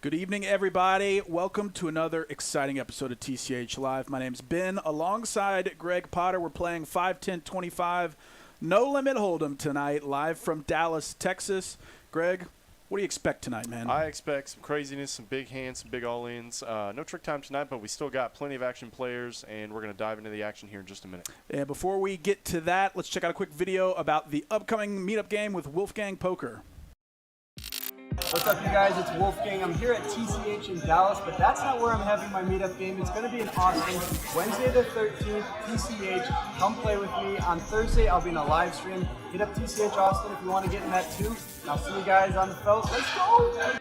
Good evening, everybody. Welcome to another exciting episode of TCH Live. My name's Ben. Alongside Greg Potter, we're playing 5, 10, 25 No Limit Hold'em tonight, live from Dallas, Texas. Greg, what do you expect tonight, man? I expect some craziness, some big hands, some big all-ins. No trick time tonight, but we still got plenty of action players, and we're going to dive into the action here in just a minute. And before we get to that, let's check out a quick video about the upcoming meetup game with Wolfgang Poker. What's up, you guys? It's Wolfgang. I'm here at TCH in Dallas, but that's not where I'm having my meetup game. It's going to be in Austin, Wednesday the 13th, TCH. Come play with me. On Thursday, I'll be in a live stream. Hit up TCH Austin if you want to get in that too. And I'll see you guys on the felt. Let's go!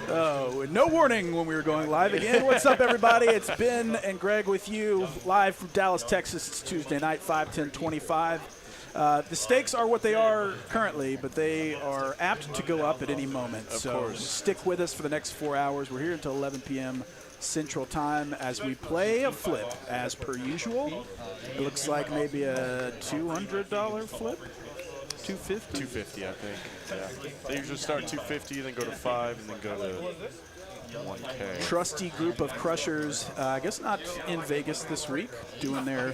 Oh, no warning when we were going live again. What's up, everybody? It's Ben and Greg with you, live from Dallas, Texas. It's Tuesday night, 5, 10, 25. The stakes are what they are currently, but they are apt to go up at any moment. So stick with us for the next 4 hours. We're here until 11 p.m. Central Time as we play a flip, as per usual. It looks like maybe a $200 flip. 250? 250, I think. Yeah. They usually start at 250, then go to 5, and then go to 1K. Trusty group of crushers, I guess not in Vegas this week, doing their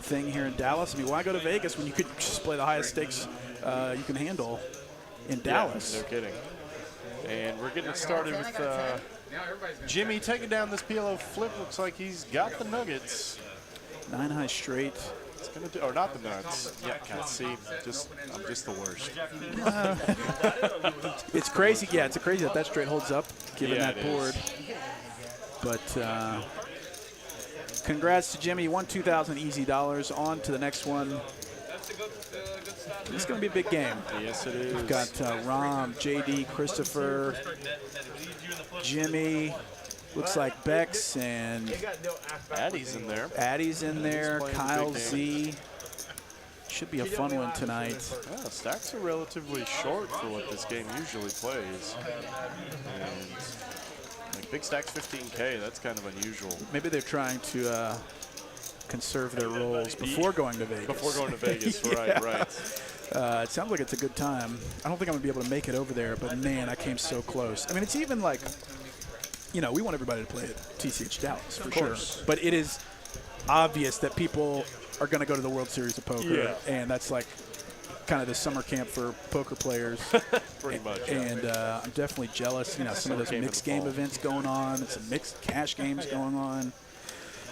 thing here in Dallas. I mean, why go to Vegas when you could just play the highest stakes you can handle in Dallas? Yeah, no kidding. And we're getting started with Jimmy taking down this PLO flip. Looks like he's got the nuggets. 9 high straight. It's gonna do, or not the nuts. Yeah, can't see. I'm just the worst. It's crazy. Yeah, it's crazy that straight holds up, given that board. But congrats to Jimmy. He won 2,000 easy dollars. On to the next one. It's going to be a big game. Yes, it is. We've got Rom, JD, Christopher, Jimmy. Looks like Bex and Addie's in there. Addie's in there. Kyle Z. Should be a fun one tonight. Yeah, stacks are relatively short for what this game usually plays. And like big stacks 15K, that's kind of unusual. Maybe they're trying to conserve their rolls before going to Vegas. Before going to Vegas, Yeah. right. It sounds like it's a good time. I don't think I'm going to be able to make it over there, but man, I came so close. I mean, it's even like, you know, we want everybody to play at TCH Dallas, for sure. But it is obvious that people are going to go to the World Series of Poker, and that's like kind of the summer camp for poker players. Pretty much. And I'm definitely jealous. You know, some of those mixed game events going on, some mixed cash games going on.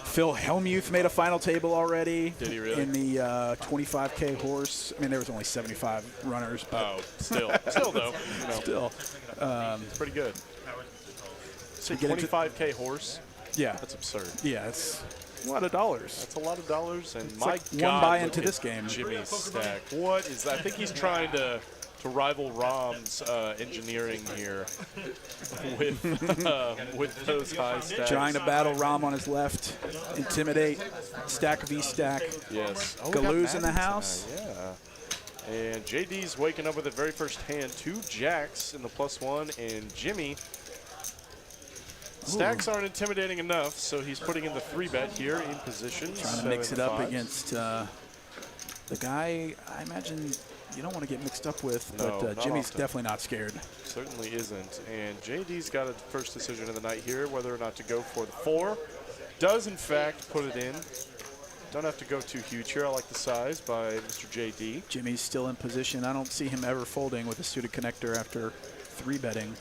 Phil Hellmuth made a final table already. Did he really? In the 25K horse. I mean, there was only 75 runners. But still though. No. Still. It's pretty good. So 25K horse? Yeah. That's absurd. Yeah, it's a lot of dollars. That's a lot of dollars, and it's my like God, one buy into this game. Jimmy's stack. What is that? I think he's trying to rival Rom's engineering here with those high stacks. Trying to battle Rom on his left, intimidate, stack v stack. Yes. Galoo's in the house. Tonight. Yeah. And JD's waking up with the very first hand. 2 jacks in the +1, and Jimmy. Stacks aren't intimidating enough, so he's putting in the 3-bet here in position. Trying to mix it up against the guy I imagine you don't want to get mixed up with, but Jimmy's definitely not scared. Certainly isn't. And JD's got a first decision of the night here, whether or not to go for the 4. Does, in fact, put it in. Don't have to go too huge here. I like the size by Mr. JD. Jimmy's still in position. I don't see him ever folding with a suited connector after 3-betting.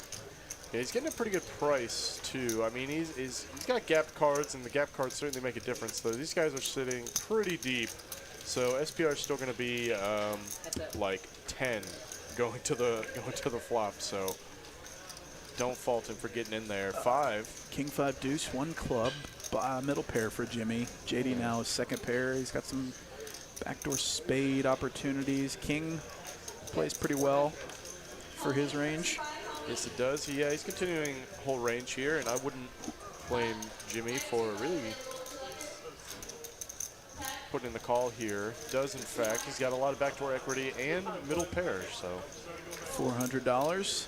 Yeah, he's getting a pretty good price, too. I mean, he's got gap cards, and the gap cards certainly make a difference, though. These guys are sitting pretty deep. So SPR is still going to be like 10 going to the flop. So don't fault him for getting in there. 5. King 5 deuce, 1 club, middle pair for Jimmy. JD now is second pair. He's got some backdoor spade opportunities. King plays pretty well for his range. Yes, it does. Yeah, he's continuing whole range here, and I wouldn't blame Jimmy for really putting in the call here. Does, in fact. He's got a lot of backdoor equity and middle pair, so. $400.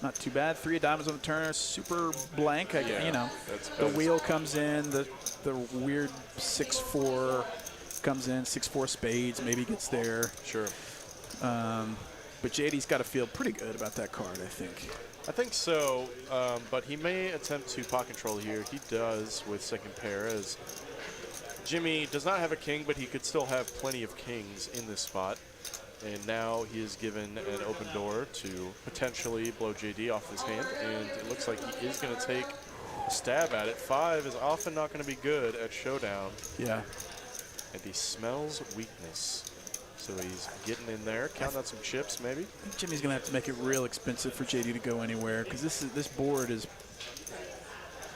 Not too bad. 3 of diamonds on the turn. Super blank. Yeah, you know, that's the wheel comes in. The weird 6-4 comes in. 6-4 spades maybe gets there. Sure. But JD's got to feel pretty good about that card, I think. I think so, but he may attempt to pot control here. He does with second pair, as Jimmy does not have a king, but he could still have plenty of kings in this spot. And now he is given an open door to potentially blow JD off his hand, and it looks like he is going to take a stab at it. 5 is often not going to be good at showdown. Yeah. And he smells weakness. So he's getting in there, counting out some chips maybe. I think Jimmy's going to have to make it real expensive for JD to go anywhere, because this board is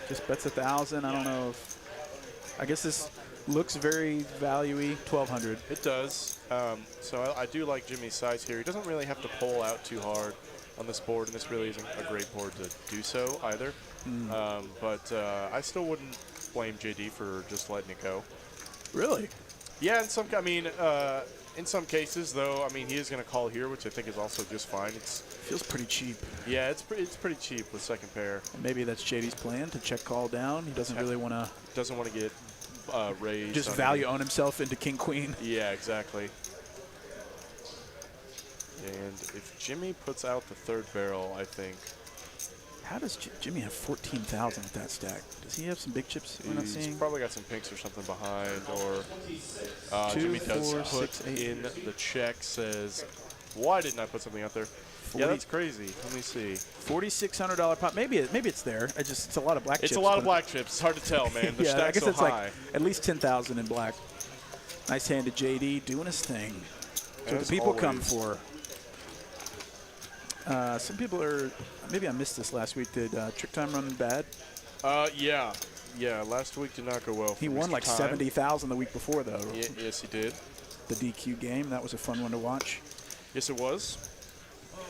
just bets 1,000. I don't know if, I guess this looks very value-y, 1,200. It does. So I do like Jimmy's size here. He doesn't really have to pull out too hard on this board, and this really isn't a great board to do so either. But I still wouldn't blame JD for just letting it go. Really? Yeah, in some cases, though, I mean, he is going to call here, which I think is also just fine. Feels pretty cheap. Yeah, it's pretty cheap with second pair. And maybe that's JD's plan, to check call down. He doesn't really want to. Doesn't want to get raised. Just value own himself into king queen. Yeah, exactly. And if Jimmy puts out the third barrel, I think. How does Jimmy have 14,000 with that stack? Does he have some big chips we're not He's seeing? probably got some pinks or something behind, or 2, Jimmy does 4, put 6, 8. in the check, says, why didn't I put something out there? 40. Yeah, that's crazy. Let me see. $4,600 pot. Maybe it's there. It's a lot of black chips. It's a lot of black chips. It's hard to tell, man. The yeah, I stack's guess so it's high. like at least 10,000 in black. Nice hand to JD doing his thing. That's what the people come for. Some people are, maybe I missed this last week. Did Trick Time run bad? Yeah. Yeah, last week did not go well. He won like 70,000 the week before, though. Yes, he did. The DQ game, that was a fun one to watch. Yes, it was.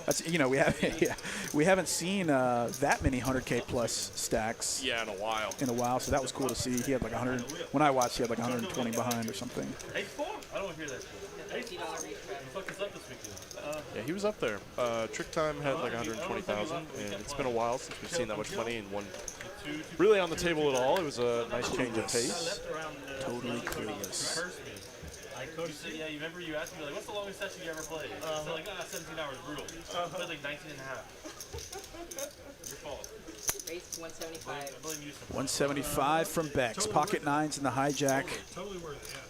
That's, you know, we haven't seen that many 100K plus stacks. Yeah, in a while. So that was cool to see. He had like 100. When I watched, he had like 120 behind or something. I don't hear that. Yeah, he was up there. Trick Time had like 120,000, and it's been a while since we've seen that much money in one. Really on the table at all. It was a nice change of pace. Totally clueless. Yeah, you remember you asked me, like, what's the longest session you ever played? I said, like, 17 hours, brutal. I played like 19 and a half. Your fault. Race 175. I blame you. 175 from Bex. Pocket nines in the hijack. Totally worth it, yeah.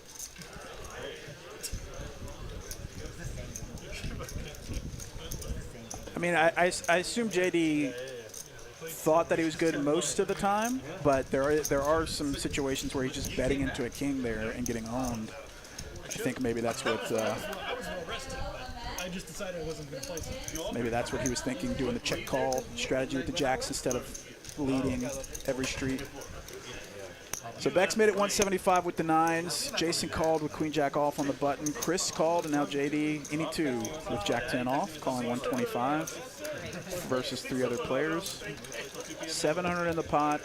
I mean, I assume JD thought that he was good most of the time, but there are some situations where he's just betting into a king there and getting owned. I think maybe that's what. I was well rested, but I just decided I wasn't going to play something. Maybe that's what he was thinking, doing the check call strategy with the jacks instead of leading every street. So Bex made it 175 with the nines. Jason called with queen jack off on the button. Chris called, and now JD, any two with jack 10 off, calling 125 versus 3 other players. 700 in the pot.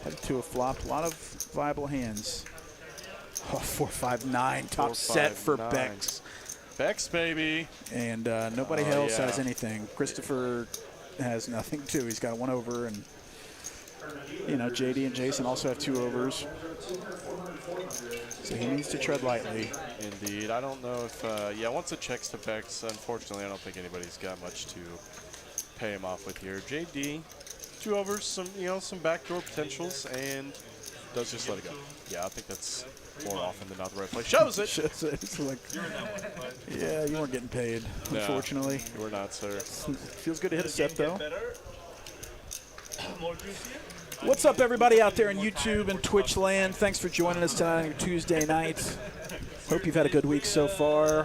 Headed to a flop. A lot of viable hands. Oh, 459 top set for Bex. Bex, baby. And nobody else has anything. Christopher has nothing too. He's got 1 over, and you know, JD and Jason also have 2 overs. So he needs to tread lightly. Indeed. I don't know if, once it checks to Bex, unfortunately, I don't think anybody's got much to pay him off with here. JD, 2 overs, some backdoor potentials, and does just let it go. Yeah, I think that's more often than not the right play. Shows it. Shows it. It's like, yeah, you weren't getting paid, unfortunately. No, you were not, sir. Feels good to hit a set, though. What's up, everybody out there in YouTube and Twitch land? Thanks for joining us tonight on your Tuesday night. Hope you've had a good week so far,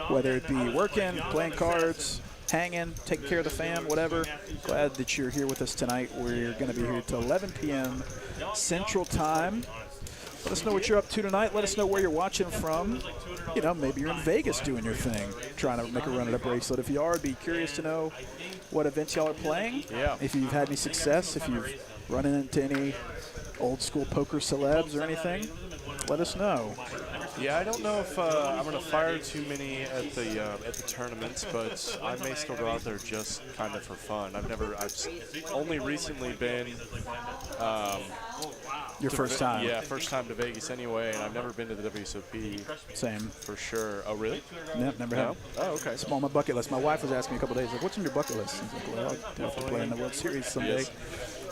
whether it be working, playing cards, hanging, taking care of the fam, whatever. Glad that you're here with us tonight. We're going to be here till 11 p.m. Central Time. Let us know what you're up to tonight. Let us know where you're watching from. You know, maybe you're in Vegas doing your thing, trying to make a run at a bracelet. If you are, I'd be curious to know what events y'all are playing. Yeah. If you've had any success, if you've run into any old school poker celebs or anything, let us know. Yeah, I don't know if I'm going to fire too many at the tournaments, but I may still go out there just kind of for fun. I've only recently been Your first time. Yeah, first time to Vegas anyway, and I've never been to the WSOP. Same. For sure. Oh, really? No, never have. Oh, okay. It's on my bucket list. My wife was asking me a couple days, like, what's on your bucket list? I was like, well, I'd have to play in the World Series someday. Yes.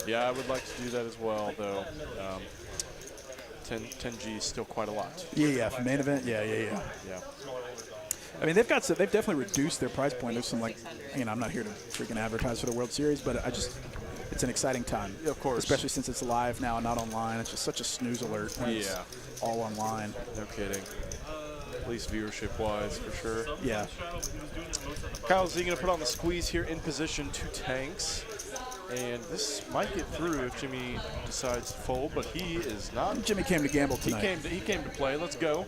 Yeah, I would like to do that as well, though. 10G is still quite a lot. Yeah, for main event, yeah. Yeah. I mean, they've definitely reduced their price point. There's some, like, you know, I'm not here to freaking advertise for the World Series, but it's an exciting time. Yeah, of course. Especially since it's live now and not online. It's just such a snooze alert when it's all online. No kidding. At least viewership-wise, for sure. Yeah. Kyle Z going to put on the squeeze here in position 2 tanks. And this might get through if Jimmy decides to fold, but he is not. Jimmy came to gamble tonight. He came to play. Let's go.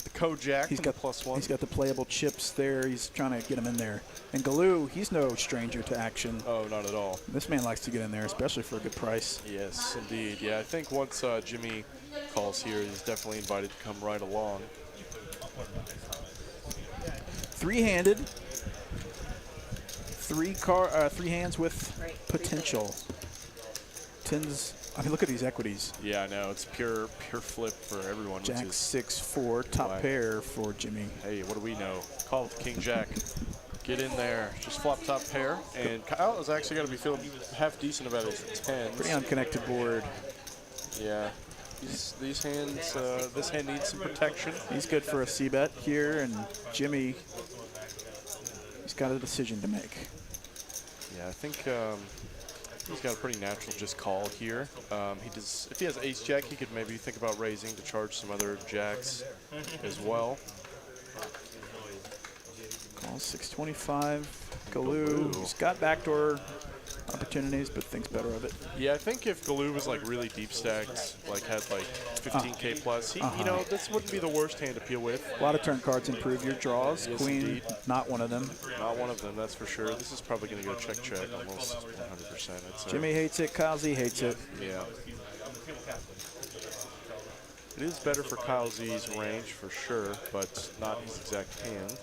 The Kojak. He's got +1. He's got the playable chips there. He's trying to get him in there. And Galoo, he's no stranger to action. Oh, not at all. This man likes to get in there, especially for a good price. Yes, indeed. Yeah, I think once Jimmy calls here, he's definitely invited to come right along. Three-handed. Three hands with potential. Tens. I mean, look at these equities. Yeah, I know. It's pure flip for everyone. Jack 6-4, top pair for Jimmy. Hey, what do we know? Call it the King Jack. Get in there. Just flop top pair. And Kyle has actually got to be feeling half decent about his 10s. Pretty unconnected board. Yeah. These hands, this hand needs some protection. He's good for a C-bet here, and Jimmy, he's got a decision to make. Yeah, I think he's got a pretty natural just call here. If he has ace jack, he could maybe think about raising to charge some other jacks as well. Call 625. Galoo. He's got backdoor opportunities, but thinks better of it. Yeah, I think if Galoo was like really deep stacked, like had like 15K plus, you know, this wouldn't be the worst hand to peel with. A lot of turn cards improve your draws. Yes, Queen, indeed. not one of them. Not one of them, that's for sure. This is probably going to go check almost 100%. I'd say. Jimmy hates it. Kyle Z hates it. Yeah. It is better for Kyle Z's range for sure, but not his exact hand.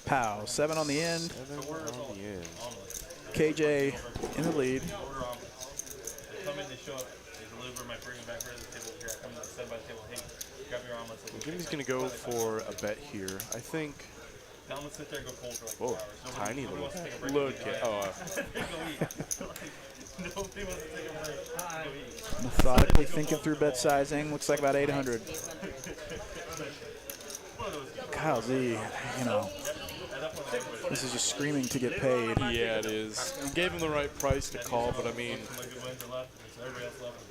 Pow. 7 on the end. 7 on the end. KJ in the lead. Jimmy's going to go for a bet here. I think. Whoa, tiny little bet. Look at. Methodically thinking through bet sizing. Looks like about 800. Kyle Z, you know, this is just screaming to get paid. Yeah, it is. We gave him the right price to call, but I mean,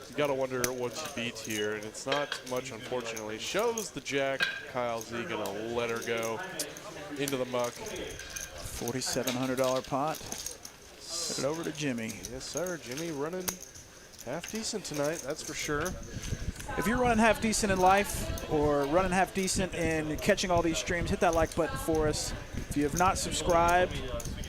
you gotta wonder what you beat here, and it's not much, unfortunately. Shows the jack. Kyle Z gonna let her go into the muck. $4,700 pot. Set it over to Jimmy. Yes, sir. Jimmy running half decent tonight, that's for sure. If you're running half decent in life or running half decent in catching all these streams, hit that like button for us. If you have not subscribed,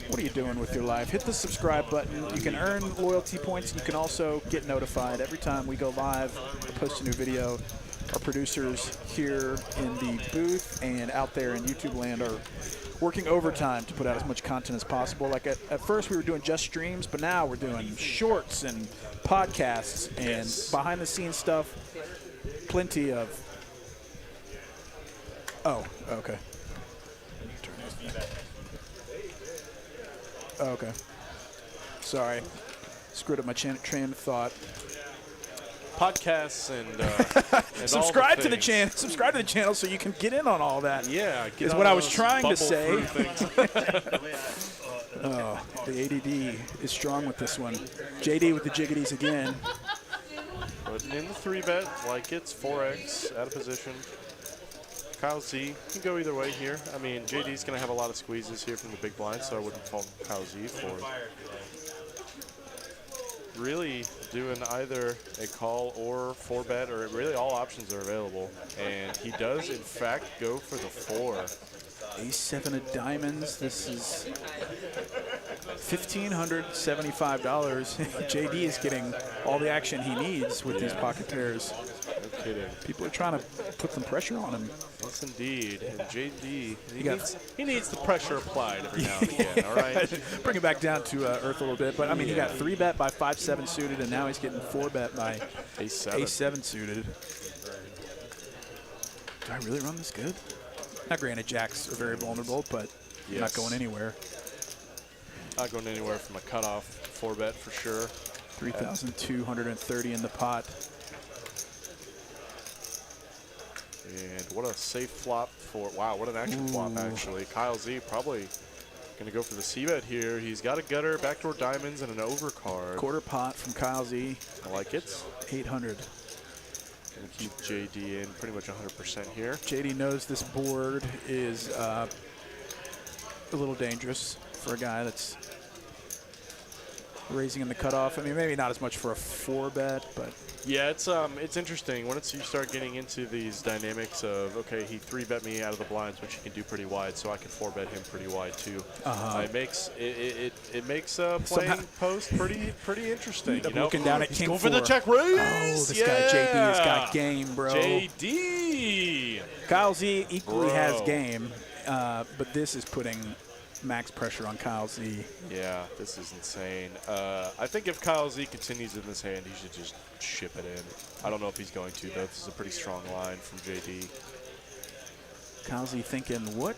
what are you doing with your life? Hit the subscribe button. You can earn loyalty points. You can also get notified every time we go live or post a new video. Our producers here in the booth and out there in YouTube land are working overtime to put out as much content as possible. Like at first we were doing just streams, but now we're doing shorts and podcasts and behind the scenes stuff. Plenty of. Oh, okay. Okay. Sorry. Screwed up my train of thought. Podcasts and subscribe all to the channel. Subscribe to the channel so you can get in on all that. Yeah, is what I was trying to say. Oh, the ADD is strong with this one. JD with the jiggities again. Putting in the 3-bet like it's 4x out of position. Kyle Z can go either way here. I mean, JD's going to have a lot of squeezes here from the big blind, so I wouldn't fault Kyle Z for really doing either a call or 4-bet, or really all options are available. And he does, in fact, go for the 4. Ace-7 of diamonds. This is $1,575. JD is getting all the action he needs with these pocket pairs. No kidding. People are trying to put some pressure on him. Yes, indeed. And JD, he needs the pressure applied every now and again, all right? Bring it back down to earth a little bit. But, I mean, he got 3-bet by 5-7 suited, and now he's getting 4-bet by Ace-7 suited. Do I really run this good? Now, granted, jacks are very vulnerable, but not going anywhere. Not going anywhere from a cutoff 4-bet for sure. 3,230 in the pot. And what a safe flop for, wow, what an action flop, actually. Kyle Z probably going to go for the C-bet here. He's got a gutter, backdoor diamonds, and an overcard. Quarter pot from Kyle Z. I like it. 800. Going to keep JD in pretty much 100% here. JD knows this board is a little dangerous for a guy that's raising in the cutoff. I mean, maybe not as much for a 4-bet, but yeah, it's interesting once you start getting into these dynamics of, okay, he 3-bet me out of the blinds, which he can do pretty wide, so I can 4-bet him pretty wide too. It makes playing post pretty interesting. You know, looking down at King going for the check raise. Oh, this guy JD has got game, bro. JD. Kyle Z equally has game, but this is putting max pressure on Kyle Z. Yeah, this is insane. I think if Kyle Z continues in this hand, he should just ship it in. I don't know if he's going to, though. This is a pretty strong line from JD. Kyle Z thinking, what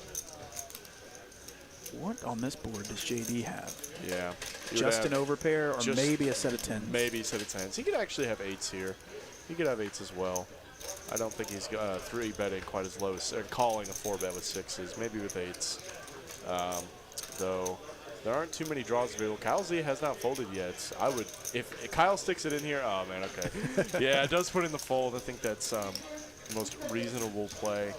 on this board does JD have? Yeah. Just an overpair or maybe a set of 10s? Maybe a set of 10s. He could actually have 8s here. He could have 8s as well. I don't think he's 3-betting quite as low as calling a 4-bet with 6s, maybe with 8s. Though there aren't too many draws available. Kyle Z has not folded yet. I would, if Kyle sticks it in here, oh man, okay. Yeah, it does put in the fold. I think that's the most reasonable play.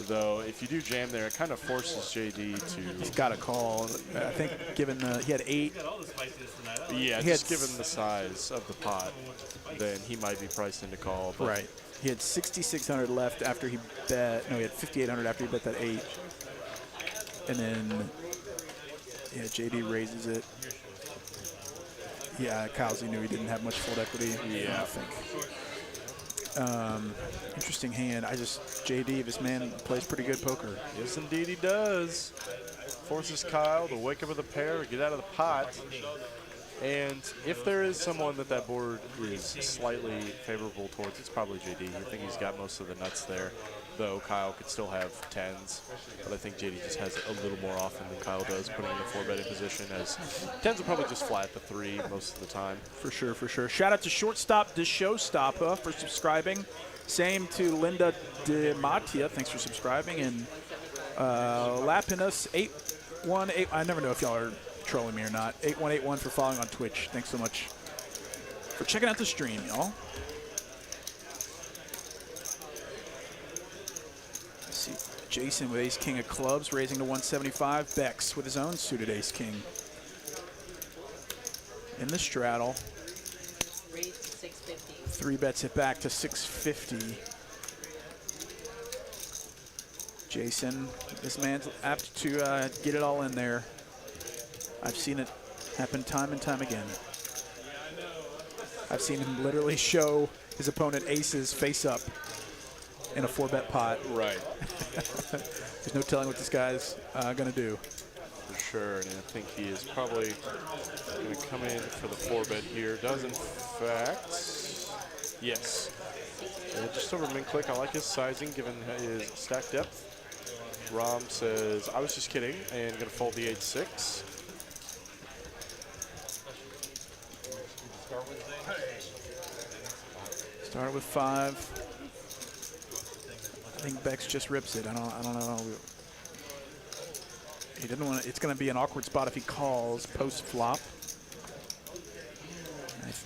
Though if you do jam there, it kind of forces JD to. He's got a call. I think given he had 8. Yeah, just given the size of the pot, then he might be priced into call. But right. He had 6,600 left after he bet. No, he had 5,800 after he bet that 8. And then, yeah, JD raises it. Yeah, Kyle Z knew he didn't have much fold equity. Yeah. I think. Interesting hand. JD, this man plays pretty good poker. Yes, indeed he does. Forces Kyle to wake up with a pair, get out of the pot. And if there is someone that board is slightly favorable towards, it's probably JD. I think he's got most of the nuts there, though Kyle could still have 10s. But I think JD just has it a little more often than Kyle does, putting in a 4-betting position, as 10s will probably just flat the 3 most of the time. For sure, for sure. Shout out to Shortstop the Showstopper for subscribing. Same to Linda DeMatia. Thanks for subscribing. And Lapinus 818. I never know if y'all are trolling me or not. 8181 for following on Twitch. Thanks so much for checking out the stream, y'all. Let's see. Jason with ace king of clubs raising to 175. Bex with his own suited ace king. In the straddle. Raise to 650. 3-bets it back to 650. Jason, this man's apt to get it all in there. I've seen it happen time and time again. I've seen him literally show his opponent aces face up in a 4-bet pot. Right. There's no telling what this guy's going to do. For sure, and I think he is probably going to come in for the 4-bet here. Does, in fact, yes. Just over min-click. I like his sizing given his stack depth. Rom says, I was just kidding, and going to fold the 8-6. Start with 5. I think Bex just rips it. I don't know. He didn't want. It's going to be an awkward spot if he calls post flop,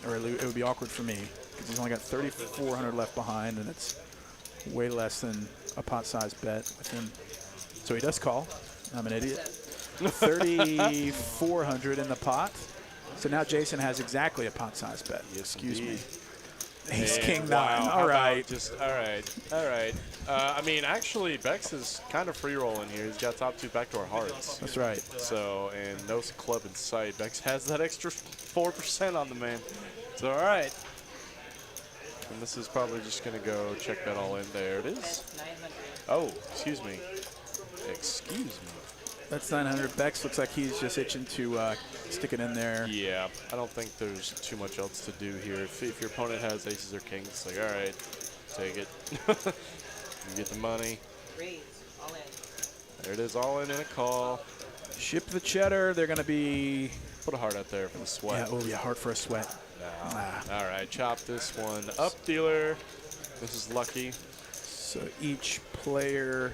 or it would be awkward for me because he's only got 3,400 left behind, and it's way less than a pot-sized bet with him. So he does call. I'm an idiot. 3,400 in the pot. So now Jason has exactly a pot-sized bet. Yes, Excuse indeed. me. Ace, And king, wow, 9. how All about right. Just all right. I mean, actually, Bex is kind of free rolling here. He's got top 2 backdoor hearts. That's right. So, and no club in sight. Bex has that extra 4% on the man. So, all right. And this is probably just going to go check that all in. There it is. That's 900. Oh, excuse me. Excuse me. That's 900. Bex looks like he's just itching to stick it in there. Yeah, I don't think there's too much else to do here. If your opponent has aces or kings, it's like, all right, take it. You get the money. Raise, all in. There it is, all in and a call. Ship the cheddar. They're going to be. Put a heart out there for the sweat. Yeah, oh, yeah, hard for a sweat. All right, chop this one up, dealer. This is lucky. So each player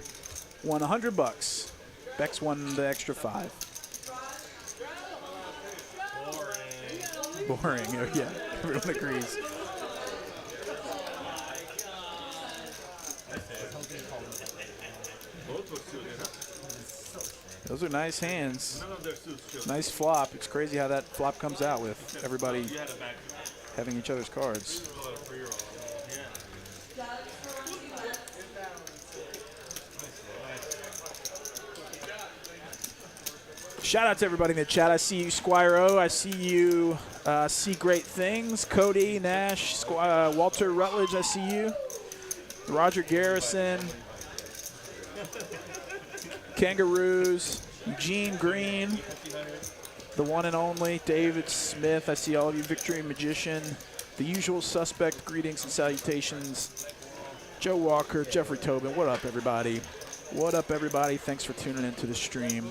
won $100. Bex won the extra 5. Boring. Oh, yeah, everyone agrees. Those are nice hands. Nice flop. It's crazy how that flop comes out with everybody having each other's cards. Shout out to everybody in the chat. I see you, Squiro. I see you, See Great Things. Cody, Nash, Walter Rutledge, I see you. Roger Garrison. Kangaroos. Eugene Green. The one and only David Smith. I see all of you. Victory Magician. The Usual Suspect. Greetings and salutations. Joe Walker, Jeffrey Tobin. What up, everybody? What up, everybody? Thanks for tuning into the stream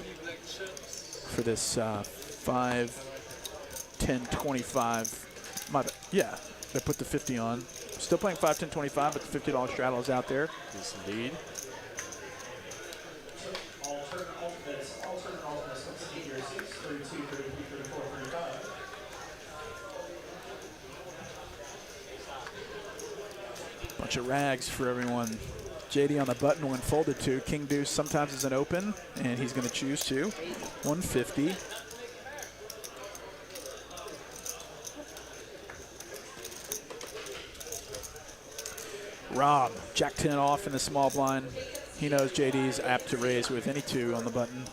for this 5-10-25. My bad. Yeah, I put the 50 on. Still playing 5-10-25, but the $50 straddle is out there. Yes, indeed. Bunch of rags for everyone. JD on the button when folded to. King Deuce sometimes is an open, and he's going to choose to. 150. Rob, Jack 10 off in the small blind. He knows JD's apt to raise with any 2 on the button.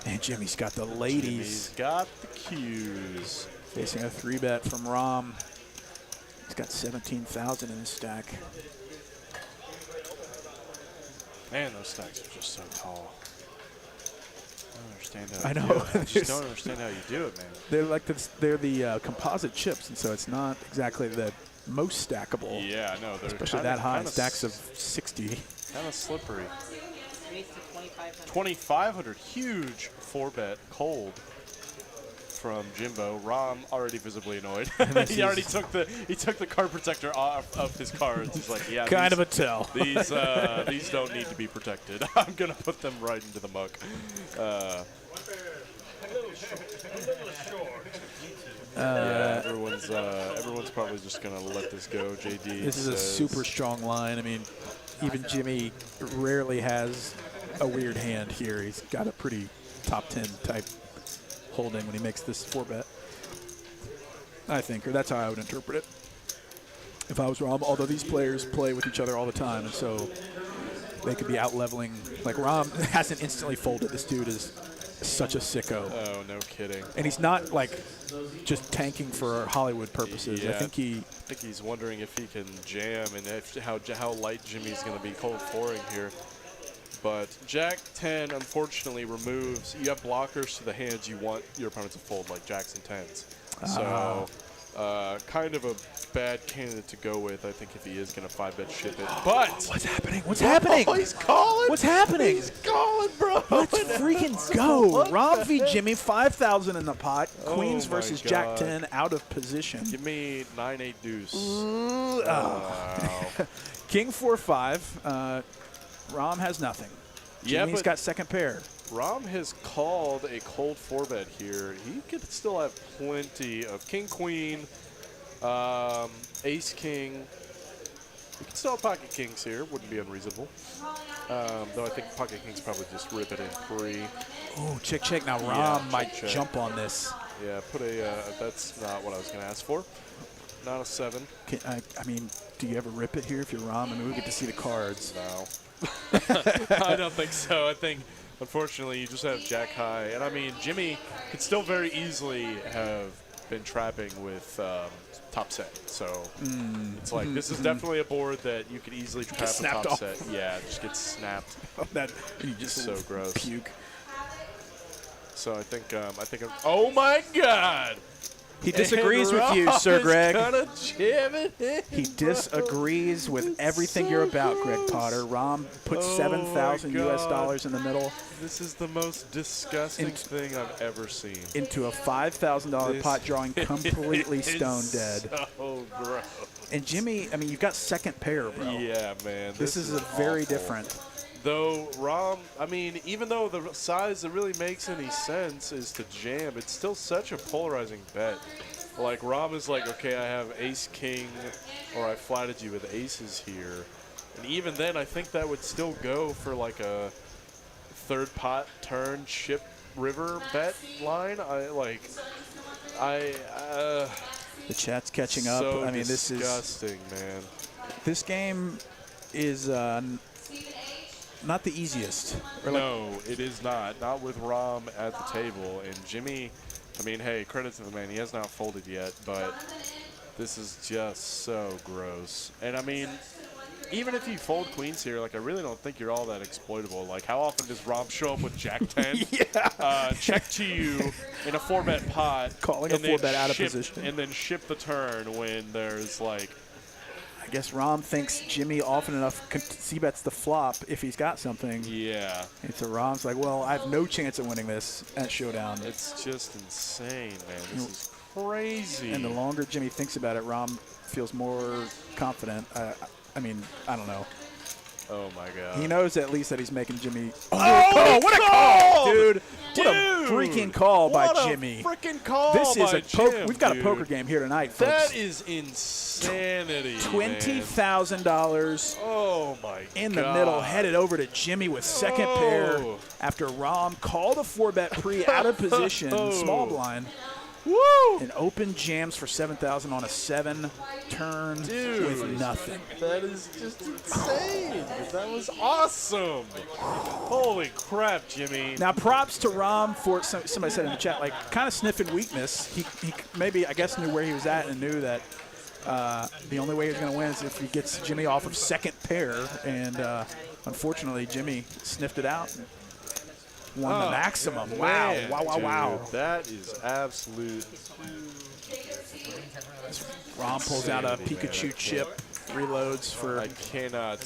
And Jimmy's got the ladies. Jimmy's got the cues. Facing a 3-bet from Rom. He's got 17,000 in his stack. Man, those stacks are just so tall. I don't understand how I you know. do it. I just don't understand how you do it, man. They're like they're the composite chips, and so it's not exactly the most stackable. Yeah, I know. They're Especially that high, stacks of 60. Kind of slippery. Raise to 2,500. 2,500, huge 4-bet cold from Jimbo. Rom already visibly annoyed. He already took the card protector off of his cards. He's like, yeah, Kind of a tell. these don't need to be protected. I'm gonna put them right into the muck. Yeah, everyone's probably just gonna let this go. JD. This is a super strong line. I mean, even Jimmy rarely has a weird hand here. He's got a pretty top 10 type holding when he makes this 4-bet, I think, or that's how I would interpret it if I was Rom. Although these players play with each other all the time, and so they could be out leveling. Like Rom hasn't instantly folded. This dude is such a sicko. Oh, no kidding. And he's not like just tanking for Hollywood purposes. Yeah, I think he's wondering if he can jam and how light Jimmy's going to be cold 4ing here. But Jack 10 unfortunately removes. You have blockers to the hands you want your opponent to fold, like jacks and 10s. So kind of a bad candidate to go with, I think, if he is going to 5-bet ship it. But what's happening? What's happening? Oh, he's calling. What's happening? He's calling, bro. Let's freaking go. Rom v. Jimmy, 5,000 in the pot. Oh Queens my versus God. Jack 10 out of position. Give me 9-8 deuce. Oh. King 4-5. Rom has nothing. Yeah, Jimmy's but got second pair. Rom has called a cold 4-bet here. He could still have plenty of king, queen, ace, king. We could still have pocket kings here. Wouldn't be unreasonable. Though I think pocket kings probably just rip it in free. Oh, check. Now Yeah, Rom might check. jump on this. Yeah, put a, that's not what I was going to ask for. Not a 7. I mean, do you ever rip it here if you're Rom? I mean, we get to see the cards. No. I don't think so. I think, unfortunately, you just have Jack High. And, I mean, Jimmy could still very easily have been trapping with top set. So it's like this is definitely a board that you could easily trap with top off. set. Yeah, just get snapped. That you just So gross. puke. So I think oh my God! He disagrees with you, Rob Sir is Greg. gonna jam it in, He disagrees with everything you're about, Greg Potter. Rom put Oh $7,000 my US God. dollars in the middle This is the most disgusting thing I've ever seen. into a $5,000 This pot drawing completely is stone dead. So gross. And Jimmy, I mean, you've got second pair, bro. Yeah, man. This is a very awful. different. Though Rom, I mean, even though the size that really makes any sense is to jam, it's still such a polarizing bet. Like Rom is like, okay, I have ace king, or I flatted you with aces here, and even then, I think that would still go for like a third pot turn ship river bet line. The chat's catching up. So I mean, this disgusting, man. This game is not the easiest. Or like, No, it is not. Not with Rom at the table. And Jimmy, I mean, hey, credit to the man. He has not folded yet, but this is just so gross. And, I mean, even if you fold queens here, like, I really don't think you're all that exploitable. Like, how often does Rom show up with Jack 10? Check to you in a 4-bet pot. Calling a and then 4-bet out of ship- position. And then ship the turn when there's, like, I guess Rom thinks Jimmy often enough c-bets the flop if he's got something. yeah. And so Rom's like, well, I have no chance of winning this at Showdown. It's just insane, man. This is crazy. And the longer Jimmy thinks about it, Rom feels more confident. I mean, I don't know. Oh, my God. He knows at least that he's making Jimmy. Oh, what a call, dude! What a freaking call by What a Jimmy. freaking call This is by a poker. Jim, We've got dude. a poker game here tonight, folks. That is insanity. $20,000 Oh my in God. the middle, headed over to Jimmy with second pair Oh. after Rom called a 4-bet pre out of position, small blind, Woo! and open jams for $7,000 on a 7 turn Dude. with nothing. That is just insane. That was awesome. Holy crap, Jimmy. Now, props to Rom for somebody said in the chat, like kind of sniffing weakness. He maybe, I guess, knew where he was at and knew that the only way he was going to win is if he gets Jimmy off of second pair. And unfortunately, Jimmy sniffed it out and won the maximum. Wow, Man, wow. dude, that is absolute. Rom pulls out a insanity, man. Pikachu chip, reloads for. I cannot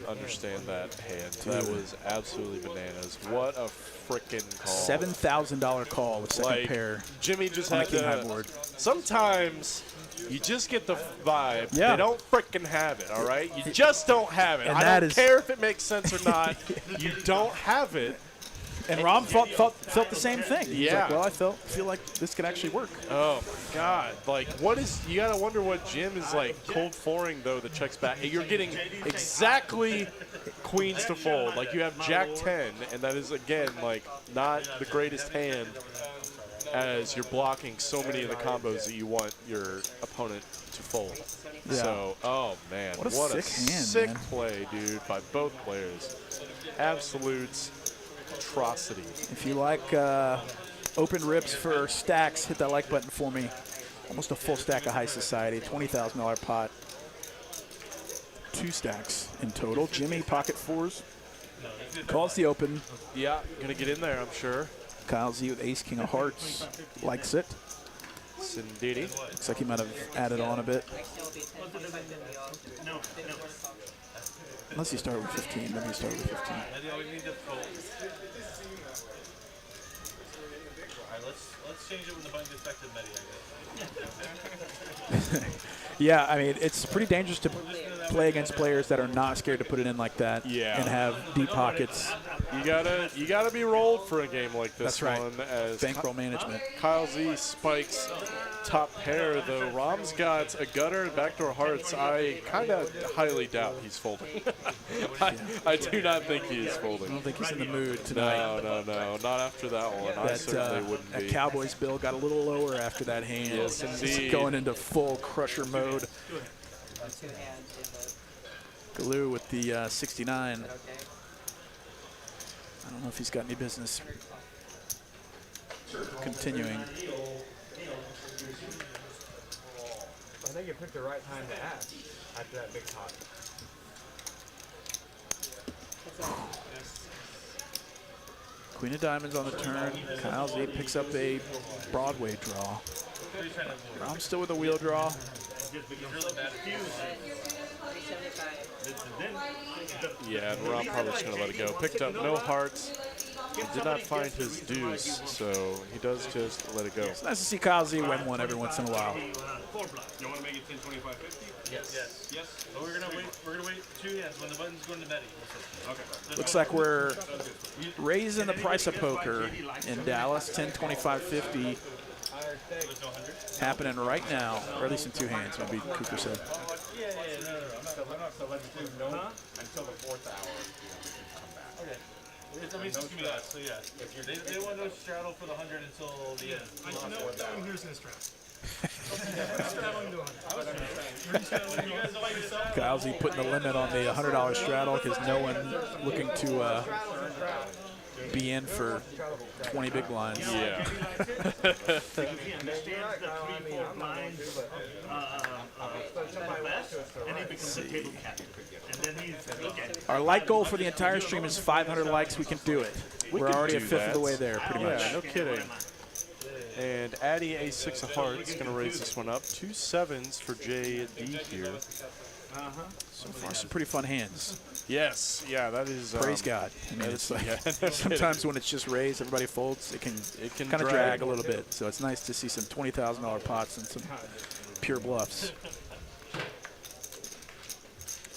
understand that hand. That was absolutely bananas. What a freaking call. $7,000 call with second Like, pair. Jimmy just on had a king high to. board. Sometimes you just get the vibe. Yeah. They don't freaking have it, all right? You just don't have it. And I that don't is- care if it makes sense or not. You don't have it. And Rom felt the same thing. He's Yeah. like, well, I feel like this could actually work. Oh my God! Like, what is? You gotta wonder what Jim is like cold foring though. The checks back. You're getting exactly queens to fold. Like you have Jack 10, and that is again like not the greatest hand, as you're blocking so many of the combos that you want your opponent to fold. Yeah. So, oh man, What a sick hand, sick man. play, dude, by both players. Absolute atrocity. If you like open rips for stacks, hit that like button for me. Almost a full stack of High Society, $20,000 pot. 2 stacks in total. Jimmy, pocket 4s. Calls the open. Yeah, gonna get in there, I'm sure. Kyle Z with ace, king of hearts. Likes it. Sindidi. Looks like he might have added on a bit. Unless he started with 15. Maybe he started with 15. We need to fold. Alright, let's change it when the button gets back to Medi, I guess. Yeah, I mean, it's pretty dangerous to play against players that are not scared to put it in like that Yeah. and have deep pockets. You gotta be rolled for a game like this. That's right. one. As Bankroll management. Kyle Z spikes top pair, though Rom's got a gutter and backdoor hearts. I kind of highly doubt he's folding. I do not think he is I folding. don't think he's in the mood tonight. No, not after that one. I certainly wouldn't that be. Cowboys bill got a little lower after that hand. Yes, indeed. Going into full crusher mode. 2 hands in the. Galoo with the 69. Okay. I don't know if he's got any business continuing. I think you picked the right time to act after that big pot. Queen of diamonds on the turn. Kyle Z picks up a Broadway draw. Rom still with a wheel draw. 375. Yeah, and Rom probably just going to let it go. Picked up no hearts. He did not find his deuce, so he does just let it go. It's nice to see Kyle Z win one every once in a while. You want to make it 10, 25, 50? Yes. But we're gonna wait 2 hands when the button's going to Betty. Okay. Looks like we're raising the price of poker in Dallas. 10, 25, 50 happening right now, or at least in 2 hands, maybe Cooper said. No. Until the 4th hour. Okay. It's, I mean, it's just gonna be us, so yeah. They want to straddle for the 100 until the end. No one here's gonna strap. Straddling to 100. We're just straddling to 100. Kyle Z putting the limit on the $100 straddle because no one looking to be in for 20 big blinds. Yeah. Our like goal for the entire stream is 500 likes. We can do it. We're can already a do fifth of the that. way there, pretty much. Yeah, no kidding. And Addy A6 of hearts going to raise this one up. 2 sevens for JD here. So far, some pretty fun hands. Yes, yeah, that is. Praise God. I mean, it's like sometimes when it's just raised, everybody folds. It can kind of drag a little bit. So it's nice to see some $20,000 pots and some pure bluffs.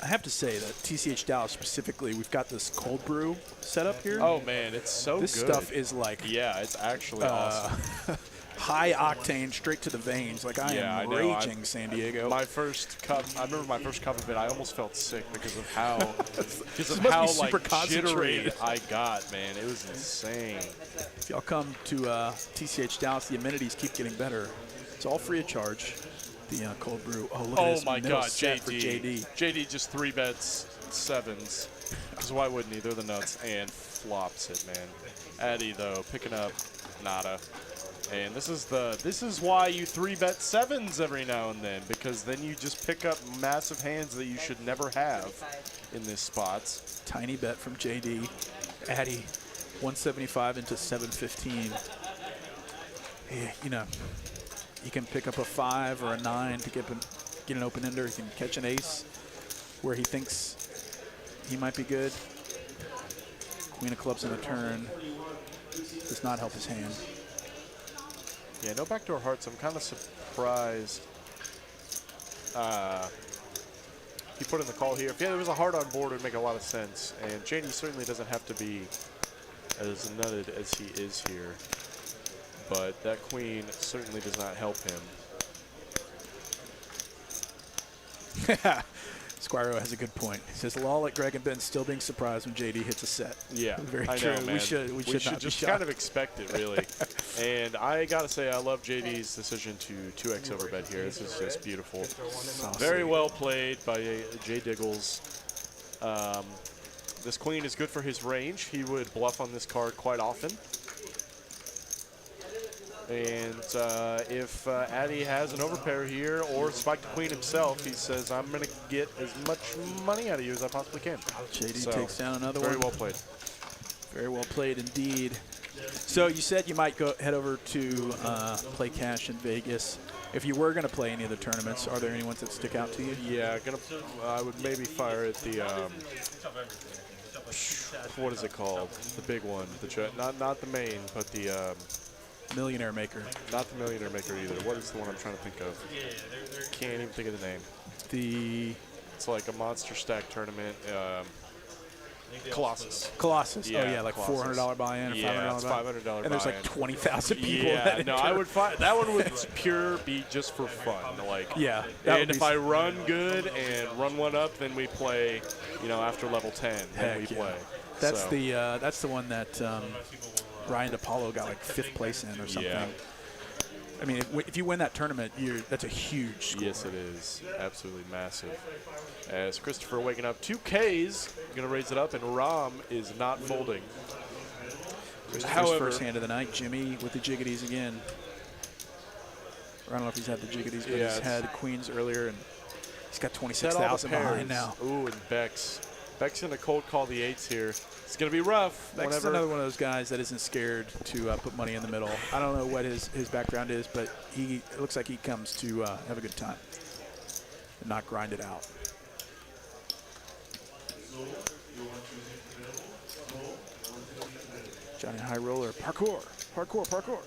I have to say that TCH Dallas specifically, we've got this cold brew set up here. Oh man, it's so this good. stuff is like Yeah, it's actually awesome. high octane, straight to the veins. Like I am know. raging San Diego. My first cup, I remember my first cup of it. I almost felt sick because of how, must be super like jittery concentrated. I got. Man, it was insane. If y'all come to TCH Dallas, the amenities keep getting better. It's all free of charge. The cold brew. Oh, look at this My middle God, set for JD. JD just 3-bets sevens, because why wouldn't he? They're the nuts, and flops it, man. Addy though picking up nada. And this is why you 3-bet sevens every now and then, because then you just pick up massive hands that you should never have in this spots. Tiny bet from JD. Addy, 175 into 715. Yeah, you know, he can pick up a 5 or a 9 to get an open ender. He can catch an ace where he thinks he might be good. Queen of clubs in a turn does not help his hand. Yeah, no backdoor hearts. I'm kind of surprised he put in the call here. If there was a heart on board, it would make a lot of sense. And JD certainly doesn't have to be as nutted as he is here. But that queen certainly does not help him. Squiro has a good point. He says, lol at Greg and Ben still being surprised when JD hits a set. Yeah, very I true. know, man. We should not be just shocked. kind of expect it, really. And I got to say, I love JD's decision to 2x overbet here. This is just beautiful. Very well played by Jay Diggles. This queen is good for his range. He would bluff on this card quite often. And if Addy has an overpair here or spiked the queen himself, he says, I'm going to get as much money out of you as I possibly can. JD takes down another one. Very well played. Very well played indeed. So you said you might head over to play cash in Vegas. If you were going to play any of the tournaments, are there any ones that stick out to you? Yeah, I would maybe fire at the what is it called? The big one, not the main, but the Millionaire Maker. Not the Millionaire Maker either. What is the one I'm trying to think of? Can't even think of the name. It's like a monster stack tournament. Colossus. Colossus. Yeah, oh yeah, like Colossus. $400 buy-in or Yeah, $500 it's buy-in. $500 And there's like buy-in. 20,000 people. Yeah, that no, enter. I would find that one would pure be just for fun. Like, Yeah, that would and be if I run good and run one up, then we play. You know, after level 10, then we Heck yeah. play. That's So, that's the one that Ryan DePaulo got like 5th place in or something. Yeah. I mean, if you win that tournament, that's a huge score. Yes, it is. Absolutely massive. As Christopher waking up, 2Ks, going to raise it up, and Ram is not folding. However, first hand of the night, Jimmy with the jiggities again. I don't know if he's had the jiggities, but Yeah, he's had queens earlier, and he's got Set all the 26,000 behind pairs. now. Ooh, and Bex. Bex going to cold call the 8s here. It's going to be rough. Beck's whenever another one of those guys that isn't scared to put money in the middle. I don't know what his background is, but it looks like he comes to have a good time and not grind it out. Johnny High Roller, parkour, parkour, parkour.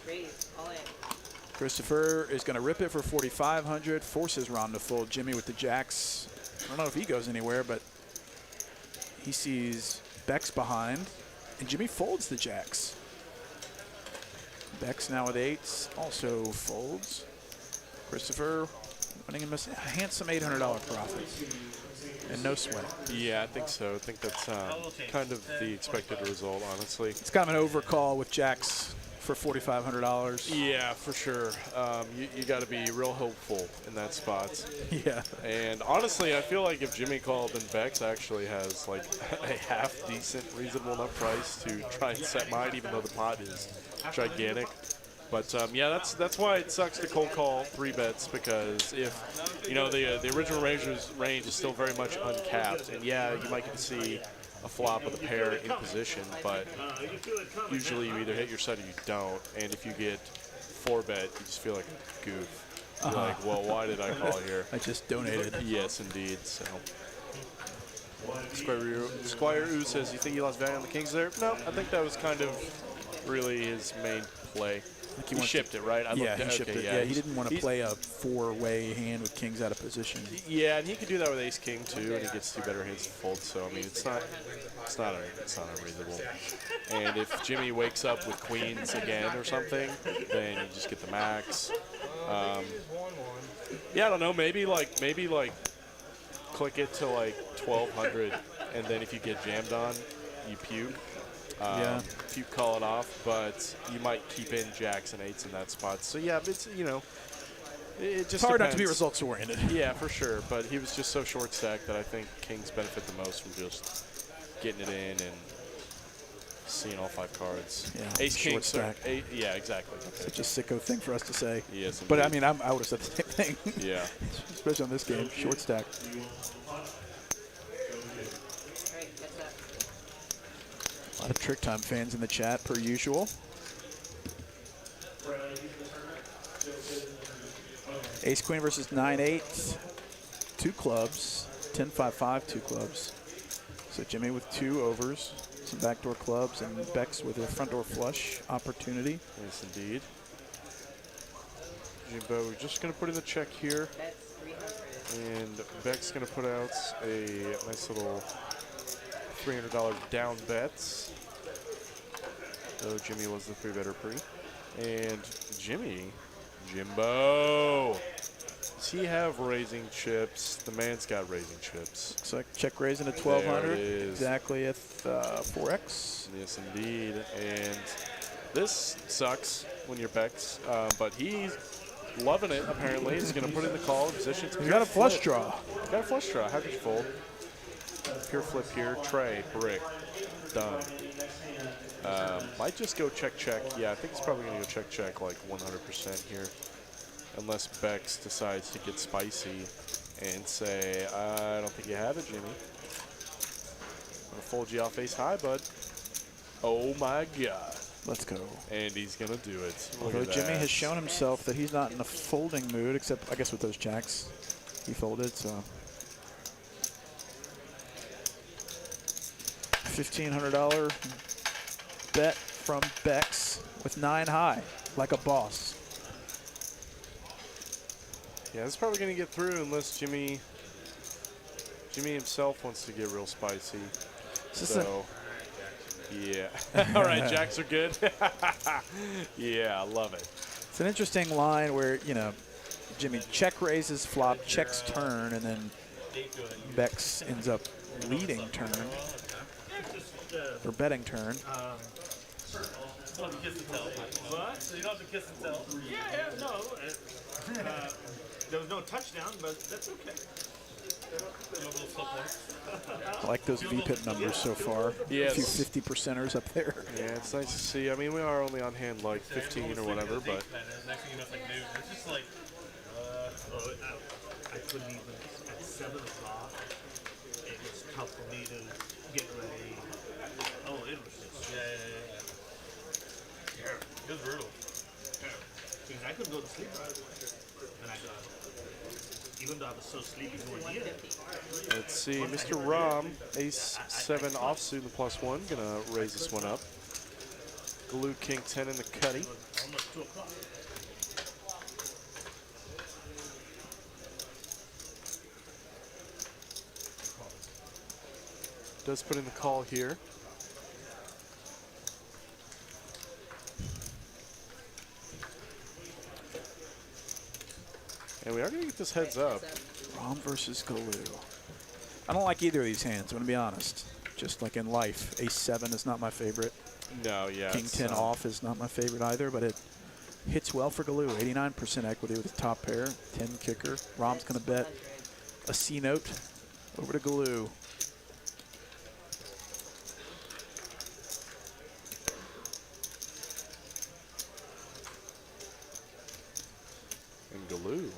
Raise, all in. Christopher is going to rip it for 4,500, forces Ron to fold. Jimmy with the jacks. I don't know if he goes anywhere, but he sees Bex behind, and Jimmy folds the jacks. Bex now with 8s, also folds. Christopher winning a handsome $800 profit, and no sweat. Yeah, I think so. I think that's kind of the expected result, honestly. It's kind of an overcall with jacks for $4,500. Yeah, for sure. You got to be real hopeful in that spot. Yeah. And honestly, I feel like if Jimmy called, then Bex actually has like a half decent, reasonable enough price to try and set mine, even though the pot is gigantic. But yeah, that's why it sucks to cold call 3 bets, because if the original range is still very much uncapped, and yeah, you might get to see a flop with a pair in position, but usually you either hit your set or you don't. And if you get 4-bet, you just feel like a goof. You're like, well, why did I call here? I just donated. Yes, indeed. So, Squire Ooh says, you think he lost value on the kings there? No, I think that was kind of really his main play. He shipped it, right? Yeah, he shipped it. Yeah, he didn't want to play a 4-way hand with kings out of position. Yeah, and he could do that with ace king too, and he gets 2 better hands to fold. So I mean, it's not unreasonable. And if Jimmy wakes up with queens again or something, then you just get the max. Yeah, I don't know. Maybe like click it to like 1,200, and then if you get jammed on, you puke. If you call it off, but you might keep in jacks and 8s in that spot. So yeah, it's it just It's hard depends. not to be results oriented. Yeah, for sure. But he was just so short stacked that I think kings benefit the most from just getting it in and seeing all 5 cards. Yeah, Ace king short stack. Yeah, exactly. Such a sicko thing for us to say. Yes, but I indeed. mean, I would have said the same thing. Yeah. Especially on this game, short stack. Alright, that's up. A lot of Trick Time fans in the chat, per usual. Ace Queen versus 9-8, 2 clubs, 10-5-5, 2 clubs. So Jimmy with 2 overs, some backdoor clubs, and Bex with a front door flush opportunity. Yes, indeed. Jimbo, we're just going to put in the check here. That's 300. And Beck's going to put out a nice little $300 down bets. So Jimmy was the 3-better pre. And Jimbo. Does he have raising chips? The man's got raising chips. Looks like check raising at 1,200. There it is. Exactly at 4x. Yes, indeed. And this sucks when you're Beck's, but he's loving it, apparently. He's going to put in the call position. He's got a flush draw. Got a flush draw. How could you fold? Pure flip here. Tray, brick. Done. Might just go check. Yeah, I think it's probably going to go check like 100% here. Unless Bex decides to get spicy and say, I don't think you have it, Jimmy. I'm going to fold you off ace high, bud. Oh my God. Let's go. And he's going to do it. Look Although at Jimmy that. has shown himself that he's not in a folding mood, except I guess with those jacks. He folded, so. $1,500 bet from Bex with 9 high, like a boss. Yeah, it's probably going to get through unless Jimmy Jimmy himself wants to get real spicy. So, yeah. All right, jacks are good. Yeah, I love it. it's an interesting line where, you know, Jimmy check raises flop, checks turn, and then Bex ends up leading turn, or betting turn. So you kiss and tell. What? So you don't have to kiss and tell. Yeah, no. There was no touchdown, but that's okay. You want a little slip one? I like those VPIT numbers so far. Yes. A few 50%ers up there. Yeah, it's nice to see. I mean, we are only on hand like 15 or whatever, but Next thing you know, it's like noon. It's just like, I couldn't even, at 7 o'clock, it was tough for me to get ready. Oh, it was just, yeah. It was brutal. because I couldn't go to sleep. And I even though I was so sleepy going in. let's see. Mr. Rom, ace 7 offsuit in the +1, gonna raise this one up. Glue king 10 in the cutty. Almost 2 o'clock. Does put in the call here. And we are going to get this heads up. Rom versus Galoo. I don't like either of these hands, I'm going to be honest. Just like in life, ace 7 is not my favorite. No, yeah. King 10 off is not my favorite either, but it hits well for Galoo. 89% equity with the top pair, 10 kicker. Rom's going to bet a C note over to Galoo. And Galoo.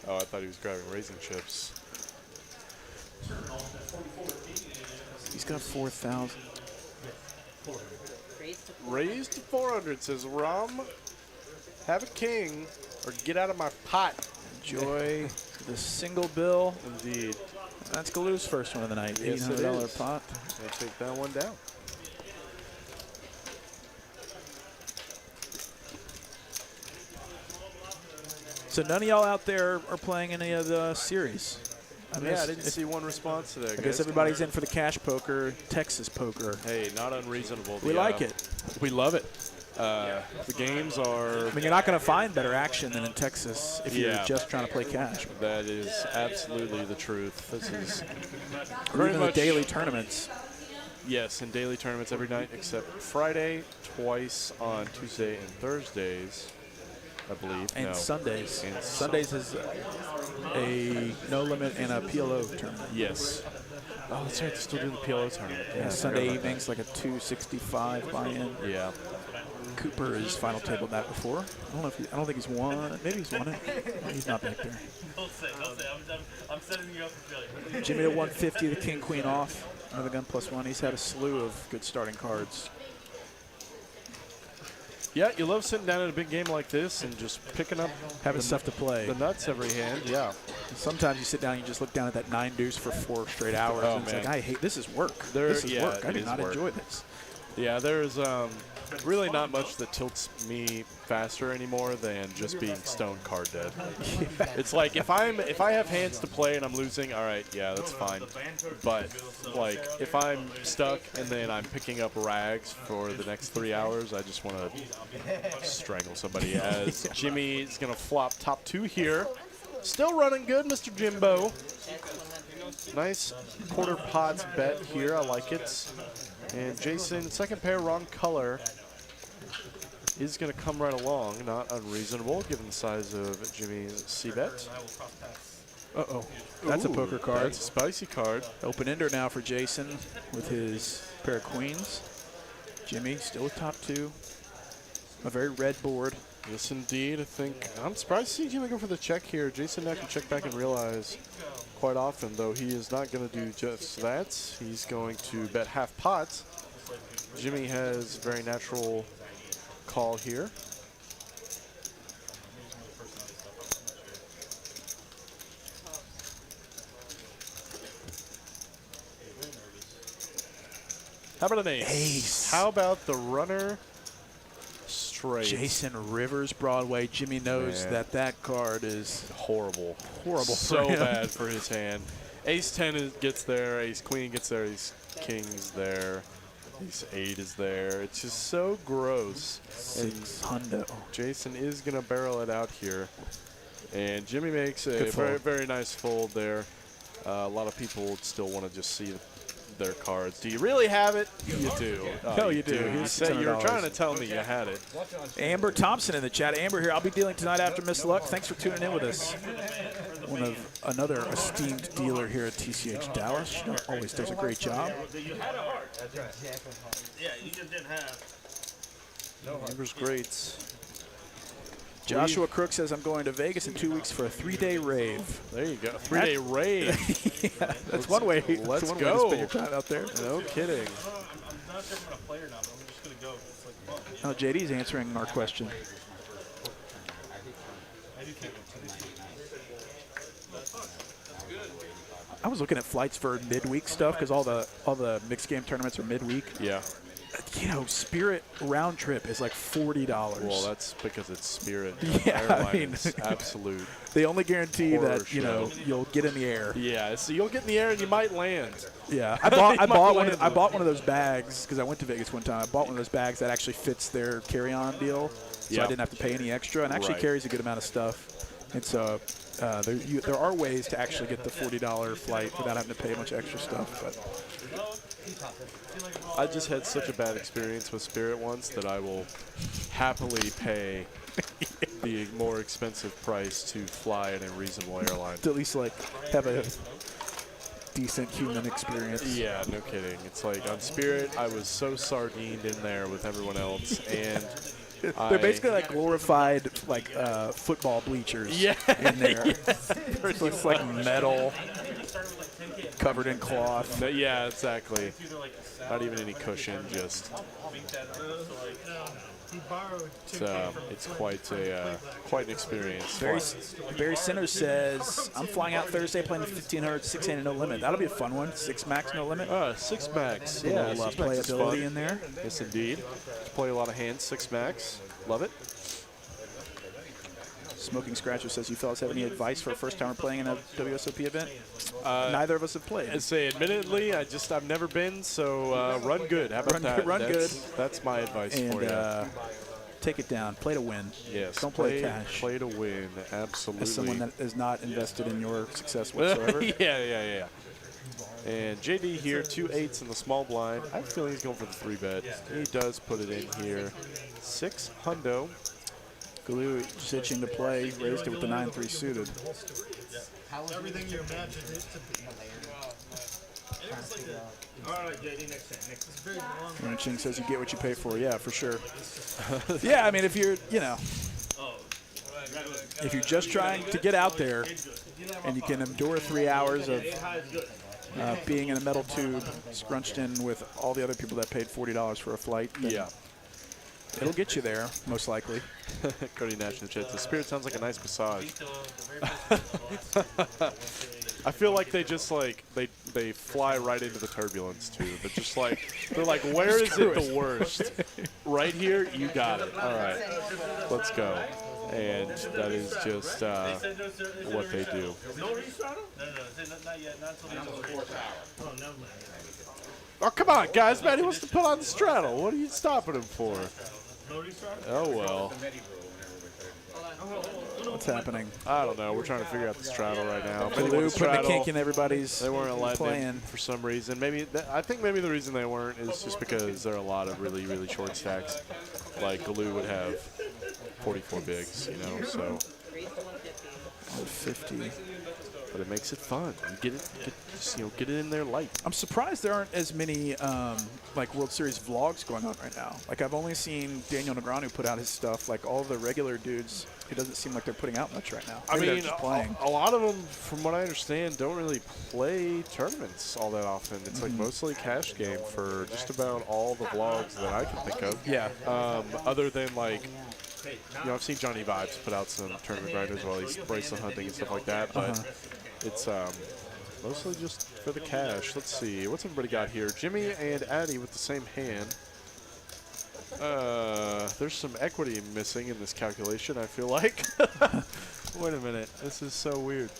Oh, I thought he was grabbing raisin chips. He's got 4,000. Raised to 400, says Rom. Have a king or get out of my pot. Enjoy the single bill. Indeed. That's Galoo's first one of the night. Yes, it $800 is. pot. I'll take that one down. So none of y'all out there are playing any of the series. Yeah, I didn't see one response today. I guess everybody's in for the cash poker, Texas poker. Hey, not unreasonable. We like it. We love it. The games are. I mean, you're not going to find better action than in Texas if you're Yeah. just trying to play cash. That is absolutely the truth. This is Or very even the much daily tournaments. Yes, in daily tournaments every night except Friday, twice on Tuesday and Thursdays, I believe. And no. Sundays. And Sundays is a no limit and a PLO tournament. Yes. Oh, that's right. They're still doing the PLO tournament. Yeah, I Sunday forgot about evenings like a 265 buy-in. that. Yeah. Cooper has final tabled that before. I don't think he's won. Maybe he's won it. No, he's not back there. Don't say. I'm setting you up for failure. Jimmy to 150, the king queen off. Another gun +1. He's had a slew of good starting cards. Yeah, you love sitting down at a big game like this and just picking up Having stuff to play. the nuts every hand. Yeah. Sometimes you sit down and you just look down at that 9 deuce for 4 straight hours. Oh, and it's man. like, I hate this is work. There- This is yeah, work. I it do is not work. enjoy this. Yeah, there's really not much that tilts me faster anymore than just being stone card dead. It's like if I have hands to play and I'm losing, all right, yeah, that's fine. But like if I'm stuck and then I'm picking up rags for the next 3 hours, I just want to strangle somebody. As Jimmy is gonna flop top 2 here, still running good, Mr. Jimbo. Nice quarter pots bet here. I like it. And Jason, second pair, wrong color, is going to come right along. Not unreasonable, given the size of Jimmy's C-bet. Uh-oh. That's a Ooh, poker card. That's a spicy card. Open ender now for Jason with his pair of queens. Jimmy still with top 2. A very red board. Yes, indeed. I think I'm surprised to see Jimmy go for the check here. Jason now can check back and realize quite often, though, he is not going to do just that. He's going to bet half pot. Jimmy has very natural call here. How about an ace? Ace. How about the runner straight? Jason Rivers Broadway. Jimmy knows Man. that card is Horrible. horrible. So for him. bad for his hand. Ace-10 gets there, Ace-Queen gets there, Ace-King's there, Ace-8 is there. It's just so gross. $600. Jason is going to barrel it out here. And Jimmy makes a very, very nice fold there. A lot of people still want to just see their cards. Do you really have it? You do. No, you do. You said you were trying to tell me you had it. Amber Thompson in the chat. Amber here. I'll be dealing tonight after Miss Luck. Thanks for tuning in with us. Another esteemed dealer here at TCH Dallas. She always does a great job. You had a heart. That's right. Yeah, you just didn't have. Amber's great. Joshua Crook says, I'm going to Vegas in 2 weeks for a 3-day rave. There you go. 3-day rave. Yeah, that's one way. Let's one go. way to spend your time out there. No kidding. I'm not sure if I'm a player now, but I'm just going to go. It's like fun. Oh, JD's answering our question. I was looking at flights for midweek stuff because all the mixed game tournaments are midweek. Yeah. You know, Spirit round trip is like $40. Well, that's because it's Spirit. Yeah, Airline I mean, is absolute. They only guarantee horror that show. you'll get in the air. Yeah, so you'll get in the air and you might land. Yeah, I bought one of those bags because I went to Vegas one time. I bought one of those bags that actually fits their carry-on deal, so I didn't have to pay any extra, and actually carries a good amount of stuff. And so there are ways to actually get the $40 flight without having to pay much extra stuff. But I just had such a bad experience with Spirit once that I will happily pay the more expensive price to fly in a reasonable airline. to at least like have a decent human experience. Yeah, no kidding. It's like on Spirit, I was so sardined in there with everyone else, and they're basically like glorified like football bleachers. Yeah. In there. Pretty So it's like metal, covered in cloth. yeah, exactly. Not even any cushion, just. It's quite an experience. Barry Sinners says, I'm flying out Thursday playing the 1500 6-handed no limit. That'll be a fun one. 6 max no limit. 6 max. A Yeah, little 6 max is playability fun. in there. Yes, indeed. Play a lot of hands. 6 max. Love it. Smoking Scratcher says, you fellas have any advice for a first timer playing in a WSOP event? Neither of us have played. I say, admittedly, I've never been, so run good. How about that? Run good. That's my advice And for you. take it down. Play to win. Yes. Don't play cash. Play to win. Absolutely. As someone that is not invested in your success whatsoever. yeah. And JD here, 2 8s in the small blind. I have a feeling he's going for the 3-bet. He does put it in here. 6 hundo. Galoo just itching to play. Raised it with the 9-3 suited. Everything you imagine it to be. All right, JD, next time. Ching says you get what you pay for. Yeah, for sure. Yeah, I mean, if you're just trying to get out there and you can endure 3 hours of being in a metal tube scrunched in with all the other people that paid $40 for a flight, then it'll get you there, most likely. Cody Nash in the chat. The Spirit sounds like a nice massage. I feel like they just they fly right into the turbulence too. They're like, where is it the worst? Right here, you got it. All right, let's go. And that is just what they do. No, not yet. Not until the Oh, never mind. Oh, come on, guys, man. He wants to put on the straddle. What are you stopping him for? No restart? Oh, well. What's happening? I don't know. We're trying to figure out the straddle right now. Galoo putting a kink in everybody's They weren't letting playing. in for some reason. I think maybe the reason they weren't is just because there are a lot of really, really short stacks. Like Galoo would have 44 bigs, so. 50. But it makes it fun. You get it in there light. I'm surprised there aren't as many like World Series vlogs going on right now. Like I've only seen Daniel Negreanu put out his stuff. Like all the regular dudes, it doesn't seem like they're putting out much right now. I Maybe they're mean, just playing. a lot of them, from what I understand, don't really play tournaments all that often. It's like mostly cash game for just about all the vlogs that I can think of. Yeah. Other than like, I've seen Johnny Vibes put out some tournament grinders while he's bracelet hunting and stuff like that, but it's mostly just for the cash. Let's see, what's everybody got here? Jimmy and Addy with the same hand. There's some equity missing in this calculation, I feel like. Wait a minute, this is so weird.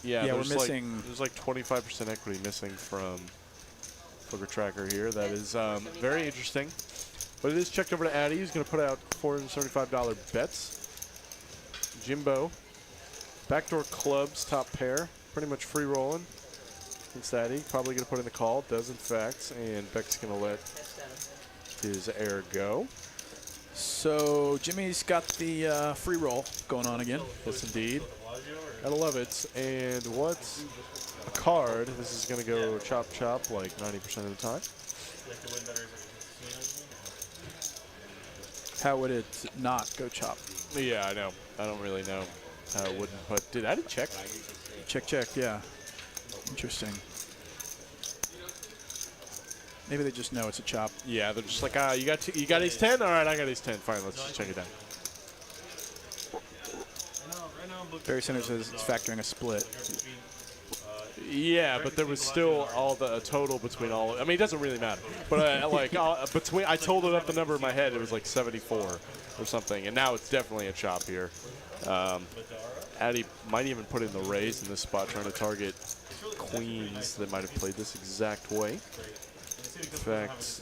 Yeah, we're there's missing. There's like 25% equity missing from Poker Tracker here. That is very interesting. But it is checked over to Addy. He's going to put out $475 bets. Jimbo. Backdoor clubs, top pair. Pretty much free rolling. Against Addy. Probably going to put in the call. Does in fact. And Beck's going to let his air go. So Jimmy's got the free roll going on again. Yes, indeed. Gotta love it. And what's a card? This is going to go chop chop like 90% of the time. How would it not go chop? Yeah, I know. I don't really know how it wouldn't. But did Addy check? Check, yeah. Interesting. Maybe they just know it's a chop. Yeah, they're just like, you got ace 10? All right, I got ace 10. Fine, let's just check it down. Barry Sanders says it's factoring a split. Yeah, but there was still all the total between all. I mean, it doesn't really matter. But between, I totaled up the number in my head. It was like 74 or something, and now it's definitely a chop here. Addy might even put in the raise in this spot, trying to target queens that might have played this exact way. In fact,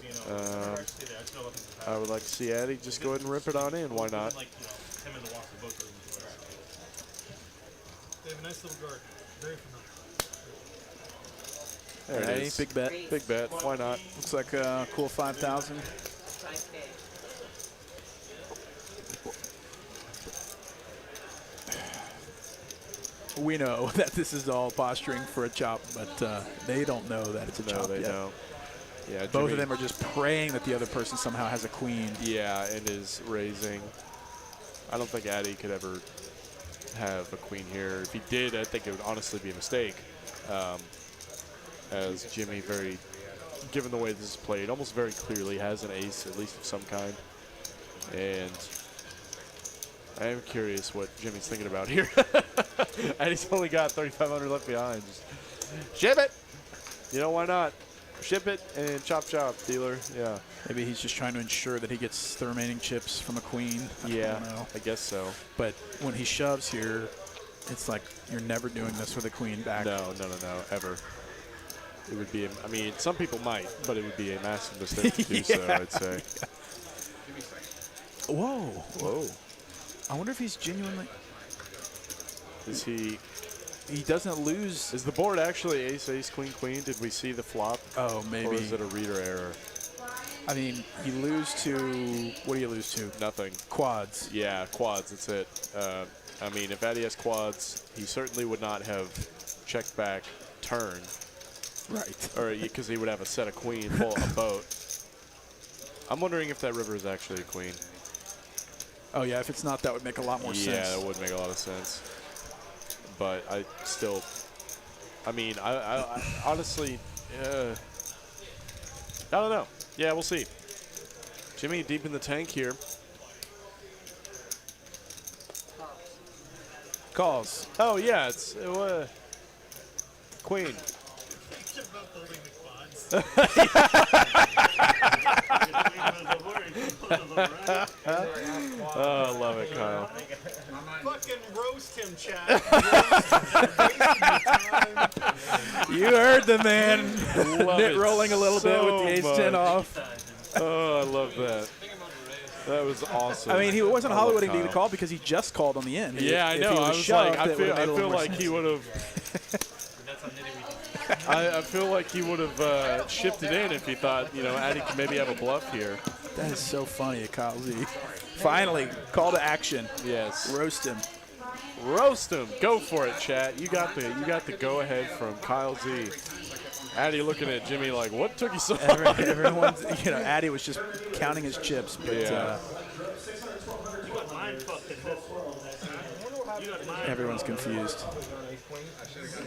I would like to see Addy just go ahead and rip it on in. Why not? They have a nice little garden. Very familiar. There it Addy, is. big bet. Big bet. Why not? Looks like a cool 5,000. 5K. We know that this is all posturing for a chop, but they don't know that it's a chop They yet. know. Yeah, Both Jimmy, of them are just praying that the other person somehow has a queen. Yeah, and is raising. I don't think Addy could ever have a queen here. If he did, I think it would honestly be a mistake. As Jimmy, given the way this is played, almost very clearly has an ace, at least of some kind. And I am curious what Jimmy's thinking about here. And he's only got 3,500 left behind. Just ship it. You know, why not? Ship it and chop chop, dealer. Yeah. Maybe he's just trying to ensure that he gets the remaining chips from a queen. I don't know. I guess so. But when he shoves here, it's like you're never doing this with a queen back. No, ever. It would be, I mean, some people might, but it would be a massive mistake to do so, I'd say. Whoa. Whoa. I wonder if he's genuinely. Is he? He doesn't lose. Is the board actually ace, ace, queen, queen? Did we see the flop? Oh, maybe. Or is it a reader error? I mean, you lose to. What do you lose to? Nothing. Quads. Yeah, quads. That's it. I mean, if Addy has quads, he certainly would not have checked back turn. Right. Or because he would have a set of queen, full a boat. I'm wondering if that river is actually a queen. Oh, yeah, if it's not, that would make a lot more sense. Yeah, that would make a lot of sense. But I still, I mean, I honestly, I don't know. Yeah, we'll see. Jimmy deep in the tank here. Calls. Oh, yeah, it's queen. Oh, I love it, Kyle. Fucking roast him, Chad. You heard the man. Love Knit it rolling a little bit with the ace-10 much. off. Oh, I love that. That was awesome. I mean, he wasn't I love hollowing to Kyle. call because he just called on the end. Yeah, I If know. he I was was shoved, like, I it would've made a feel little more like he sense. would have. I feel like he would have shipped it in if he thought, you know, Addy could maybe have a bluff here. That is so funny at Kyle Z. Finally, call to action. Yes. Roast him. Roast him. Go for it, chat. You got the go ahead from Kyle Z. Addy looking at Jimmy like, what took you so long? Everyone's, Addy was just counting his chips, but Yeah. everyone's confused.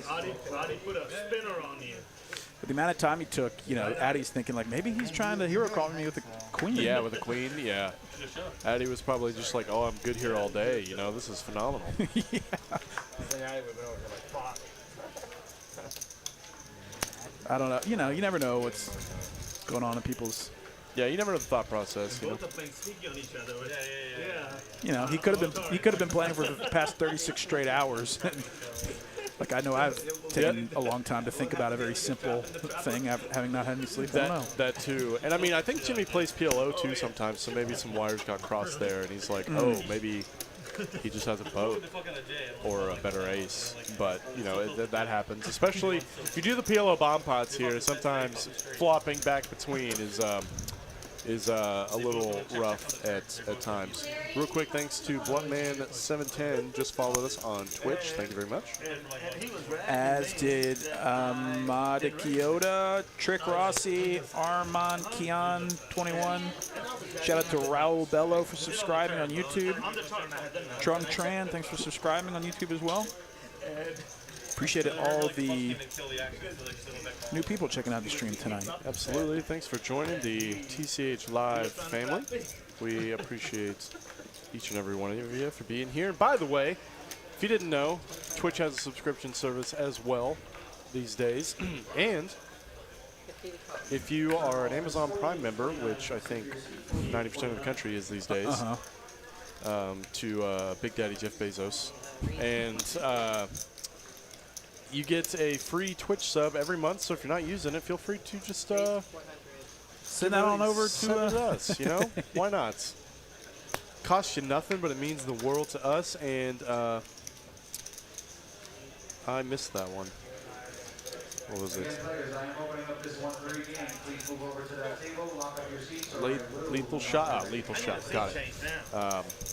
Adi put a spinner on you. But the amount of time he took, Addy's thinking like maybe he's trying to hero call me with a queen. Yeah, with a queen, yeah. Addy was probably just like, oh, I'm good here all day. You know, this is phenomenal. I don't know. You never know what's going on in people's. Yeah, you never know the thought process. You know? Both are playing sneaky on each other. Yeah. He could have been playing for the past 36 straight hours. Like, I know I've taken a long time to think about a very simple thing, having not had any sleep. I don't know. That too. And I mean, I think Jimmy plays PLO too sometimes, so maybe some wires got crossed there, and he's like, oh, maybe he just has a boat or a better ace. But, you know, that happens. Especially if you do the PLO bomb pots here, sometimes flopping back between is a little rough at times. Real quick, thanks to Bluntman710, just followed us on Twitch. Thank you very much. As did Mada Kyoto, Trick Rossi, Armand Kian 21. Shout out to Raul Bello for subscribing on YouTube. Trung Tran, thanks for subscribing on YouTube as well. Appreciate it, all the new people checking out the stream tonight. Absolutely. Thanks for joining the TCH Live family. We appreciate each and every one of you for being here. And by the way, if you didn't know, Twitch has a subscription service as well these days. And if you are an Amazon Prime member, which I think 90% of the country is these days, to Big Daddy Jeff Bezos, and you get a free Twitch sub every month, so if you're not using it, feel free to just send that on over send it to us, you know? Why not? Costs you nothing, but it means the world to us, and I missed that one. What was it? Lethal shot. Lethal shot. Got it.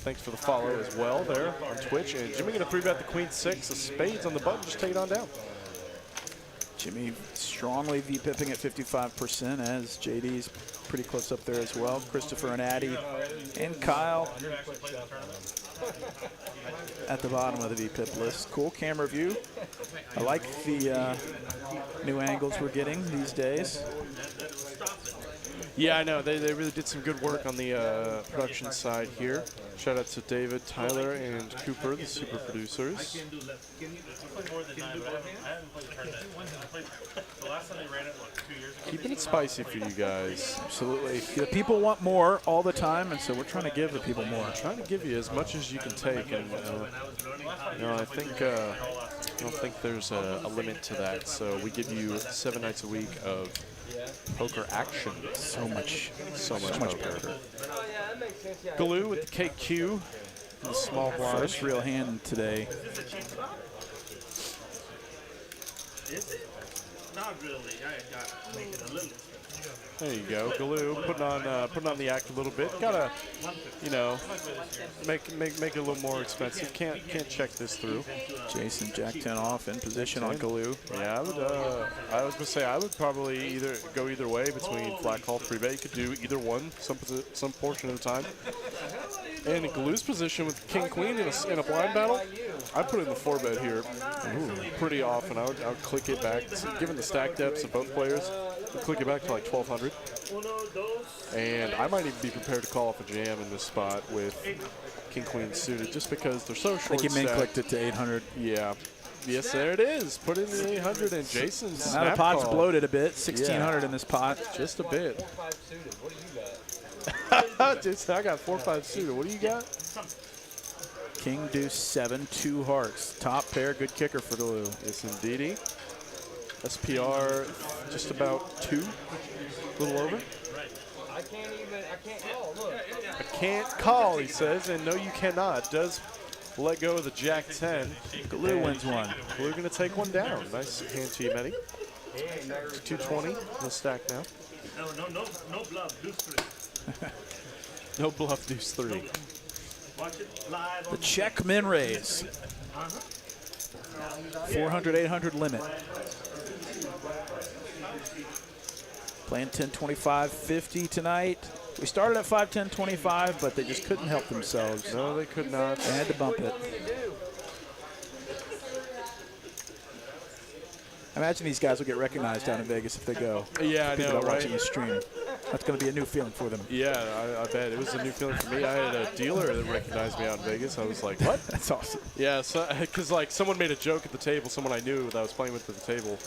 Thanks for the follow as well there on Twitch. And Jimmy going to 3-bet the queen 6 of spades on the button. Just take it on down. Jimmy strongly V-pipping at 55%, as JD's pretty close up there as well. Christopher and Addy and Kyle at the bottom of the V-pip list. Cool camera view. I like the new angles we're getting these days. Yeah, I know. They really did some good work on the production side here. Shout out to David, Tyler, and Cooper, the super producers. Keeping it spicy for you guys. Absolutely. The people want more all the time, and so we're trying to give the people more. Trying to give you as much as you can take, and you know, I don't think there's a limit to that. So we give you 7 nights a week of poker action. So much poker. Galoo with the KQ, the small blind. First real hand today. Is it? Not really. I got to make it a little. There you go, Galoo, putting on the act a little bit. Gotta, you know, make it a little more expensive. Can't check this through. Jason Jack 10 off in position on Galoo. Yeah, I was gonna say I would probably go either way between flat call 3-bet. You could do either one some portion of the time. And in Galoo's position with King Queen in a blind battle, I put it in the 4-bet here pretty often. I would click it back, given the stack depths of both players. I'd click it back to like 1200. And I might even be prepared to call off a jam in this spot with King Queen suited, just because they're so short. I think you main clicked it to 800. Yeah. Yes, there it is. Put in the 800, and Jason's now the pot's bloated a bit. 1600 in this pot. Just a bit. Jason, I got 4-5 suited. What do you got? King deuce 7, 2 hearts. Top pair, good kicker for Galoo. Yes, indeedy. SPR just about 2, a little over. I can't call, look. I can't call, he says, and no, you cannot. Does let go of the Jack 10. Galoo wins one. We're going to take one down. Nice hand to you, Matty. 220, the stack now. No bluff, deuce 3. No bluff, deuce 3. Watch it live The check min raise. 400, 800 limit. Playing 10, 25, 50 tonight. We started at 5, 10, 25, but they just couldn't help themselves. No, they could not. They had to bump it. I imagine these guys will get recognized down in Vegas if they go. Yeah, I People know, that are right? watching the stream. That's going to be a new feeling for them. Yeah, I bet. It was a new feeling for me. I had a dealer that recognized me out in Vegas. I was like, what? That's awesome. Yeah, because like someone made a joke at the table, someone I knew that I was playing with at the table.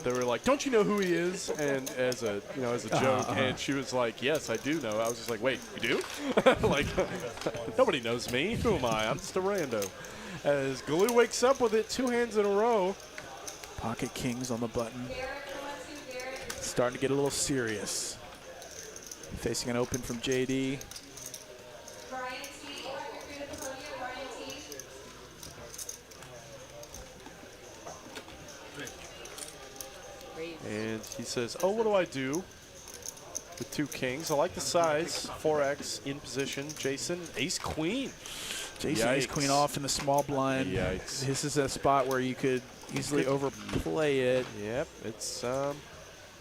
They were like, "Don't you know who he is?" And as a joke, and she was like, "Yes, I do know." I was just like, "Wait, you do?" Like, nobody knows me. Who am I? I'm just a rando. As Glue wakes up with it 2 hands in a row. Pocket kings on the button. Starting to get a little serious. Facing an open from JD. And he says, oh, what do I do with 2 kings? I like the size. 4X in position. Jason, ace queen. Jason ace queen off in the small blind. Yikes. This is a spot where you could easily overplay it. Yep, it's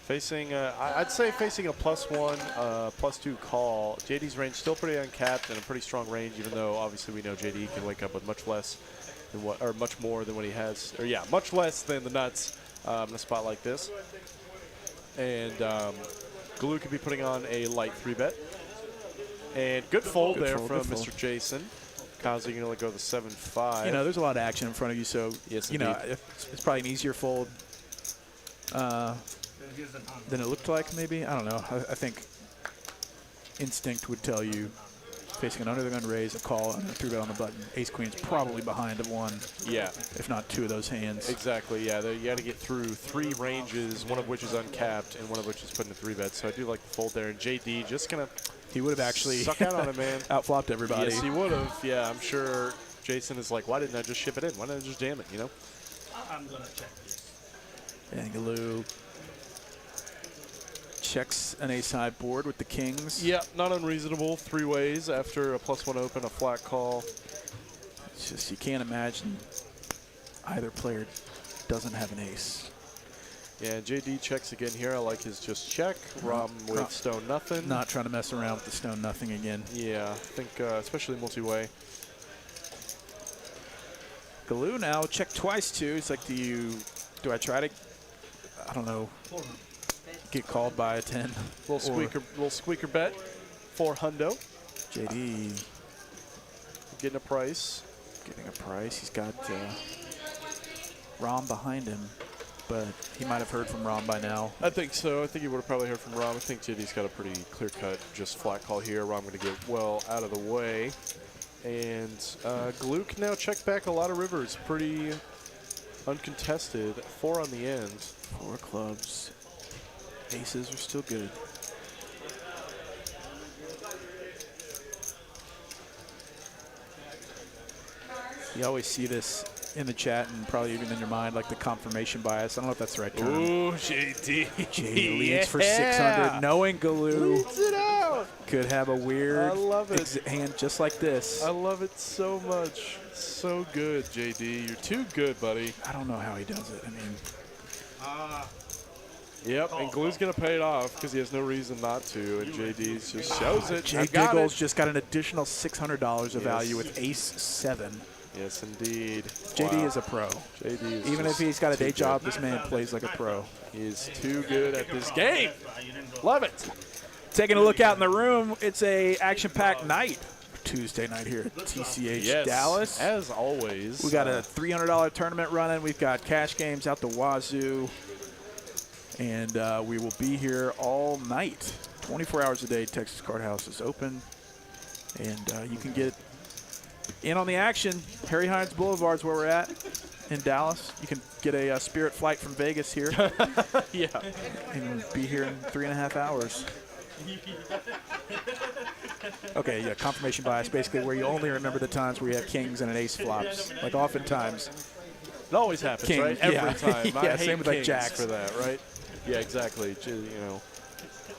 facing, I'd say facing a +1, +2 call. JD's range still pretty uncapped and a pretty strong range, even though obviously we know JD can wake up with much less than what, or much more than what he has, or yeah, much less than the nuts in a spot like this. And Glue could be putting on a light 3-bet. And good fold there from Mr. Jason. Kazi can only go the 7-5. You know, there's a lot of action in front of you, so yes, you know it's probably an easier fold than it looked like. Maybe, I don't know. I think instinct would tell you facing an under the gun raise, a call, and a 3-bet on the button. Ace queen's probably behind of one. Yeah, if not 2 of those hands. Exactly. Yeah, you got to get through 3 ranges, one of which is uncapped, and one of which is putting a 3-bet. So I do like the fold there. And JD just gonna. He would have actually suck out on it, man. Outflopped everybody. Yes, he would have. Yeah, I'm sure Jason is like, why didn't I just ship it in? Why didn't I just jam it, you know? I'm going to check this. And Galoo checks an ace-high board with the kings. Yeah, not unreasonable. 3 ways after a +1 open, a flat call. It's just, you can't imagine either player doesn't have an ace. Yeah, JD checks again here. I like his just check. Rom with stone nothing. Not trying to mess around with the stone nothing again. Yeah, I think especially multi-way. Galoo now check twice too. It's like, do I try to, I don't know, get called by a 10? Little squeaker bet for Hundo. JD getting a price. He's got Rom behind him, but he might have heard from Rom by now. I think so. I think he would have probably heard from Rom. I think JD's got a pretty clear-cut, just flat call here. Rom going to get well out of the way. And Glue can now check back a lot of rivers. Pretty uncontested. 4 on the end. 4 clubs. Aces are still good. You always see this in the chat and probably even in your mind, like the confirmation bias. I don't know if that's the right term. Ooh, JD. JD leads for 600, knowing Galoo leads it out. Could have a weird I love it. hand just like this. I love it so much. So good, JD. You're too good, buddy. I don't know how he does it. I mean, yep, and Glue's going to pay it off because he has no reason not to, and JD just shows it. Jay Giggles just got an additional $600 of value with ace-7. Yes, indeed. JD is a pro. JD is even if he's got a day job, this man plays like a pro. He is too good at this game. Love it. Taking a look out in the room, it's a action-packed night. Tuesday night here at TCH Dallas. As always. We got a $300 tournament running. We've got cash games out the wazoo. And we will be here all night. 24 hours a day, Texas Card House is open. And you can get in on the action. Harry Hines Boulevard is where we're at in Dallas. You can get a Spirit flight from Vegas here. Yeah. And be here in 3.5 hours. Okay, yeah, confirmation bias, basically where you only remember the times where you have kings and an ace flops. Like oftentimes. It always happens, King, right? Every time. Yeah, I hate same with like kings jacks. for that, right? Yeah, exactly. You know,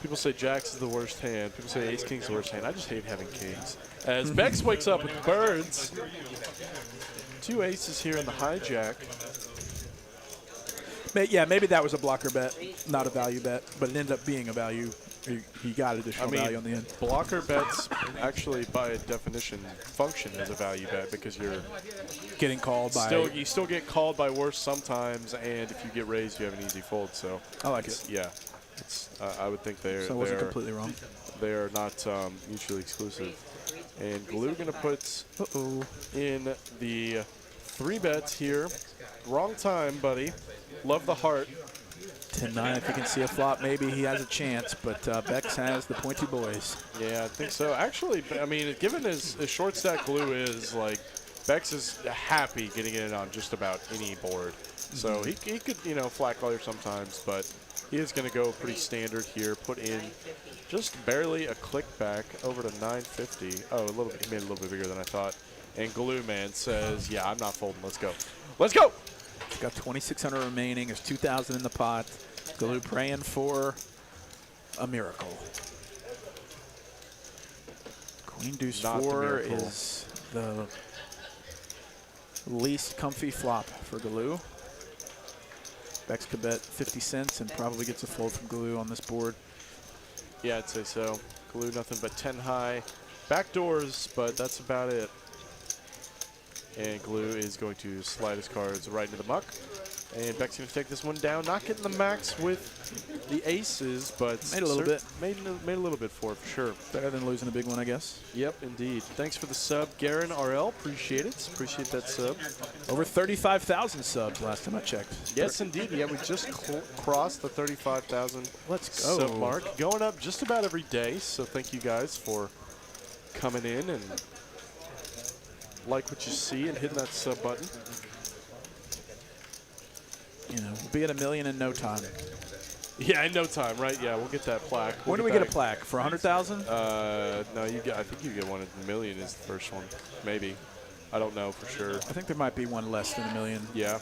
people say jacks is the worst hand. People say ace king's the worst hand. I just hate having kings. As Bex wakes up with birds. 2 aces here in the hijack. Yeah, maybe that was a blocker bet, not a value bet, but it ended up being a value. He got additional value on the end. Blocker bets actually, by definition, function as a value bet because you're getting called by. You still get called by worse sometimes, and if you get raised, you have an easy fold. So I like it. Yeah, I would think they're. So I wasn't completely wrong. They are not mutually exclusive. And Glue gonna put in the 3 bets here. Wrong time, buddy. Love the heart. 10-9, if he can see a flop, maybe he has a chance, but Bex has the pointy boys. Yeah, I think so. Actually, I mean, given his short stack Glue is, like, Bex is happy getting in on just about any board. So he could, you know, flat color sometimes, but he is going to go pretty standard here. Put in just barely a click back over to 950. Oh, a little bit. He made it a little bit bigger than I thought. And Glue Man says, yeah, I'm not folding. Let's go. Let's go. He's got 2,600 remaining. There's 2,000 in the pot. Galoo praying for a miracle. Queen Deuce Not the 4 miracle. is the least comfy flop for Galoo. Bex could bet 50 cents and probably gets a fold from Galoo on this board. Yeah, I'd say so. Glue nothing but 10 high. Back doors, but that's about it. And Glue is going to slide his cards right into the muck. And Beck's going to take this one down. Not getting the max with the aces, but Made a little bit. Made a little bit for it, for sure. Better than losing a big one, I guess. Yep, indeed. Thanks for the sub, Garen RL. Appreciate it. Appreciate that sub. Over 35,000 subs last time I checked. Yes, indeed. Yeah, we just crossed the 35,000 Let's go. sub mark. Going up just about every day, so thank you guys for coming in and like what you see and hitting that sub button. You know, we'll be at 1 million in no time. Yeah, in no time, right? Yeah, we'll get that plaque. When do we get a plaque? For 100,000? No, you get. I think you get one at 1 million is the first one, maybe. I don't know for sure. I think there might be one less than 1 million. Yeah.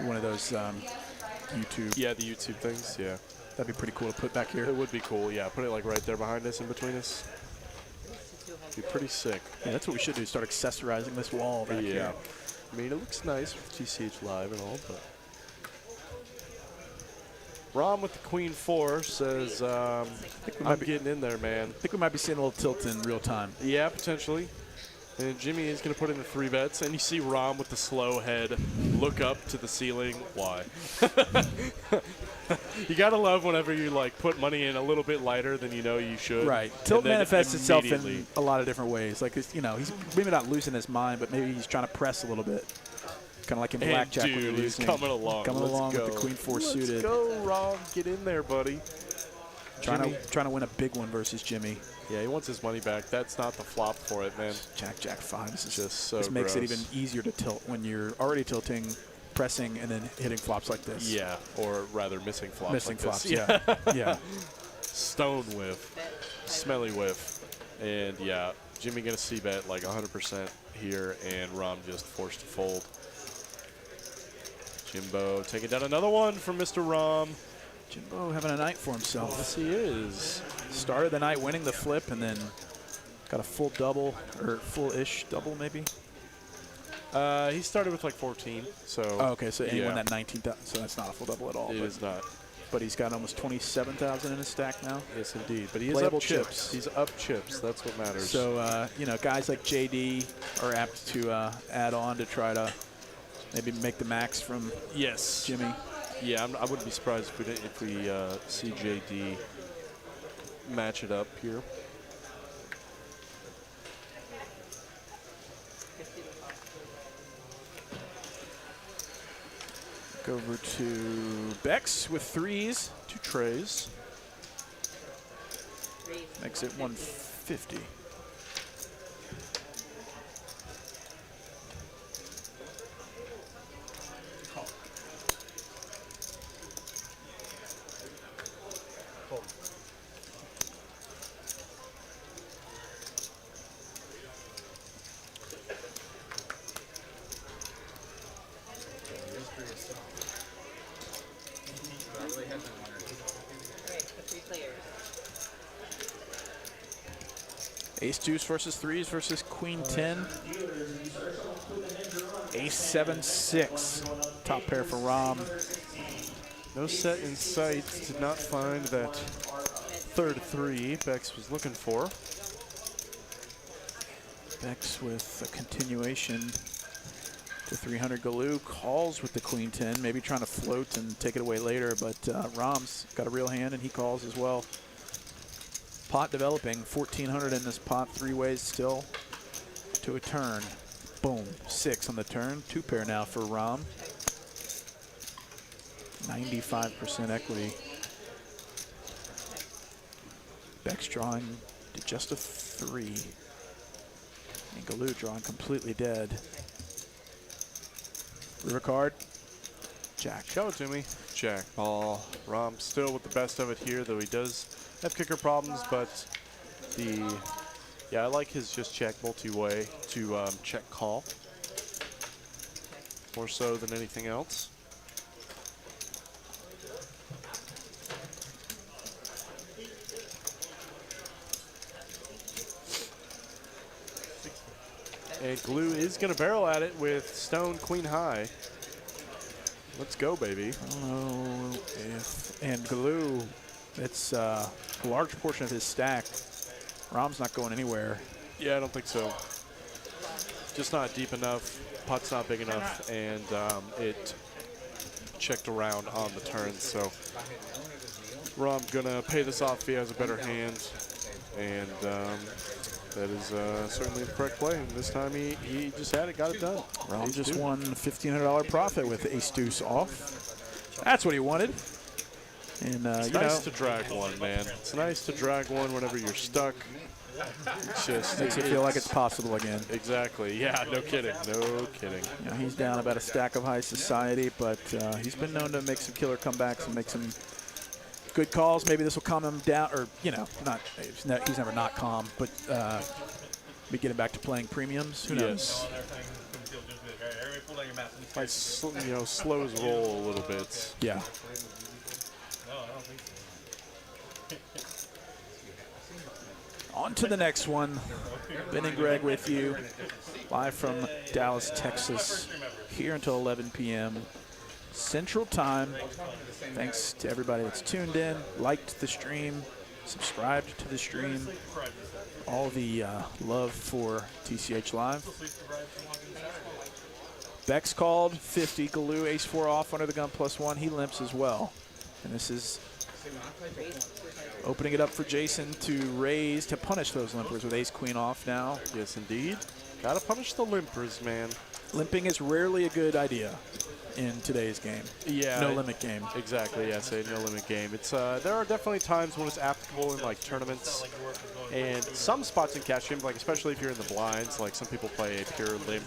One of those YouTube. Yeah, the YouTube things. Yeah, That'd be pretty cool to put back here. it would be cool. Yeah, put it like right there behind us, in between us. Be pretty sick. Yeah, that's what we should do. Start accessorizing this wall back Yeah. here. I mean, it looks nice with TCH Live and all, but. Rom with the Queen 4 says, I'm getting in there, man. I think we might be seeing a little tilt in real time. Yeah, potentially. And Jimmy is going to put in the 3 bets, and you see Rom with the slow head look up to the ceiling. Why? You got to love whenever you, like, put money in a little bit lighter than you know you should. Right. Tilt and then manifests itself in immediately- a lot of different ways. Like, you know, he's maybe not losing his mind, but maybe he's trying to press a little bit. Kind of like in And blackjack when dude, you're he's losing. coming along. Coming Let's along go. with the Queen 4 suited. Let's go, Rom. Get in there, buddy. Trying to win a big one versus Jimmy. Yeah, he wants his money back. That's not the flop for it, man. Jack 5. This is Just so This makes it gross. even easier to tilt when you're already tilting, pressing, and then hitting flops like this. Yeah, or rather missing flops. Missing like this. flops, yeah. Yeah. Stone whiff, smelly whiff, and yeah, Jimmy gonna c-bet like 100% here, and Rom just forced to fold. Jimbo taking down another one from Mr. Rom. Jimbo having a night for himself. Yes, he is. Started the night winning the flip and then got a full double, or full-ish double maybe. He started with like 14, so. Oh, okay, so he yeah, won that 19,000, so that's not a full double at all. It but, is not. but he's got almost 27,000 in his stack now. Yes, indeed. But he is Playable up chips. chips. He's up chips. That's what matters. So, you know, guys like JD are apt to add on to try to maybe make the max from yes, Jimmy. Yeah, I wouldn't be surprised if we see JD match it up here. Go over to Bex with 3s. 2 trays. Makes it 150. Alright, the 3 players. Ace deuce versus 3s versus Queen 10. Ace 7 6. Top pair for Rom. No set in sight. Did not find that third 3 Bex was looking for. Bex with a continuation to 300. Galoo calls with the Queen 10, maybe trying to float and take it away later, but Rom's got a real hand and he calls as well. Pot developing, 1,400 in this pot, 3 ways still to a turn. Boom, 6 on the turn, 2 pair now for Rom. 95% equity. Bex drawing to just a 3. And Galoo drawing completely dead. River card. Jack. Show it to me. Jack ball. Rom still with the best of it here, though he does have kicker problems, but yeah, I like his just check multi-way to check call. More so than anything else. And Glue is going to barrel at it with Stone Queen High. Let's go, baby. I don't know if, and Galoo, it's a large portion of his stack. Rom's not going anywhere. Yeah, I don't think so. Just not deep enough. Pot's not big enough, and it checked around on the turn. So Rom gonna pay this off if he has a better hand, and that is certainly the correct play. And this time he just had it, got it done. Rom just won a $1,500 profit with Ace Deuce off. That's what he wanted. And it's nice to drag one, man. It's nice to drag one whenever you're stuck. It's just makes it feel like it's possible again. Exactly. Yeah. No kidding. No kidding. You know, he's down about a stack of high society, but he's been known to make some killer comebacks and make some good calls. Maybe this will calm him down, or he's never not calm, but be getting back to playing premiums. Who knows? Might slow his roll a little bit. Yeah. On to the next one. Ben and Greg with you, live from Dallas, Texas, here until 11 p.m. Central Time. Thanks to everybody that's tuned in, liked the stream, subscribed to the stream. All the love for TCH Live. Beck's called 50. Galoo, ace-4 off under the gun +1. He limps as well. And this is opening it up for Jason to raise, to punish those limpers with ace-queen off now. Yes, indeed. Gotta punish the limpers, man. Limping is rarely a good idea in today's game. Yeah. No limit game. Exactly, yeah, say no limit game. It's there are definitely times when it's applicable in like tournaments and some spots in cash games, like especially if you're in the blinds, like some people play a pure limp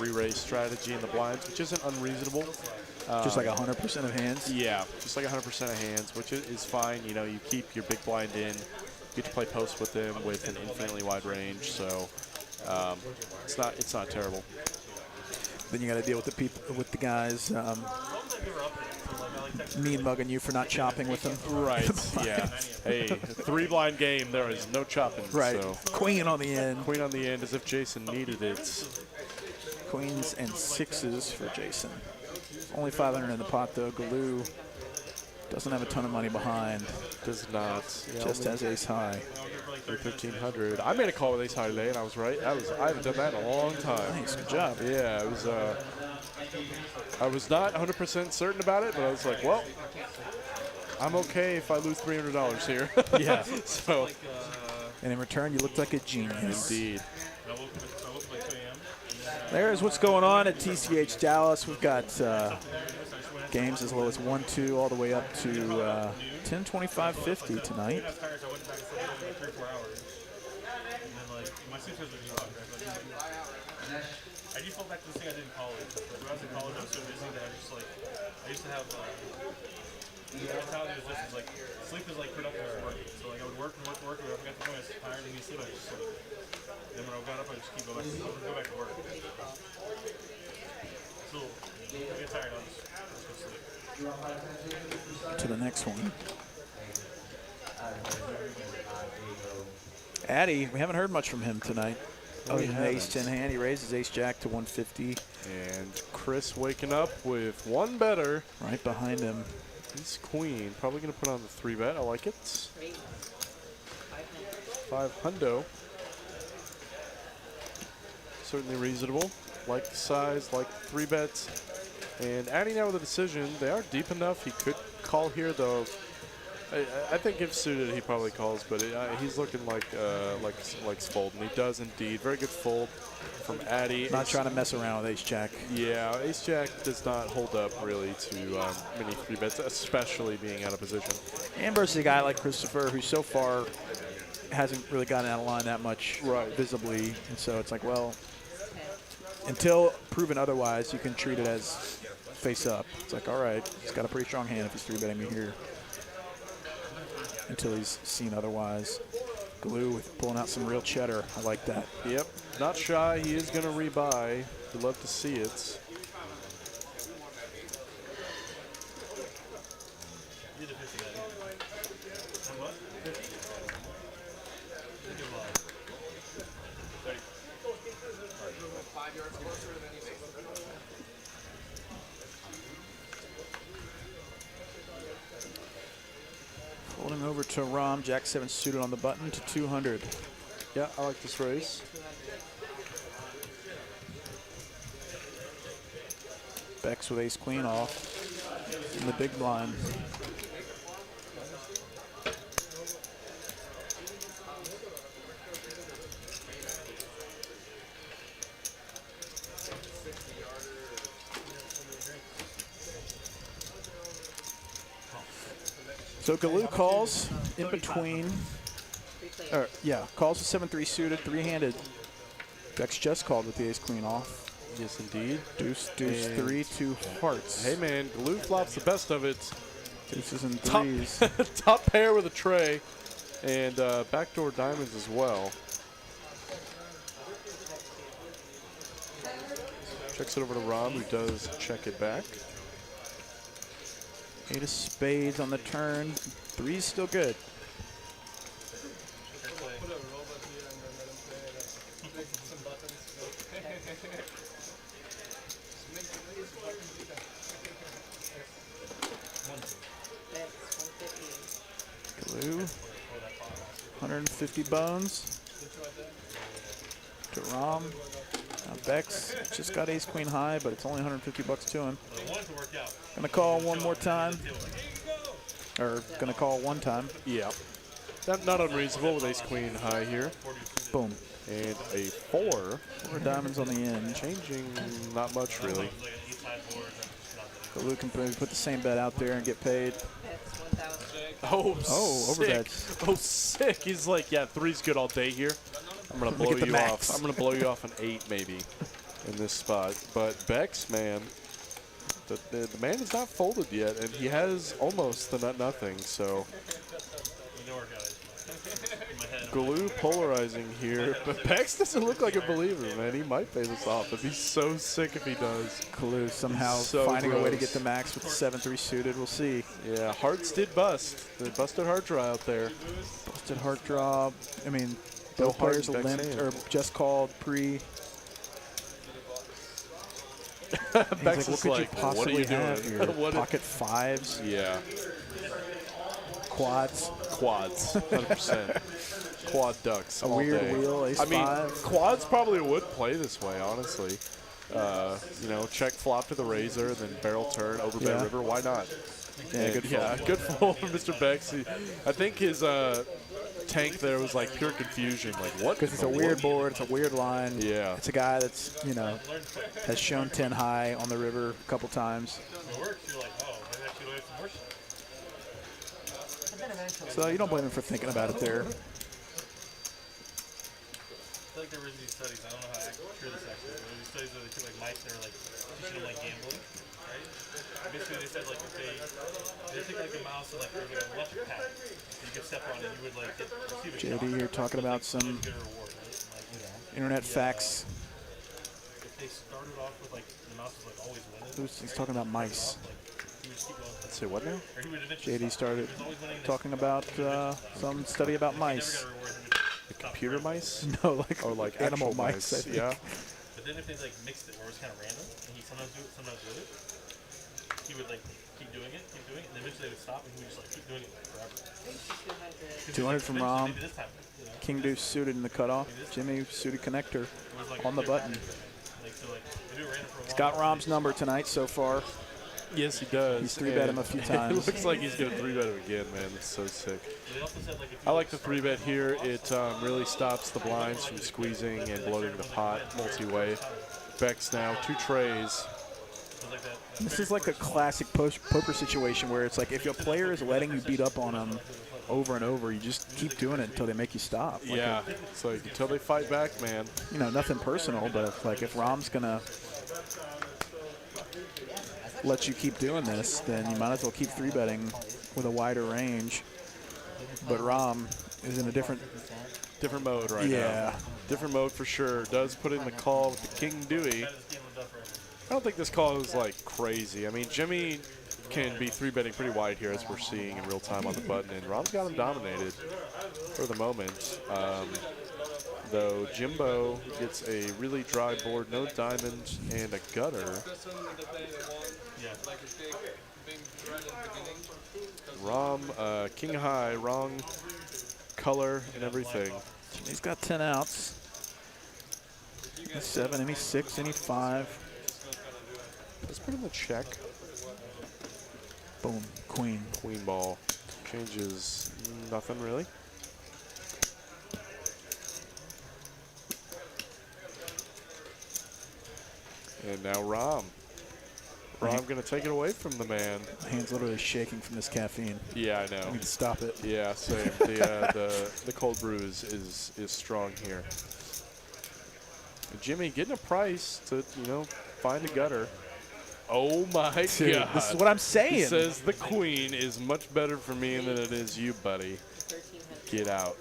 re-raise strategy in the blinds, which isn't unreasonable. Just like 100% of hands? Yeah, just like 100% of hands, which is fine. You know, you keep your big blind in, you get to play post with them with an infinitely wide range, so it's not terrible. Then you got to deal with the people, with the guys mean mugging you for not chopping with them. Right. Yeah. Hey, 3 blind game. There is no chopping. Right. So. Queen on the end. Queen on the end, as if Jason needed it. Queens and 6s for Jason. Only 500 in the pot though. Galoo doesn't have a ton of money behind. Does not. Yeah, just has ace high. 1,300. I made a call with ace high today, and I was right. I haven't done that in a long time. Nice, good job. Yeah, it was. I was not 100% certain about it, but I was like, well, I'm okay if I lose $300 here. Yeah. So. And in return, you looked like a genius. Indeed. There's what's going on at TCH Dallas. We've got games as low as 1-2 all the way up to 10-25-50 tonight. I just felt back to this thing I did in college. Like, when I was in college, I was so busy that I used to have, the mentality was just like, sleep is like productive as working. So like I would work and work and work, and if I got to the point I was tired and need sleep, I just sleep. And then when I got up, I just keep going back to work. So I get tired, I'll just go sleep. To the next one. Addy, we haven't heard much from him tonight. Oh, he has ace-10 hand. He raises ace-jack to 150. And Chris waking up with one better. Right behind him. He's queen. Probably going to put on the 3-bet. I like it. 500. Certainly reasonable. Like the size, like 3-bets. And Addy now with a decision. They are deep enough. He could call here, though. I think if suited, he probably calls, but he's looking like fold, and he does indeed. Very good fold from Addy. Not trying to mess around with ace-jack. Yeah, ace-jack does not hold up really to many 3-bets, especially being out of position. And versus a guy like Christopher, who so far hasn't really gotten out of line that much Right. visibly, and so it's like, well, until proven otherwise, you can treat it as face up. It's like, all right, he's got a pretty strong hand if he's 3-betting me here. Until he's seen otherwise. Glue with pulling out some real cheddar. I like that. Yep, not shy. He is going to rebuy. We'd love to see it. Folding over to Rom, Jack 7 suited on the button to 200. Yeah, I like this race. Bex with ace queen off in the big blind. So Galoo calls in between, or yeah, calls the 7-3 suited, 3-handed. Bex just called with the ace queen off. Yes, indeed. Deuce, deuce, And 3, 2 hearts. Hey, man, Glue flops the best of it. Deuces and Top, threes. top pair with a tray, and backdoor diamonds as well. Checks it over to Rom, who does check it back. 8 of spades on the turn. 3's still good. Glue. 150 bones. To Rom. Now Bex just got ace queen high, but it's only 150 bucks to him. Gonna call one more time. Or gonna call one time. Yeah. Not unreasonable with ace queen high here. Boom. And a 4. 4 diamonds on the end. Changing not much, really. Galoo can put the same bet out there and get paid. Oh, over sick. that. Oh, sick. He's like, yeah, 3's good all day here. I'm going to blow Look at the you max. off. I'm going to blow you off an 8 maybe in this spot. But Bex, man, the man is not folded yet, and he has almost the nut nothing, so. Galoo polarizing here, but Bex doesn't look like a believer, man. He might pay this off, but he's so sick if he does. Galoo somehow So finding a way to gross. get the max with the 7-3 suited. We'll see. Yeah, hearts did bust. They busted heart draw out there. Busted heart draw. I mean, No both heart players in Beck's limped hand. or just called pre. Bex He's is like, what like, could you possibly what are you have doing? here? What Pocket fives, Yeah, quads. quads, 100%. Quad ducks. A all weird day. wheel, ace I mean, five. quads probably would play this way, honestly. You know, check flop to the razor, then barrel turn, overbet Yeah. river. Why not? Yeah, good Yeah, fold. good fold from Mr. Bex. I think his tank there was like pure confusion. Like, what? Because it's in a the weird world? board. It's a weird line. Yeah. It's a guy that's, you know, has shown 10 high on the river a couple times. It works, you're like, oh, maybe I should have some more shit. So you don't blame him for thinking about it there. I feel like there was these studies, I don't know how true this actually is, but there were these studies where they took like mice and they were like teaching them like gambling, right? Basically they said like if they take like a mouse and like there was like an electric pad that you could step on and you would like receive a shock. JD here talking about some Get a reward, right? And, like, internet facts. if they started off with like the mouse was like always winning, He's talking about mice. like he would just keep going. Say what now? Or he would eventually JD stop. started He was always winning, talking about some study about never mice. got a reward, he would The computer mice? No, like, Or like animal actual mice. I think. Yeah. But then if they like mixed it where it was kind of random, and he sometimes do it, sometimes do it, he would like keep doing it, and then eventually they would stop, and he would just like keep doing it like forever. 200 from Eventually, Rom. maybe this time, you know, King Deuce suited in the cutoff. Jimmy suited connector it was like on the clear button. pattern. Like so, like they do it random for a He's while. got Rom's number tonight so far. Yes, he does. He's 3-bet him a few It times. looks like he's going to 3-bet him again, man. It's so sick. They also said like if I like the 3-bet here. It really stops the blinds from squeezing and bloating the pot multi-way. Bex now, 2 trays. it was like that, This is like a classic poker situation where it's like if your player is letting you beat up on them over and over. You just keep doing it until they make you stop. Like Yeah, it's like until they fight back, man. you know, nothing personal, but if Rom's gonna let you keep doing this, then you might as well keep 3-betting with a wider range. But Rom is in a different Different mode right now. Different mode for sure. Does put in the call with the King Dewey. I don't think this call is like crazy. I mean, Jimmy can be 3-betting pretty wide here as we're seeing in real time on the button, and Rom's got him dominated for the moment. Though Jimbo gets a really dry board, no diamonds, and a gutter. Rom, king high, wrong color and everything. He's got 10 outs. Any 7, any 6, any 5. Let's put in the check. Boom, queen. Queen ball. Changes nothing really. And now Rom. Rom going to take it away from the man. My hand's literally shaking from this caffeine. Yeah, I know. I need to stop it. Yeah, same. The cold brew is strong here. And Jimmy getting a price to, you know, find a gutter. Oh my Dude, God. this is what I'm saying. He says the queen is much better for me than it is you, buddy. Get out.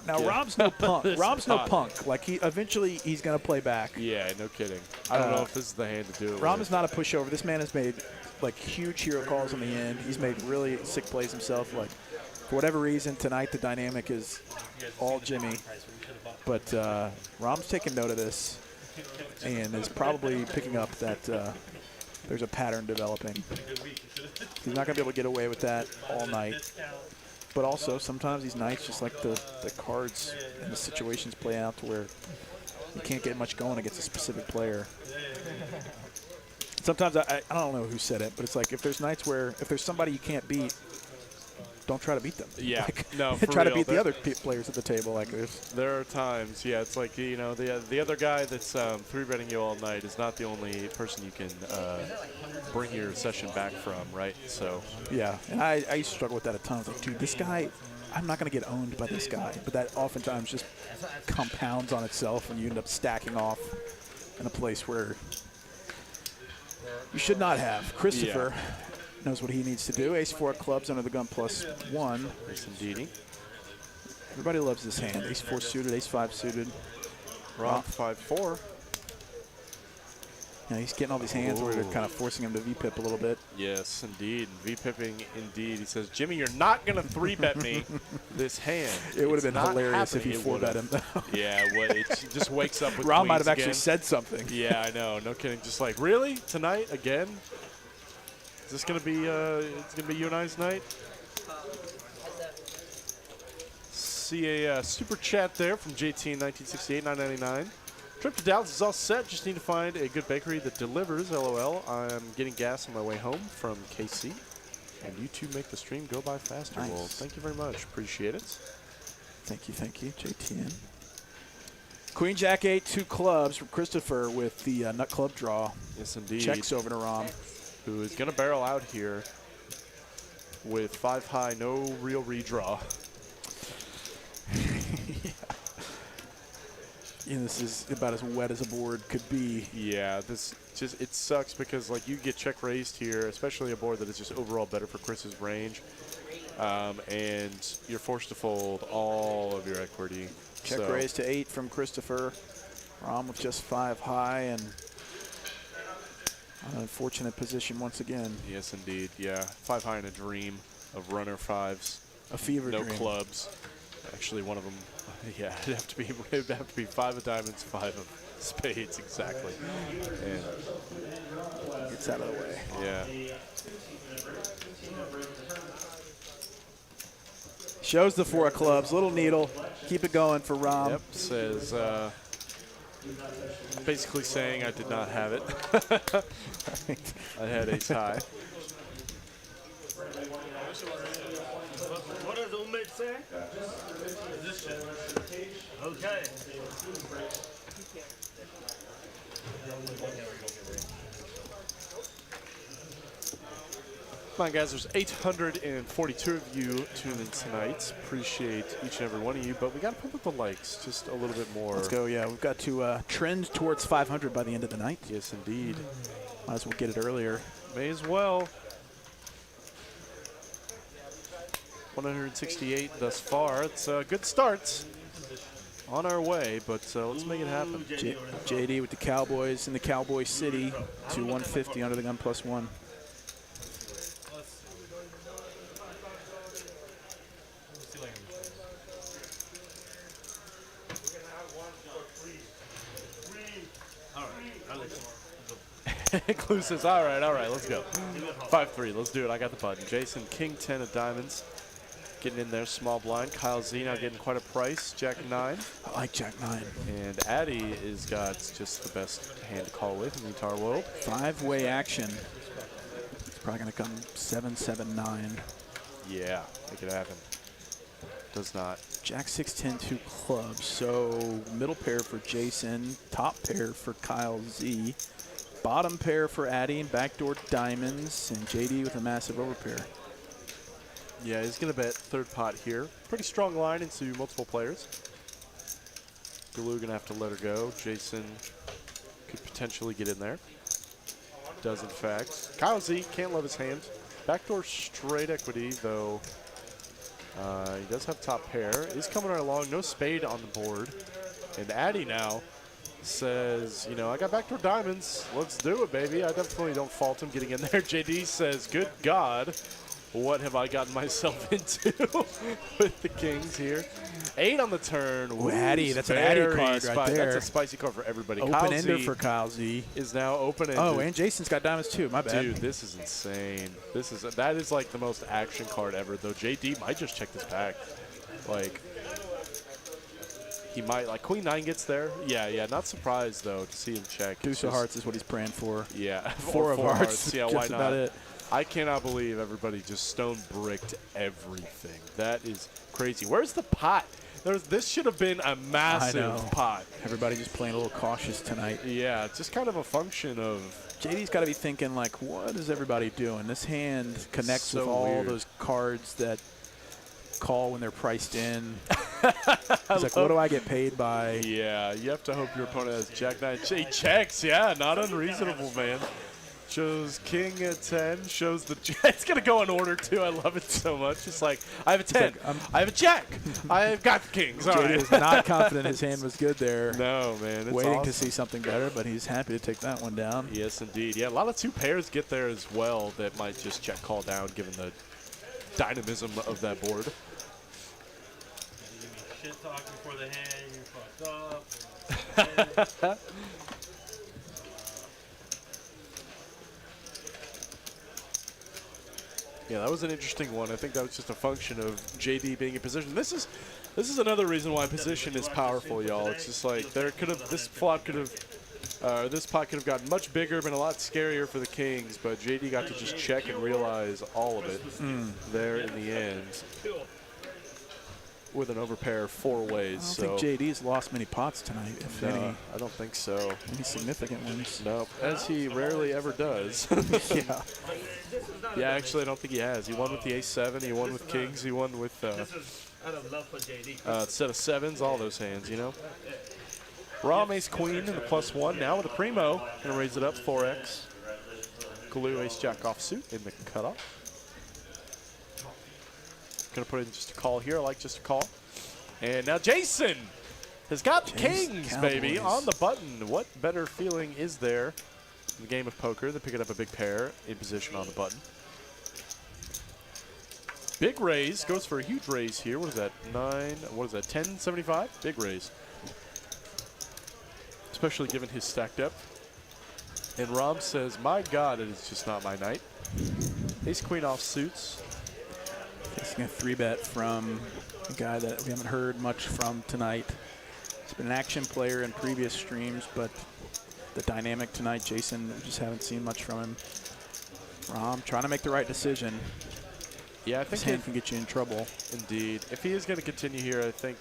Now Get Rom's no punk. this Rom's no pot. punk. Like he's gonna play back. Yeah, no kidding. I don't know if this is the hand to do it Rom with. is not a pushover. This man has made like huge hero calls in the end. He's made really sick plays himself. Like for whatever reason tonight the dynamic is all Jimmy, but Rom's taking note of this and is probably picking up that there's a pattern developing. He's not gonna be able to get away with that all night. But also, sometimes these nights, just like the cards and the situations play out to where you can't get much going against a specific player. Sometimes, I don't know who said it, but it's like if there's nights where if there's somebody you can't beat, don't try to beat them. Yeah, like, no, for try to real. beat the other players at the table. Like There are times, yeah, it's like, you know, the other guy that's 3-betting you all night is not the only person you can bring your session back from, right? So yeah, and I used to struggle with that a ton. I was like, dude, this guy, I'm not going to get owned by this guy. But that oftentimes just compounds on itself, and you end up stacking off in a place where you should not have. Christopher knows what he needs to do. Ace-4 clubs under the gun +1. Yes, indeedy. Everybody loves this hand. Ace-4 suited, Ace-5 suited. Rom 5-4. Yeah, he's getting all these hands where they're kind of forcing him to VPIP a little bit. Yes, indeed. V-pipping, indeed. He says, Jimmy, you're not going to 3-bet me this hand. It would have been It's not hilarious if he happening. It 4-bet him. Yeah, it just wakes up with Ron might queens have actually again. said something. Yeah, I know. No kidding. Just like, really? Tonight again? Is this gonna be it's gonna be you and I's night? See a super chat there from JT in 1968, $9.99. Trip to Dallas is all set. Just need to find a good bakery that delivers. LOL. I'm getting gas on my way home from KC, and you two make the stream go by faster. Nice. Well, thank you very much. Appreciate it. Thank you, JTN. Queen Jack 8, 2 clubs from Christopher with the nut club draw. Yes, indeed. Checks over to Rom. Who is going to barrel out here with 5 high, no real redraw. Yeah, this is about as wet as a board could be. Yeah, this just, it sucks because like you get check raised here, especially a board that is just overall better for Chris's range. And you're forced to fold all of your equity. Check raise to 8 from Christopher. Rom with just 5 high and an unfortunate position once again. Yes, indeed. Yeah, 5 high in a dream of runner 5s. A fever no dream. clubs. Actually, one of them. Yeah, it'd have to be 5 of diamonds, 5 of spades exactly. And gets out of the way. yeah. Shows the 4 of clubs. Little needle. Keep it going for Rom. Yep, says basically saying I did not have it. I had ace high. What does Umid say? Okay. Come on, guys. There's 842 of you tuned in tonight. Appreciate each and every one of you, but we got to pump up the likes just a little bit more. Let's go, yeah. We've got to trend towards 500 by the end of the night. Yes, indeed. Might as well get it earlier. May as well. 168 thus far. It's a good start. On our way, but let's make it happen. JD with the Cowboys in the Cowboy City to 150 under the gun +1. Clue says, all right, let's go. 5-3, let's do it. I got the button. Jason, King 10 of diamonds. Getting in there, small blind. Kyle Z now getting quite a price. Jack 9. I like Jack 9. And Addy has got just the best hand to call with in the entire world. 5-way action. It's probably going to come 7-7-9. Yeah, make it happen. Does not. Jack 6-10, 2 clubs. So middle pair for Jason, top pair for Kyle Z, bottom pair for Addy, and backdoor diamonds, and JD with a massive overpair. Yeah, he's going to bet third pot here. Pretty strong line into multiple players. Galoo going to have to let her go. Jason could potentially get in there. Does, in fact. Kyle Z can't love his hand. Backdoor straight equity, though. He does have top pair. He's coming right along. No spade on the board. And Addy now says, you know, I got backdoor diamonds. Let's do it, baby. I definitely don't fault him getting in there. JD says, good God. What have I gotten myself into with the Kings here? 8 on the turn. Ooh, Addy, that's an Addy card right there. That's a spicy card for everybody. Open-ender for Kyle Z. Is now open-ended. Oh, and Jason's got diamonds too. My bad. Dude, this is insane. That is like the most action card ever, though. JD might just check this back. Like, he might, like, Queen 9 gets there. Yeah, not surprised, though, to see him check. Deuce of hearts is what he's praying for. Yeah. Four of hearts. Yeah, why just not? about it. I cannot believe everybody just stone bricked everything. That is crazy. Where's the pot? This should have been a massive pot. Everybody just playing a little cautious tonight. Yeah, it's just kind of a function of. JD's got to be thinking, like, what is everybody doing? This hand connects So with all weird. those cards that call when they're priced in. He's like, what do I get paid by? Yeah, you have to hope your opponent has Jack 9. He checks, yeah, not unreasonable, man. Shows King at 10, shows the Jack. It's going to go in order, too. I love it so much. It's like, I have a 10, like, I have a Jack, I've got the Kings. All JD right. is not confident his hand was good there. No, man, it's Waiting awesome. to see something better, but he's happy to take that one down. Yes, indeed. Yeah, a lot of 2 pairs get there as well that might just check call down given the dynamism of that board. You give me shit talk before the hand, you fucked up. Yeah, that was an interesting one. I think that was just a function of JD being in position. This is another reason why position is powerful, y'all. It's just like this pot could have gotten much bigger, been a lot scarier for the Kings, but JD got to just check and realize all of it there in the end with an overpair 4 ways. I don't think JD's lost many pots tonight, if any. I don't think so. Any significant ones. Nope, as he rarely ever does. Yeah. Yeah, actually, I don't think he has. He won with the ace-7. He won with kings. He won with This is out of love for JD. set of 7s, all those hands, you know. Rom ace-queen and the +1. Now with a primo. Going to raise it up 4x. Galoo ace-jack offsuit in the cutoff. Going to put in just a call here. I like just a call. And now Jason has got the Kings, Cowboys. baby, on the button. What better feeling is there in the game of poker than picking up a big pair in position on the button? Big raise. Goes for a huge raise here. What is that? 1075? Big raise. Especially given his stack depth. And Rom says, my God, it is just not my night. Ace-queen off suits. Facing a 3-bet from a guy that we haven't heard much from tonight. He's been an action player in previous streams, but the dynamic tonight, Jason, we just haven't seen much from him. Rom trying to make the right decision. Yeah, I This think hand can get you in trouble. indeed. If he is going to continue here, I think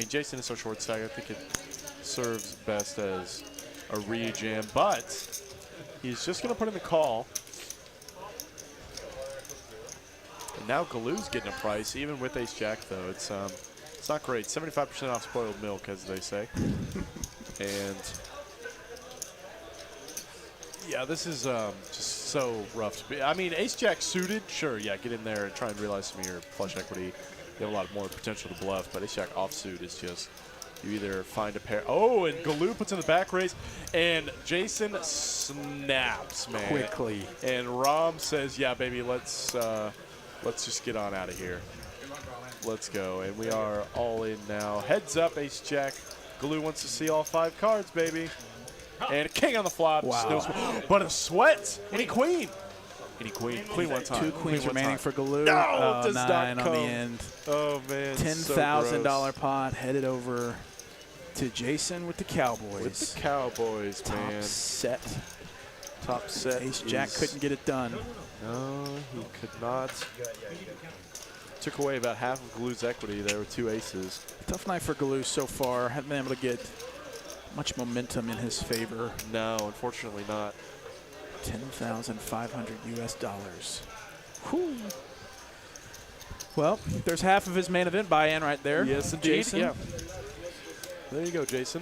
Jason is so short stack, I think it serves best as a re-jam, but he's just going to put in the call. now Galu's getting a price, even with Ace Jack, though. It's not great. 75% off spoiled milk, as they say. And yeah, this is just so rough to be. I mean, Ace Jack suited, sure, yeah, get in there and try and realize some of your flush equity. You have a lot more potential to bluff, but Ace Jack offsuit is just, you either find a pair. Oh, and Galu puts in the back raise, and Jason snaps, man. Quickly. And Rom says, yeah, baby, let's just get on out of here. Let's go. And we are all in now. Heads up, Ace Jack. Galu wants to see all 5 cards, baby. And a king on the flop. Wow. But a sweat. Any queen. Any queen. Queen one time. 2 queens remaining for Galu. No, does not 9 on come. the end. Oh, man. $10,000 pot headed over to Jason with the Cowboys. With the Cowboys, man. Top set. Ace Jack couldn't get it done. No, he could not. Took away about half of Galu's equity. There were 2 aces. Tough night for Galu so far. Haven't been able to get much momentum in his favor. No, unfortunately not. 10,500 US dollars. Whew. Well, there's half of his main event buy-in right there. Yes, indeed. Jason. Yeah. There you go, Jason.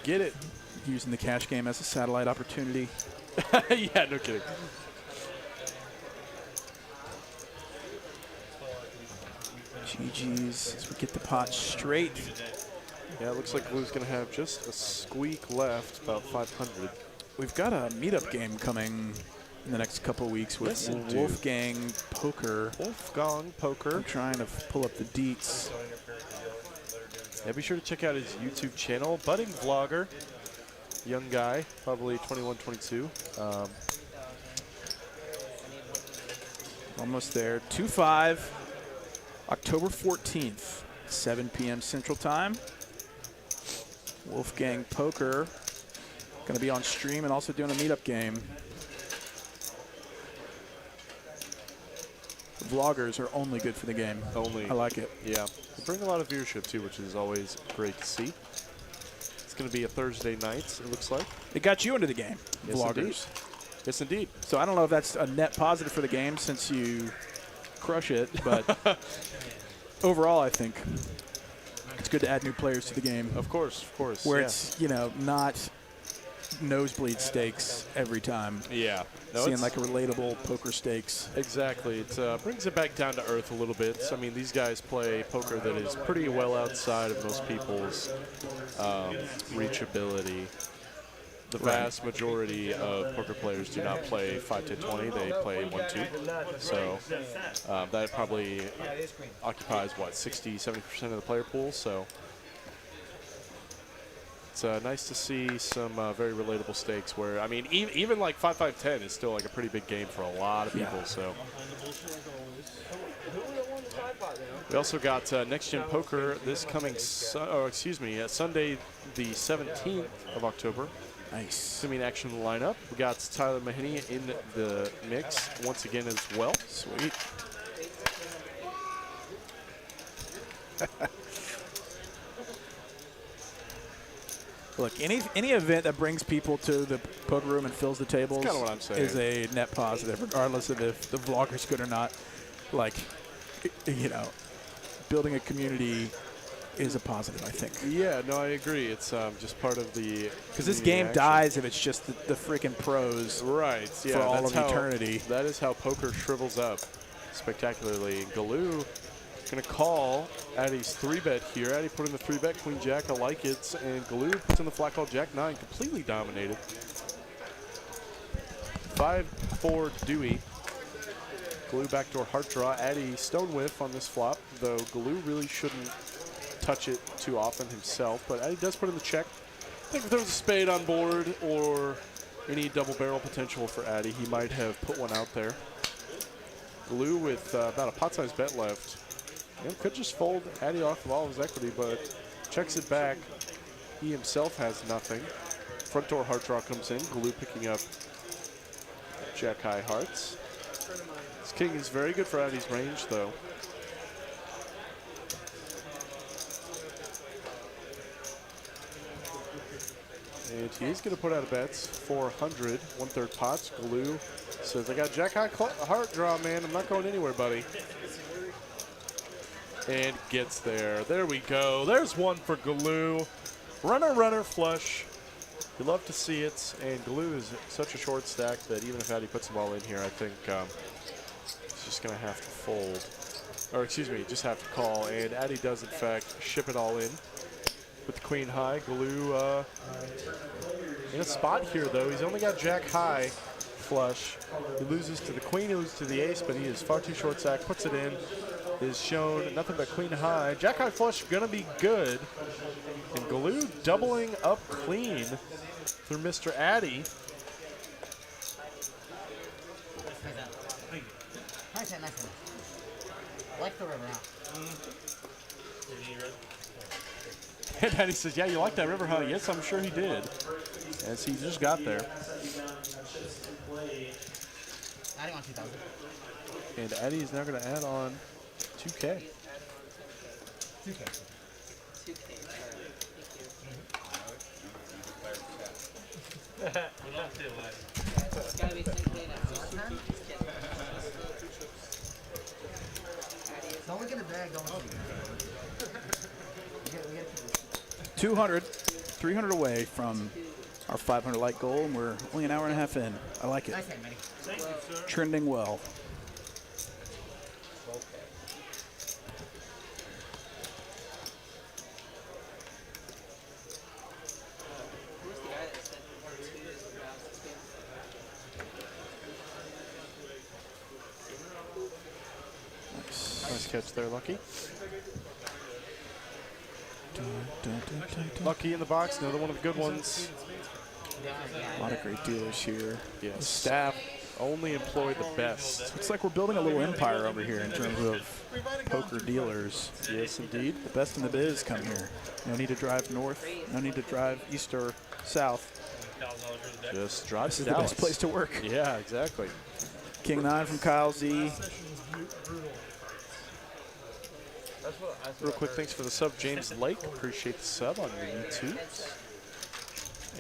Get it. Using the cash game as a satellite opportunity. Yeah, no kidding. GG's as we get the pot straight. Yeah, it looks like Galu's going to have just a squeak left, about 500. We've got a meetup game coming in the next couple of weeks with Yes, indeed. Wolfgang Poker. Wolfgang Poker. I'm trying to pull up the deets. Yeah, be sure to check out his YouTube channel. Budding vlogger. Young guy, probably 21, 22. Almost there. 2-5, October 14th, 7 p.m. Central Time. Wolfgang Poker going to be on stream and also doing a meetup game. The vloggers are only good for the game. Only. I like it. Yeah. They bring a lot of viewership, too, which is always great to see. It's going to be a Thursday night, it looks like. It got you into the game, Yes, vloggers. Indeed. Yes, indeed. So I don't know if that's a net positive for the game since you crush it, but overall I think it's good to add new players to the game. Of course, of course. Where yeah. it's, you know, not nosebleed stakes every time. Yeah. No, Seeing it's like a relatable poker stakes. exactly. It brings it back down to earth a little bit. I mean, these guys play poker that is pretty well outside of most people's reachability. The vast majority of poker players do not play 5, 10, 20. They play 1, 2. So that probably occupies, what, 60, 70% of the player pool. So it's nice to see some very relatable stakes where, I mean, even like 5, 5, 10 is still like a pretty big game for a lot of people. So we also got Next Gen Poker this coming, Sunday the 17th of October. Nice. Assuming action in the lineup. We got Tyler Mahaney in the mix once again as well. Sweet. Look, any event that brings people to the poker room and fills the tables That's kinda what I'm saying. is a net positive, regardless of if the vlogger's good or not. Like, you know, building a community is a positive, I think. Yeah, no, I agree. It's just part of the Because this game action. dies if it's just the freaking pros Right, yeah, for all that's of how- eternity. That is how poker shrivels up spectacularly. Galu going to call Addy's 3-bet here. Addy put in the 3-bet, Queen Jack, I like it. And Galu puts in the flat call Jack 9, completely dominated. 5-4 Dewey. Galu backdoor heart draw. Addy stone whiff on this flop, though Galu really shouldn't touch it too often himself, but Addy does put in the check. I think if there was a spade on board or any double barrel potential for Addy, he might have put one out there. Galu with about a pot-sized bet left. Could just fold Addy off of all of his equity, but checks it back. He himself has nothing. Front door heart draw comes in. Galu picking up Jack high hearts. This king is very good for Addy's range, though. And he is going to put out a bets. 400, 1/3 pots. Glue says, I got Jack High heart draw, man. I'm not going anywhere, buddy. And gets there. There we go. There's one for Glue. Runner, runner, flush. You love to see it. And Glue is such a short stack that even if Addy puts them all in here, I think he's just going to have to fold. Or excuse me, just have to call. And Addy does, in fact, ship it all in with the queen high. Glue in a spot here, though. He's only got Jack high flush. He loses to the queen, he loses to the ace, but he is far too short stack. Puts it in. Is shown nothing but queen high. Jack high flush going to be good. And Glue doubling up clean through Mr. Addy. Nice. Like the river out. And Addy says, yeah, you like that river, huh? Yes, I'm sure he did. As he just got there. Adding on 2,000. And Addy is now going to add on 2K. 2K. Thank you. It's gotta be simply now. Don't look at the bag, don't look at it. 200, 300 away from our 500 light goal, and we're only an hour and a half in. I like it. Nice hand, Manny. Thank you, sir. Trending well. Who's the guy that said 2 is the best game? Nice catch there, Lucky. Lucky in the box, another one of the good ones. A lot of great dealers here. Yes. Staff only employ the best. It's like we're building a little empire over here in terms of poker dealers. Yes, indeed. The best in the biz come here. No need to drive north. No need to drive east or south. Just drive This to is the Dallas. best place to work. Yeah, exactly. King 9 from Kyle Z. Real quick, thanks for the sub, James Lake. Appreciate the sub on your YouTube.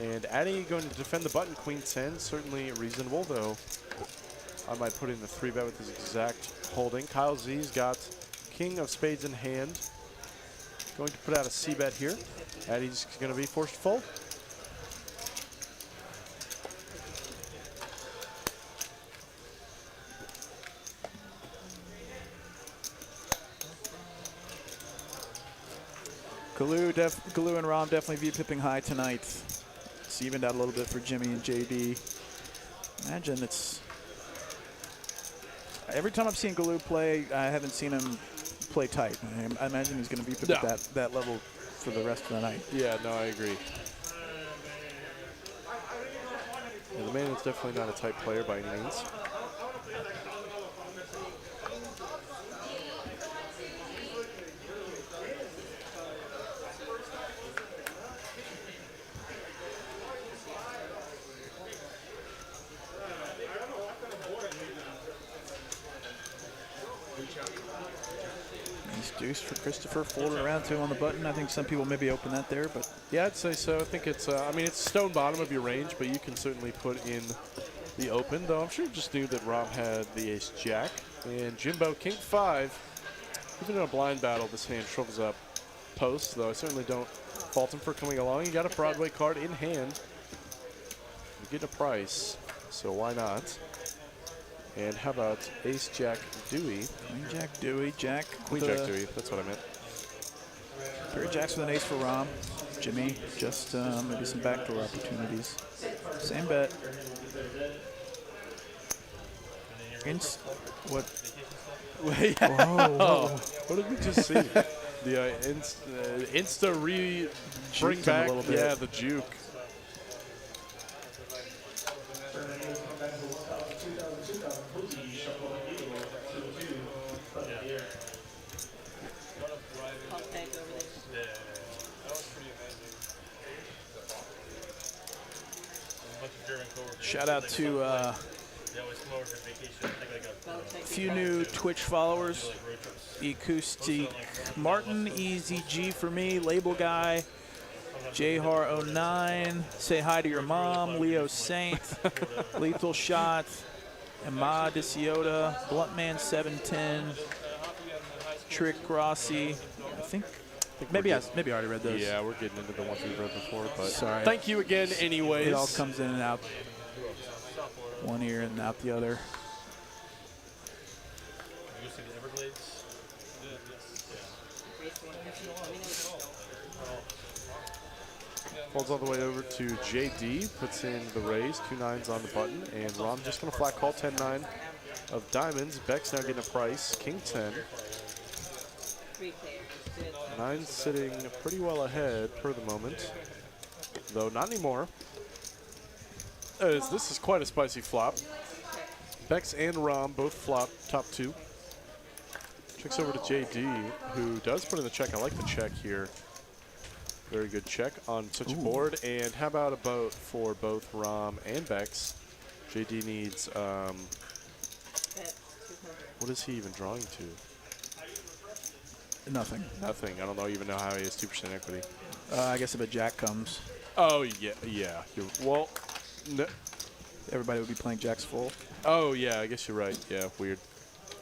And Addy going to defend the button, queen 10. Certainly reasonable, though. I might put in the 3-bet with his exact holding. Kyle Z's got king of spades in hand. Going to put out a C-bet here. Addy's going to be forced to fold. Galoo and Rom definitely view pipping high tonight. It's evened out a little bit for Jimmy and JD. Imagine it's... Every time I've seen Galoo play, I haven't seen him play tight. I imagine he's going to be at that level for the rest of the night. Yeah, no, I agree. Yeah, the man is definitely not a tight player by any means. Deuce for Christopher, folding around to on the button. I think some people maybe open that there, but Yeah, I'd say so. I think it's, I mean, it's stone bottom of your range, but you can certainly put in the open, though I'm sure you just knew that Rob had the ace-jack. And Jimbo, king 5. Even in a blind battle, this hand shrivels up posts, though I certainly don't fault him for coming along. You got a Broadway card in hand. You get a price, so why not? And how about ace-jack Dewey? Queen Jack Dewey, Jack. Queen-jack Dewey, that's what I meant. Pair of jacks with an ace for Rom. Jimmy, just maybe some backdoor opportunities. Same bet. What? Whoa. What did we just see? The bring Juked him a back, little bit. yeah, the juke. Pump tank over there. Shout out to a few new Twitch followers. Acoustic Martin, Easy G for me, Label Guy, Jhar09, say hi to your mom. Leo Saint, Lethal Shot, Ahmad Isiota, Bluntman 710, Trick Rossi. I think maybe I already read those. Yeah, we're getting into the ones we've read before, but sorry. thank you again anyways. It all comes in and out. One ear and out the other. You see the Everglades? Folds all the way over to JD, puts in the raise, 2 9s on the button, and Rom just going to flat call 10-9 of diamonds. Beck's now getting a price, king 10. 9 sitting pretty well ahead per the moment, though not anymore, as this is quite a spicy flop. Bex and Rom both flop top 2. Checks over to JD, who does put in the check. I like the check here. Very good check on such a board. And how about a boat for both Rom and Bex? JD needs, what is he even drawing to? Nothing. Nothing. I don't even know how he has 2% equity. I guess if a jack comes, Oh, yeah. Well, no. everybody would be playing jacks full. Oh, yeah, I guess you're right. Yeah, weird.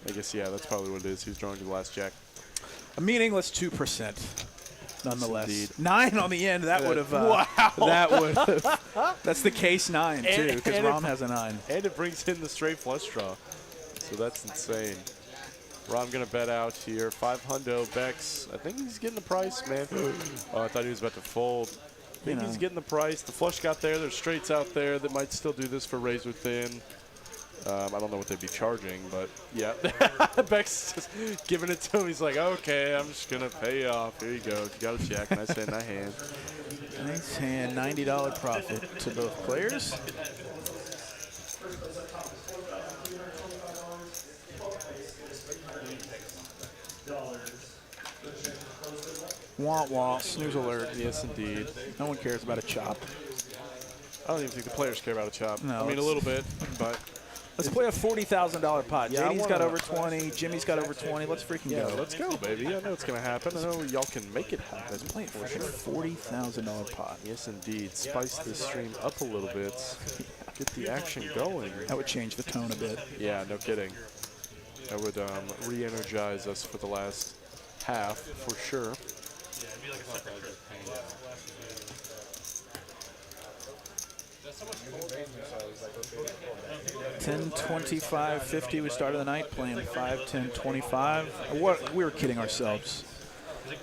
I guess, yeah, that's probably what it is. He's drawing to the last jack. A meaningless 2%, nonetheless. Indeed. 9 on the end. That would have. Wow. That would have. That's the case 9 too, because and Rom has a 9. And it brings in the straight flush draw. So that's insane. Rom going to bet out here. 500 Bex. I think he's getting the price, man. Oh, I thought he was about to fold. I think he's getting the price. The flush got there. There's straights out there that might still do this for razor thin. I don't know what they'd be charging, but yeah. Beck's just giving it to him. He's like, okay, I'm just going to pay you off. Here you go. You got a check. Nice hand, nice hand. Nice hand. $90 profit to both players. Wah wah. Snooze alert. Yes, indeed. No one cares about a chop. I don't even think the players care about a chop. No, I mean, a little bit, but let's play a $40,000 pot. Yeah, JD's got over 20. Jimmy's got over 20. Let's freaking yeah, go. let's go, baby. I know it's going to happen. I know y'all can make it happen. Let's play a freaking $40,000 pot. Yes, indeed. Spice this stream up a little bit. Get the action going. That would change the tone a bit. Yeah, no kidding. That would re-energize us for the last half, for sure. 10, 25, 50. We started the night playing 5, 10, 25. What? We were kidding ourselves.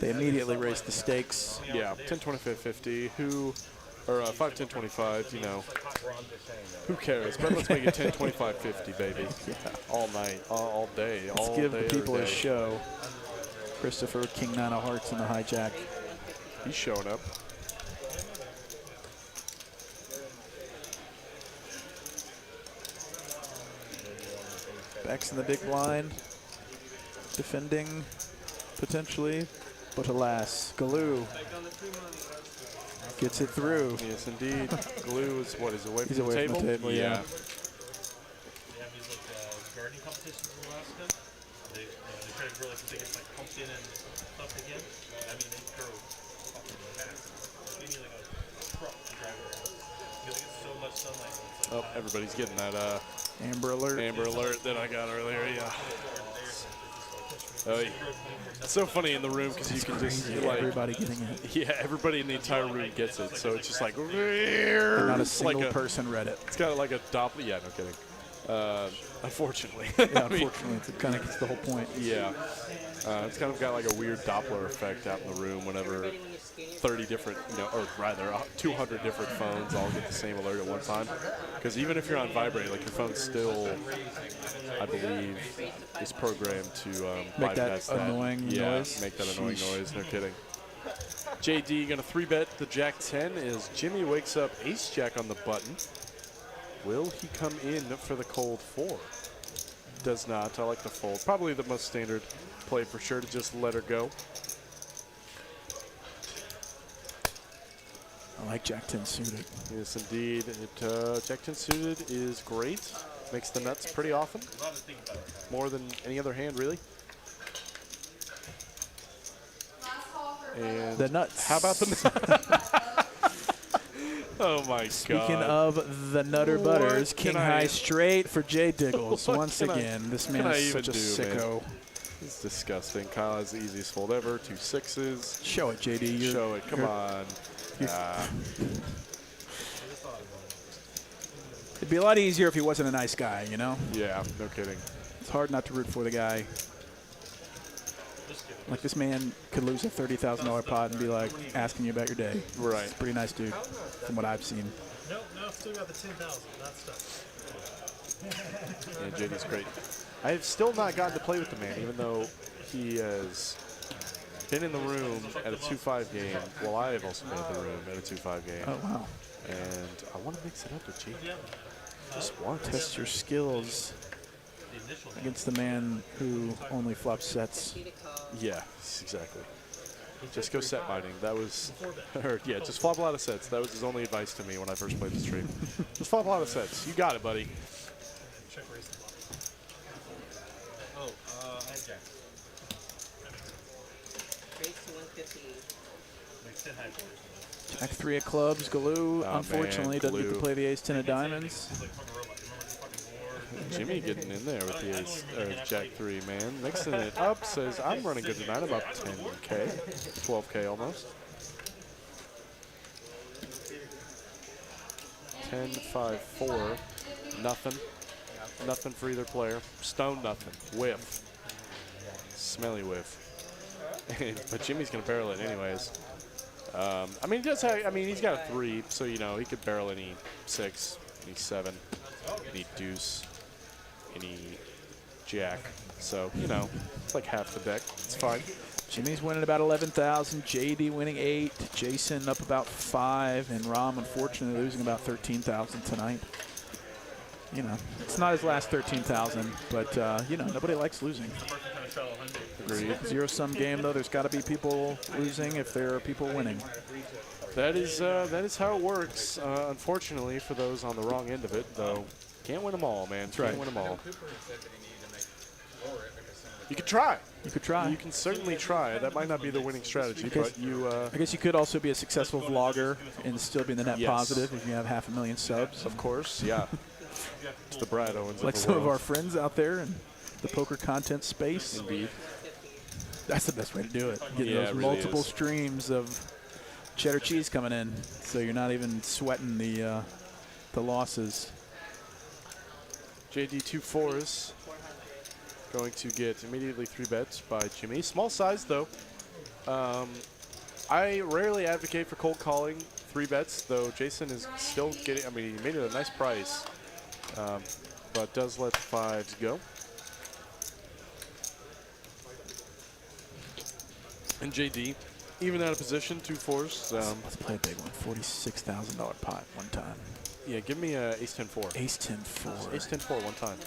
They immediately raised the stakes. Yeah, 10, 25, 50. Or 5, 10, 25, you know. Who cares? But let's make it 10, 25, 50, baby. Yeah. All night, all day, Let's all give day, the people every a day. show. Christopher, King 9 of Hearts in the hijack. He's showing up. Beck's in the big blind. Defending, potentially. But alas, Galoo gets it through. Yes, indeed. Glue is what? Is away from He's the away table? from the table, yeah. They have these like gardening competitions in Alaska. They try to grow like the biggest like pumpkin and stuff again. I mean, they grow fucking fast. They need like a truck to drive around because they get so much sunlight. It's like Oh, everybody's getting that Amber alert. Amber alert that I got earlier, yeah. Oh, yeah. It's so funny in the room because you can just, Crazy, like, everybody getting it. yeah, everybody in the entire room gets it. So it's just like, Not a it's like single person read it. It's got like a Doppler. Yeah, no kidding. Unfortunately. Yeah, I mean, unfortunately, it kind of gets the whole point. yeah. It's kind of got like a weird Doppler effect out in the room whenever 30 different, or rather 200 different phones all get the same alert at one time. Because even if you're on vibrate, like your phone still, I believe, is programmed to Make that bypass that. annoying noise? Make that annoying Sheesh. noise. No kidding. JD going to 3-bet the Jack 10 as Jimmy wakes up Ace Jack on the button. Will he come in for the cold 4? Does not. I like the fold. Probably the most standard play for sure to just let her go. I like Jack 10 suited. Yes, indeed. Jack 10 suited is great. Makes the nuts pretty often. More than any other hand, really. And The nuts. how about the nuts? Oh my God. Speaking of the Nutter Butters, What King can High I- straight for Jay Diggles. What Once can I- again, this what man can I is such a even do, sicko. It's disgusting. Kyle has the easiest fold ever. 2 6s. Show it, JD. Show it. Come on. It'd be a lot easier if he wasn't a nice guy, you know? Yeah, no kidding. It's hard not to root for the guy. Like, this man could lose a $30,000 pot and be like asking you about your day. Right. He's a pretty nice dude from what I've seen. No, still got the 10,000. That's stuff. Yeah, JD's great. I have still not gotten to play with the man, even though he has been in the room at a 2-5 game. Well, I have also been in the room at a 2-5 game. Oh, wow. And I want to mix it up with JD. Just want to. Test your skills against the man who only flops sets. Yeah, exactly. Just go set binding. That was, or yeah, just flop a lot of sets. That was his only advice to me when I first played the stream. Just flop a lot of sets. You got it, buddy. Check raise the bottom. Oh, I have Jack. Raise to 150. Like 10 high players. Jack 3 of clubs, Galoo, Oh, unfortunately, man, doesn't get to Galoo. play the ace 10 of diamonds. He's like fucking robot. Remember the fucking war? Jimmy getting in there with the ace, or Jack 3, man. Mixing it up, says, I'm running good tonight. I'm up 10K, 12K almost. 10, 5, 4, nothing. Nothing for either player. Stone, nothing. Whiff. Smelly whiff. But Jimmy's going to barrel it anyways. I mean, he does have, I mean, he's got a 3, so, you know, he could barrel any 6, any 7, any deuce, any jack. So, you know, it's like half the deck. It's fine. Jimmy's winning about 11,000. JD winning 8. Jason up about 5. And Rom, unfortunately, losing about 13,000 tonight. You know, it's not his last 13,000, but, you know, nobody likes losing. Agreed. Zero-sum game, though. There's got to be people losing if there are people winning. That is how it works, unfortunately, for those on the wrong end of it, though. Can't win them all, man. Can't right. win them all. You could try. You could try. You can certainly try. That might not be the winning strategy, but you... I guess you could also be a successful vlogger and still be in the net Yes. positive if you have 500,000 subs. Of course, yeah. It's the Brad Owens Like of the some of world. our friends out there in the poker content space. Indeed. That's the best way to do it. Get Yeah, those it really multiple is. streams of cheddar cheese coming in, so you're not even sweating the losses. JD 2 4s. Going to get immediately 3 bets by Jimmy. Small size, though. I rarely advocate for cold calling 3 bets, though Jason is still getting, I mean, he made it a nice price, but does let the 5s go. And JD, even out of position, 2 4s. Let's play a big one. $46,000 pot one time. Yeah, give me ace 10 4. Ace 10 4. Ace 10 4 one time.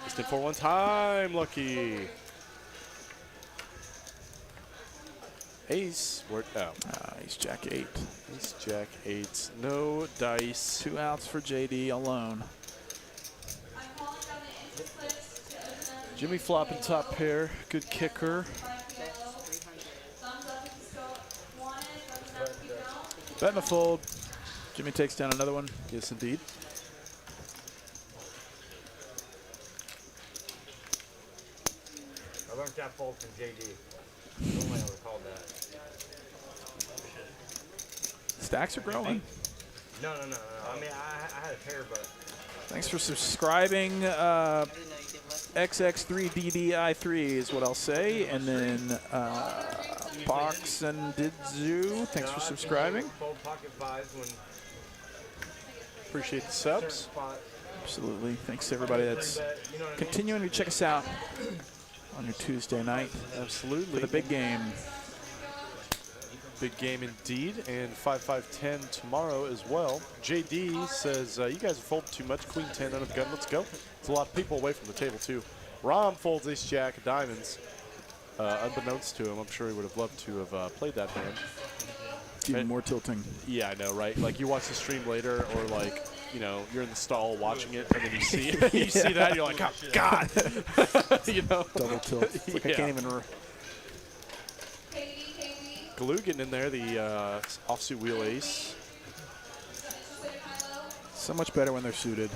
Ace 10 4 one time, lucky. Ace, where, oh. Ace Jack 8. Ace Jack 8, no dice. 2 outs for JD alone. Jimmy flopping top pair, good kicker. Bet and a fold. Jimmy takes down another one. Yes, indeed. I learned that fold from JD. I don't ever called that. Stacks are growing. No. I mean, I had a pair, but Thanks for subscribing. XX3DDI3 is what I'll say. And then Box and Didzu, thanks for subscribing. fold pocket fives when Appreciate the subs. spot. Absolutely. Thanks to everybody that's continuing to check us out on your Tuesday night for Absolutely. the big game. Big game indeed, and 5-5-10 tomorrow as well. JD says, you guys have folded too much. Queen 10 under the gun. Let's go. It's a lot of people away from the table, too. Rom folds ace jack of diamonds. Unbeknownst to him, I'm sure he would have loved to have played that hand. Even more tilting. Yeah, I know, right? Like, you watch the stream later, or like, you know, you're in the stall watching it, and then you see you see that, you're like, oh, God. You know? Double tilt. It's like I Yeah. can't even... Galoo getting in there, the offsuit wheel ace. So much better when they're suited.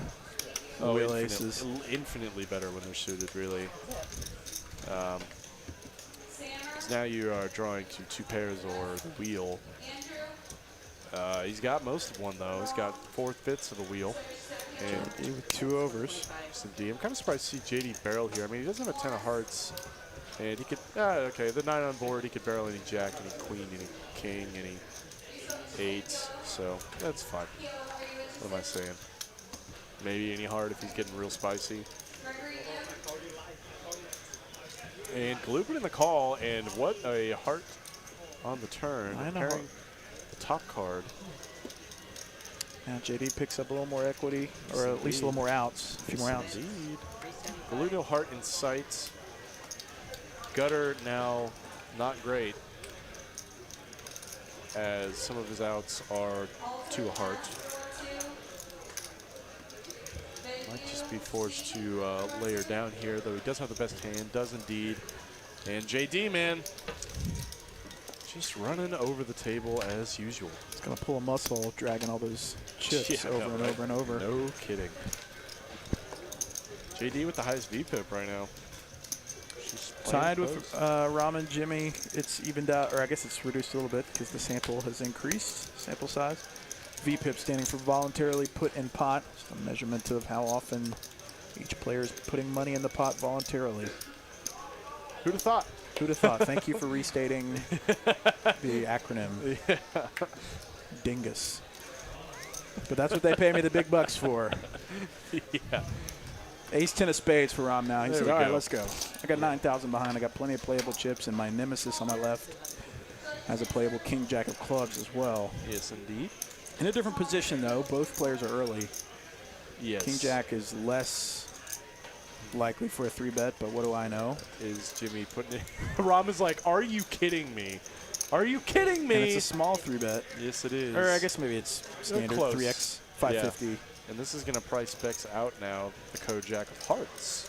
Oh, Wheel aces. infinitely better when they're suited, really. 'Cause now you are drawing to 2 pairs or the wheel. He's got most of one, though. He's got 4/5 of the wheel. And with 2 overs. I'm kind of surprised to see JD barrel here. I mean, he doesn't have a 10 of hearts. And he could, okay, the 9 on board, he could barrel any jack, any queen, any king, any 8s. So that's fine. What am I saying? Maybe any heart if he's getting real spicy. And Glue put in the call, and what a heart on the turn. Pairing the top card. Now JD picks up a little more equity, or at least a little more outs. A few more outs. Indeed. Glue no heart in sight. Gutter now not great, as some of his outs are to a heart. Might just be forced to layer down here, though he does have the best hand, does indeed. And JD, man, just running over the table as usual. It's going to pull a muscle, dragging all those chips Yeah, over and over and over. No kidding. JD with the highest VPIP right now. She's Tied close. with Ram and Jimmy. It's evened out, or I guess it's reduced a little bit because the sample has increased, sample size. VPIP standing for voluntarily put in pot. Just a measurement of how often each player is putting money in the pot voluntarily. Who'd have thought? Who'd have thought? Thank you for restating the acronym. Yeah. Dingus. But that's what they pay me the big bucks for. Yeah. Ace 10 of spades for Ram now. He There said, we all right, go. let's go. I got 9,000 behind. I got plenty of playable chips, and my nemesis on my left has a playable king jack of clubs as well. Yes, indeed. In a different position, though. Both players are early. Yes. King jack is less likely for a 3-bet, but what do I know? Is Jimmy putting it? Ram is like, are you kidding me? Are you kidding me? And it's a small 3-bet. Yes, it is. Or I guess maybe it's standard close. 3x 550. Yeah. And this is going to price specs out now, the code jack of hearts.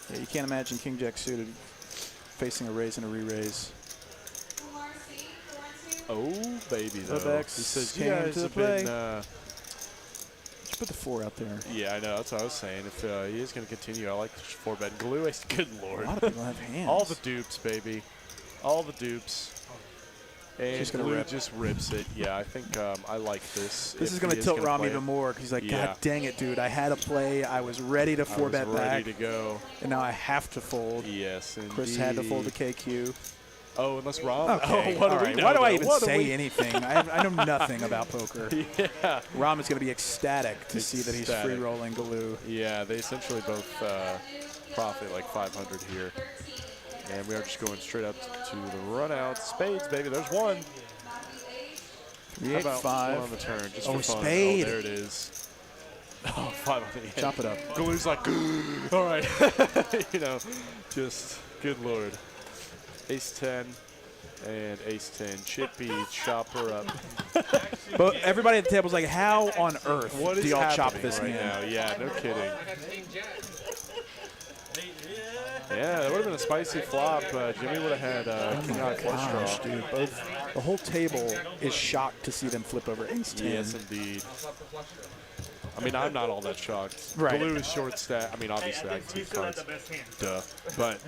Yeah, you can't imagine king jack suited facing a raise and a re-raise. Oh, baby, though. Bex He says, came you guys to have play. been... Just put the 4 out there. yeah, I know. That's what I was saying. If he is going to continue, I like the 4-bet. Glue ace. Good A lord. lot of people have hands. All the dupes, baby. All the dupes. And She's gonna Glue rip. just rips it. Yeah, I think I like this. This If is going he to tilt gonna Ram play even it. more because he's like, Yeah. God dang it, dude. I had a play. I was ready to I 4-bet was ready back, to go. and now I have to fold. Yes, indeed. Chris had to fold the KQ. Oh, unless Ram. Okay, Oh, what all do we right. know, Why do I though? even What do say we- anything? I know nothing about poker. Yeah. Ram is going to be ecstatic to see that he's Ecstatic. free-rolling Galoo. Yeah, they essentially both profit like 500 here. And we are just going straight up to the run out. Spades, baby. There's one. 3, How 8, about 5. one on the turn? Just Oh, for fun. spade. Oh, there it is. Oh, 5 on the end. Chop it up. Galoo's like, all right. You know, just, good lord. Ace 10 and ace 10. Chippy, chop her up. But everybody at the table is like, how on earth What is do y'all chop happening this right hand? now? Yeah, no kidding. I got king jack. Yeah, that would have been a spicy flop. Jimmy would have had king high flush Gosh, draw. dude, the whole table is shocked to see them flip over ace 10. Yes, indeed. I mean, I'm not all that shocked. Right. Glue is short stack. I mean, obviously, I I have think we two still have cards. the best hand. Duh. But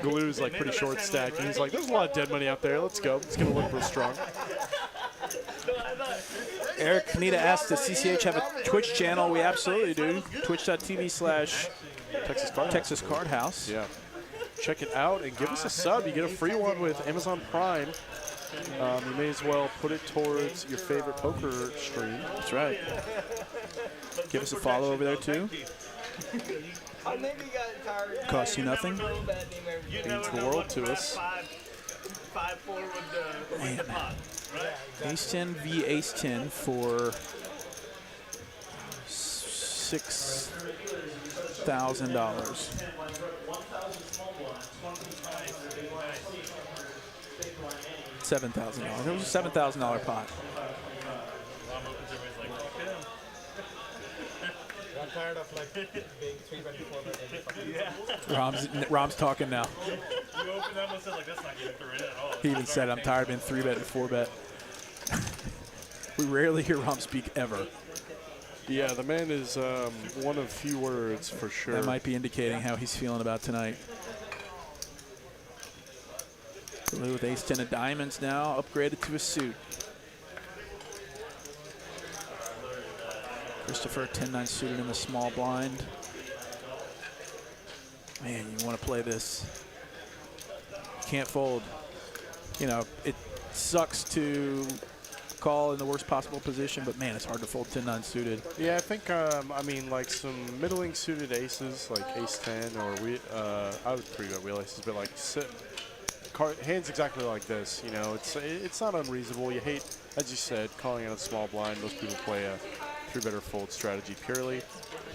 Glue's like pretty short stack. And he's like, there's a lot of dead money out there. Let's go. It's going to look real strong. Eric Kanita asked, does CCH have a Twitch channel? We absolutely do. Twitch.tv/Texas Card House. Yeah. Check it out and give us a sub. You get a free one with Amazon Prime. You may as well put it towards your favorite poker stream. That's right. Give us a follow over there, too. I maybe got tired. Costs you nothing. Means the world to us. 5-4 with the pot, right? Ace 10 v Ace 10 for $6,000. $7,000. It was a $7,000 pot. Ram opens, everybody's like, fuck him. I'm tired of like being 3-bet before Rom's talking now. You open that one and said, like, that's not getting through it at all. He even said, I'm tired of being 3-bet and 4-bet. We rarely hear Rom speak ever. Yeah, the man is one of few words for sure. That might be indicating how he's feeling about tonight. Blue with ace 10 of diamonds now, upgraded to a suit. Christopher 10-9 suited in the small blind. Man, you want to play this. You can't fold. You know, it sucks to call in the worst possible position, but man, it's hard to fold 10-9 suited. Yeah, I think, I mean, like some middling suited aces, like ace 10, or I would pretty good wheel aces, but like hands exactly like this, you know, it's not unreasonable. You hate, as you said, calling out a small blind. Most people play a 3-better fold strategy purely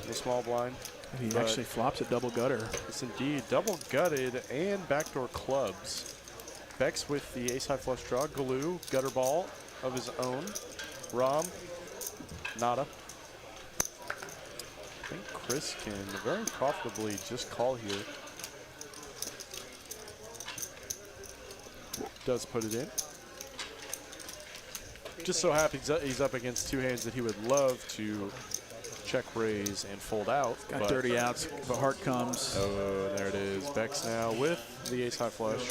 in the small blind. He actually flops a double gutter. Yes, indeed. Double gutted and backdoor clubs. Bex with the ace-high flush draw. Galoo, gutter ball of his own. Rom, nada. I think Chris can very profitably just call here. Does put it in. Just so happy he's up against two hands that he would love to check raise and fold out. Got dirty outs, if a heart comes. Oh, there it is. Bex now with the ace-high flush.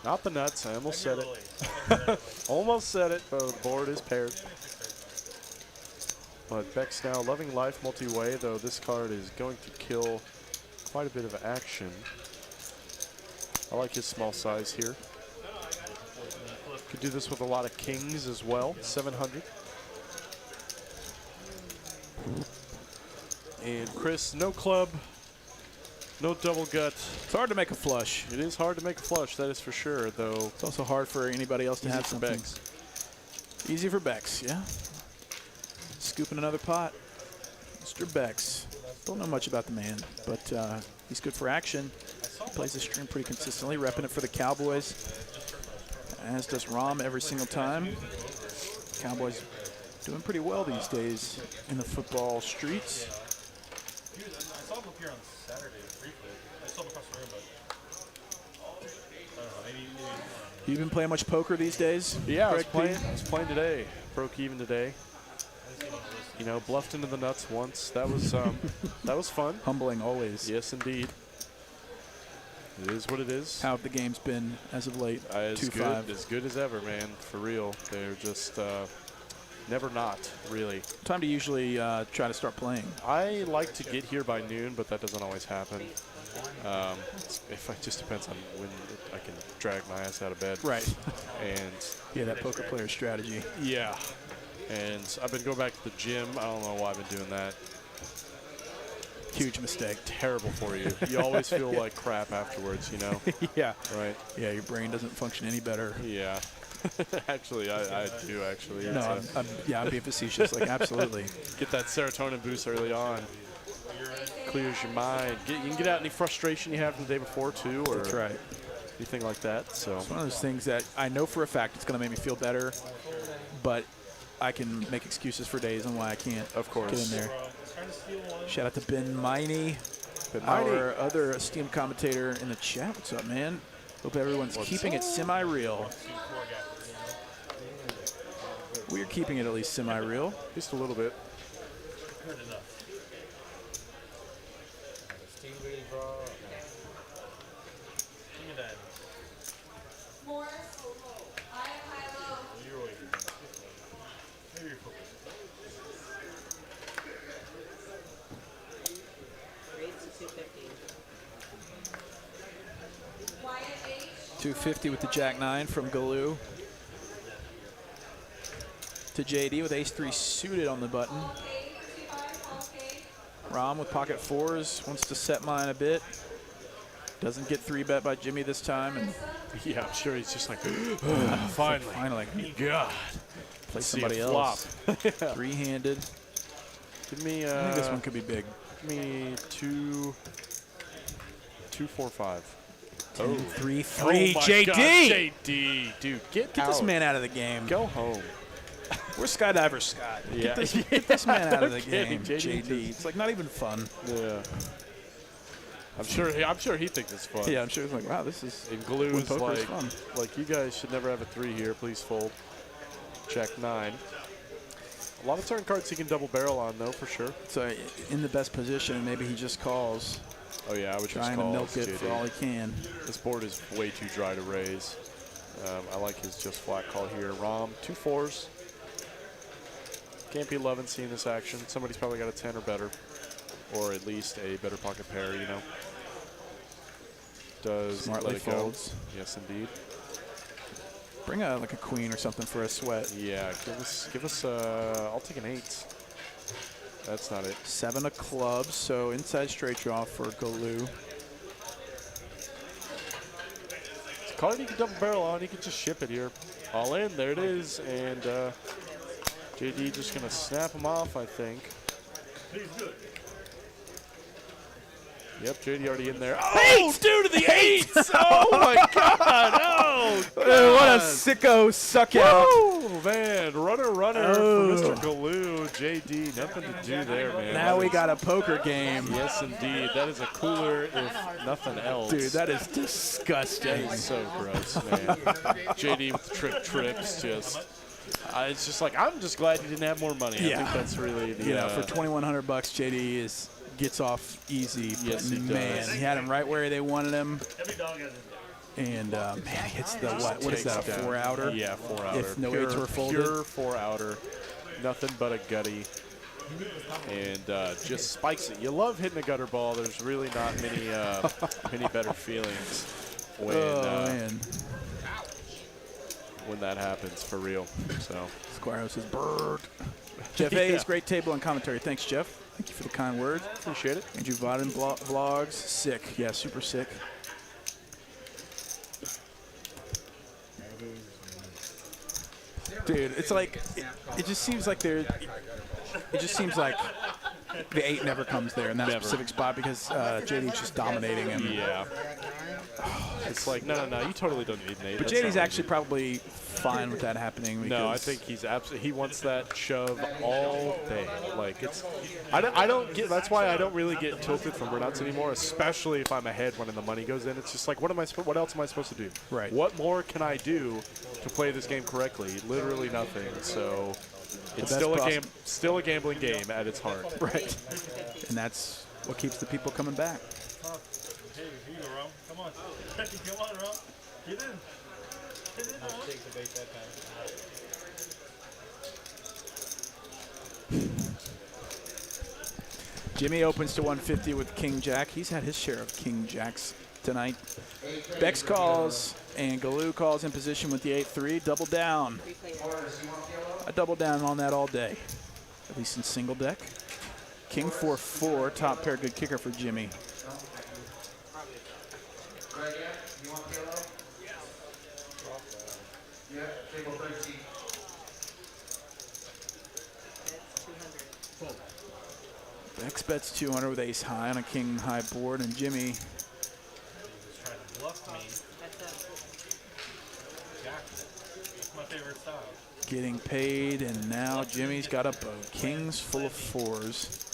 Not the nuts. I almost said it. Almost said it, but the board is paired. But Bex now loving life multi-way, though this card is going to kill quite a bit of action. I like his small size here. Could do this with a lot of kings as well. 700. And Chris, no club, no double gut. It's hard to make a flush. It is hard to make a flush, that is for sure, though. It's also hard for anybody else to have something. Bex. Easy for Bex, yeah. Scooping another pot. Mr. Bex. Don't know much about the man, but he's good for action. Plays the stream pretty consistently, repping it for the Cowboys. As does Rom every single time. Cowboys doing pretty well these days in the football streets. I saw him up here on Saturday briefly. I saw him across the room, but I don't know, maybe You been playing much poker these days? Yeah, I was Greg P? playing today. Broke even today. You know, bluffed into the nuts once. That was that was fun. Humbling always. Yes, indeed. It is what it is. How have the games been as of late? As good as ever, man. For real. They're just never not, really. Time to usually try to start playing. I like to get here by noon, but that doesn't always happen. It just depends on when I can drag my ass out of bed. Right. And yeah, that poker player strategy. Yeah. And I've been going back to the gym. I don't know why I've been doing that. Huge mistake. Terrible for you. You always feel like crap afterwards, you know? Yeah. Right? Yeah, your brain doesn't function any better. Yeah. Actually, I do, actually. No, I'm being facetious. Like, absolutely. Get that serotonin boost early on. Clears your mind. You can get out any frustration you have from the day before, too. Or That's right. anything like that. So It's one of those things that I know for a fact it's going to make me feel better, but I can make excuses for days on why I can't Of course. get in there. Shout out to Ben Miney, Ben our other esteemed commentator in the chat. What's up, man? Hope everyone's keeping it semi-real. We're keeping it at least semi-real. just a little bit. Rates to 250. 250 with the Jack-9 from Galoo. To JD with ace-3 suited on the button. Rom with pocket fours, wants to set mine a bit. Doesn't get 3-bet by Jimmy this time. And Yeah, I'm sure he's just like, finally. finally, God. play See somebody a else. flop. Three-handed. Give me, I think this one could be big. give me 2, 4, 5. 3-3. Oh my JD! God, JD, dude, get This man out of the game. Go home. Where's Skydiver Scott? Yeah. Get this man out of the kidding, game, JD. JD. It's like not even fun. Yeah. I'm sure he thinks it's fun. Yeah, I'm sure it's like, wow, this is And Glue when is poker is like, fun. you guys should never have a 3 here. Please fold. Check 9. A lot of turn cards he can double barrel on, though, for sure. So in the best position, maybe he just calls. Oh, yeah, I would just trying call. to milk it for all he can. This board is way too dry to raise. I like his just flat call here. Rom, 2 4s. Can't be loving seeing this action. Somebody's probably got a 10 or better, or at least a better pocket pair, you know. Does Smartly let it folds. go. Yes, indeed. Bring like a queen or something for a sweat. Yeah, give us. I'll take an 8. That's not it. 7 of clubs, so inside straight draw for Galoo. It's a card he can double barrel on. He can just ship it here. All in. There it is. And JD just going to snap him off, I think. Yep, JD already in there. Oh, dude to the 8s! Oh, my God. Oh, God. What a sicko suck out. Oh, man. Runner for Mr. Galoo. JD, nothing to do there, man. Now we got a poker game. Yes, indeed. That is a cooler, if nothing else. Dude, that is disgusting. It's so gross, man. JD with the trips, just. It's just like, I'm just glad he didn't have more money. Yeah. I think that's really the. For $2,100, JD gets off easy. Yes, he man, does. he had him right where they wanted him. Every dog has his day. And man, hits the what is that? A Takes 4 outer? Yeah, 4 outer. If no 8s were folded. Pure 4 outer. Nothing but a gutty. And just spikes it. You love hitting a gutter ball. There's really not many many better feelings when that happens, for real. So Squire says, bird. Jeff Hayes, great table and commentary. Thanks, Jeff. Thank you for the kind words. Appreciate it. Andrew Vodden vlogs. Sick. Yeah, super sick. Dude, it's like, it just seems like the 8 never comes there in that specific spot because JD's just dominating him. Yeah. It's like, no, you totally don't need an 8. But JD's actually probably fine with that happening. No, I think he's absolutely, he wants that shove all day. Like, it's, I don't get, that's why I don't really get tilted from burnouts anymore, especially if I'm ahead when the money goes in. It's just like, what else am I supposed to do? Right. What more can I do to play this game correctly? Literally nothing. So it's still a gambling game at its heart. Right. And that's what keeps the people coming back. Hey, here you go, Rom. Come on. Come on, Rom. Get in. Get in, Rom. Take the bait that time. Jimmy opens to 150 with King Jack. He's had his share of King Jacks tonight. Bex calls, and Galoo calls in position with the 8-3. Double down. I double down on that all day, at least in single deck. King 4-4, top pair, good kicker for Jimmy. Bex bets 200 with ace high on a king high board, and Jimmy He's trying to bluff me. That's my favorite style. getting paid, and now Jimmy's got a boat. Kings full of 4s.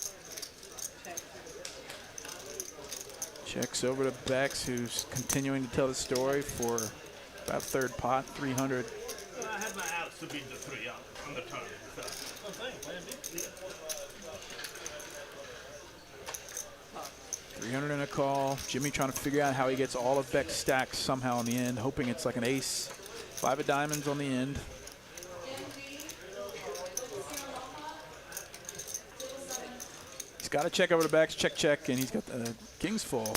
Checks over to Bex, who's continuing to tell the story for about third pot, 300. I had my outs to beat the 3 out on the turn. So. I'm saying, plan B. 300 in a call. Jimmy trying to figure out how he gets all of Beck's stacks somehow in the end, hoping it's like an ace. 5 of diamonds on the end. He's got to check over to Beck's, check, and he's got the kings full.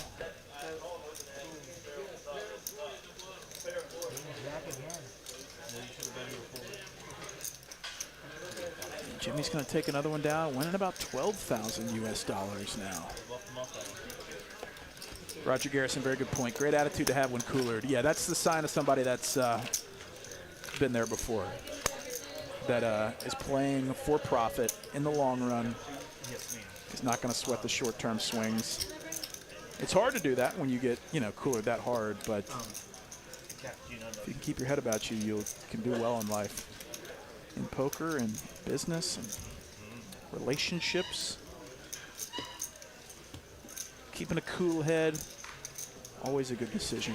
Jimmy's going to take another one down, winning about 12,000 US dollars now. Roger Garrison, very good point. Great attitude to have when coolered. Yeah, that's the sign of somebody that's been there before. That is playing for profit in the long run. He's not going to sweat the short-term swings. It's hard to do that when you get, coolered that hard, but if you can keep your head about you, you can do well in life. In poker and business and relationships. Keeping a cool head, always a good decision.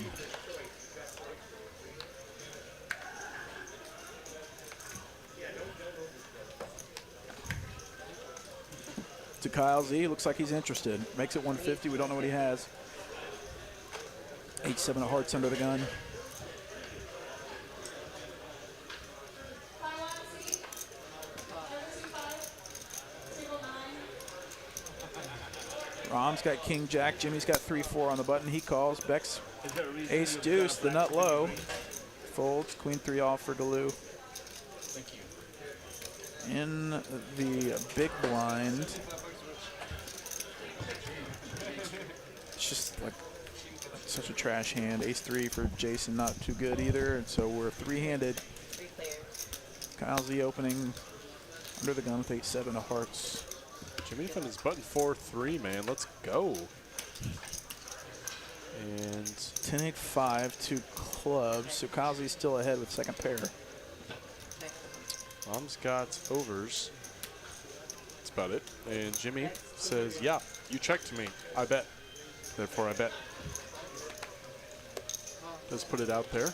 to Kyle Z. Looks like he's interested. Makes it 150. We don't know what he has. 8-7 of hearts under the gun. Rom's got King Jack. Jimmy's got 3-4 on the button. He calls. Beck's Ace Deuce, the nut low. Folds. Queen 3 off for Delu. In the big blind. It's just like such a trash hand. Ace 3 for Jason, not too good either. And so we're three-handed. 3 players. Kyle Z opening under the gun with 8-7 of hearts. Jimmy Fun is button 4-3, man. Let's go. And 10-8-5 to clubs. So Kyle Z's still ahead with second pair. Mom's got overs. That's about it. And Jimmy says, yeah, you checked me. I bet. Therefore, I bet. Does put it out there.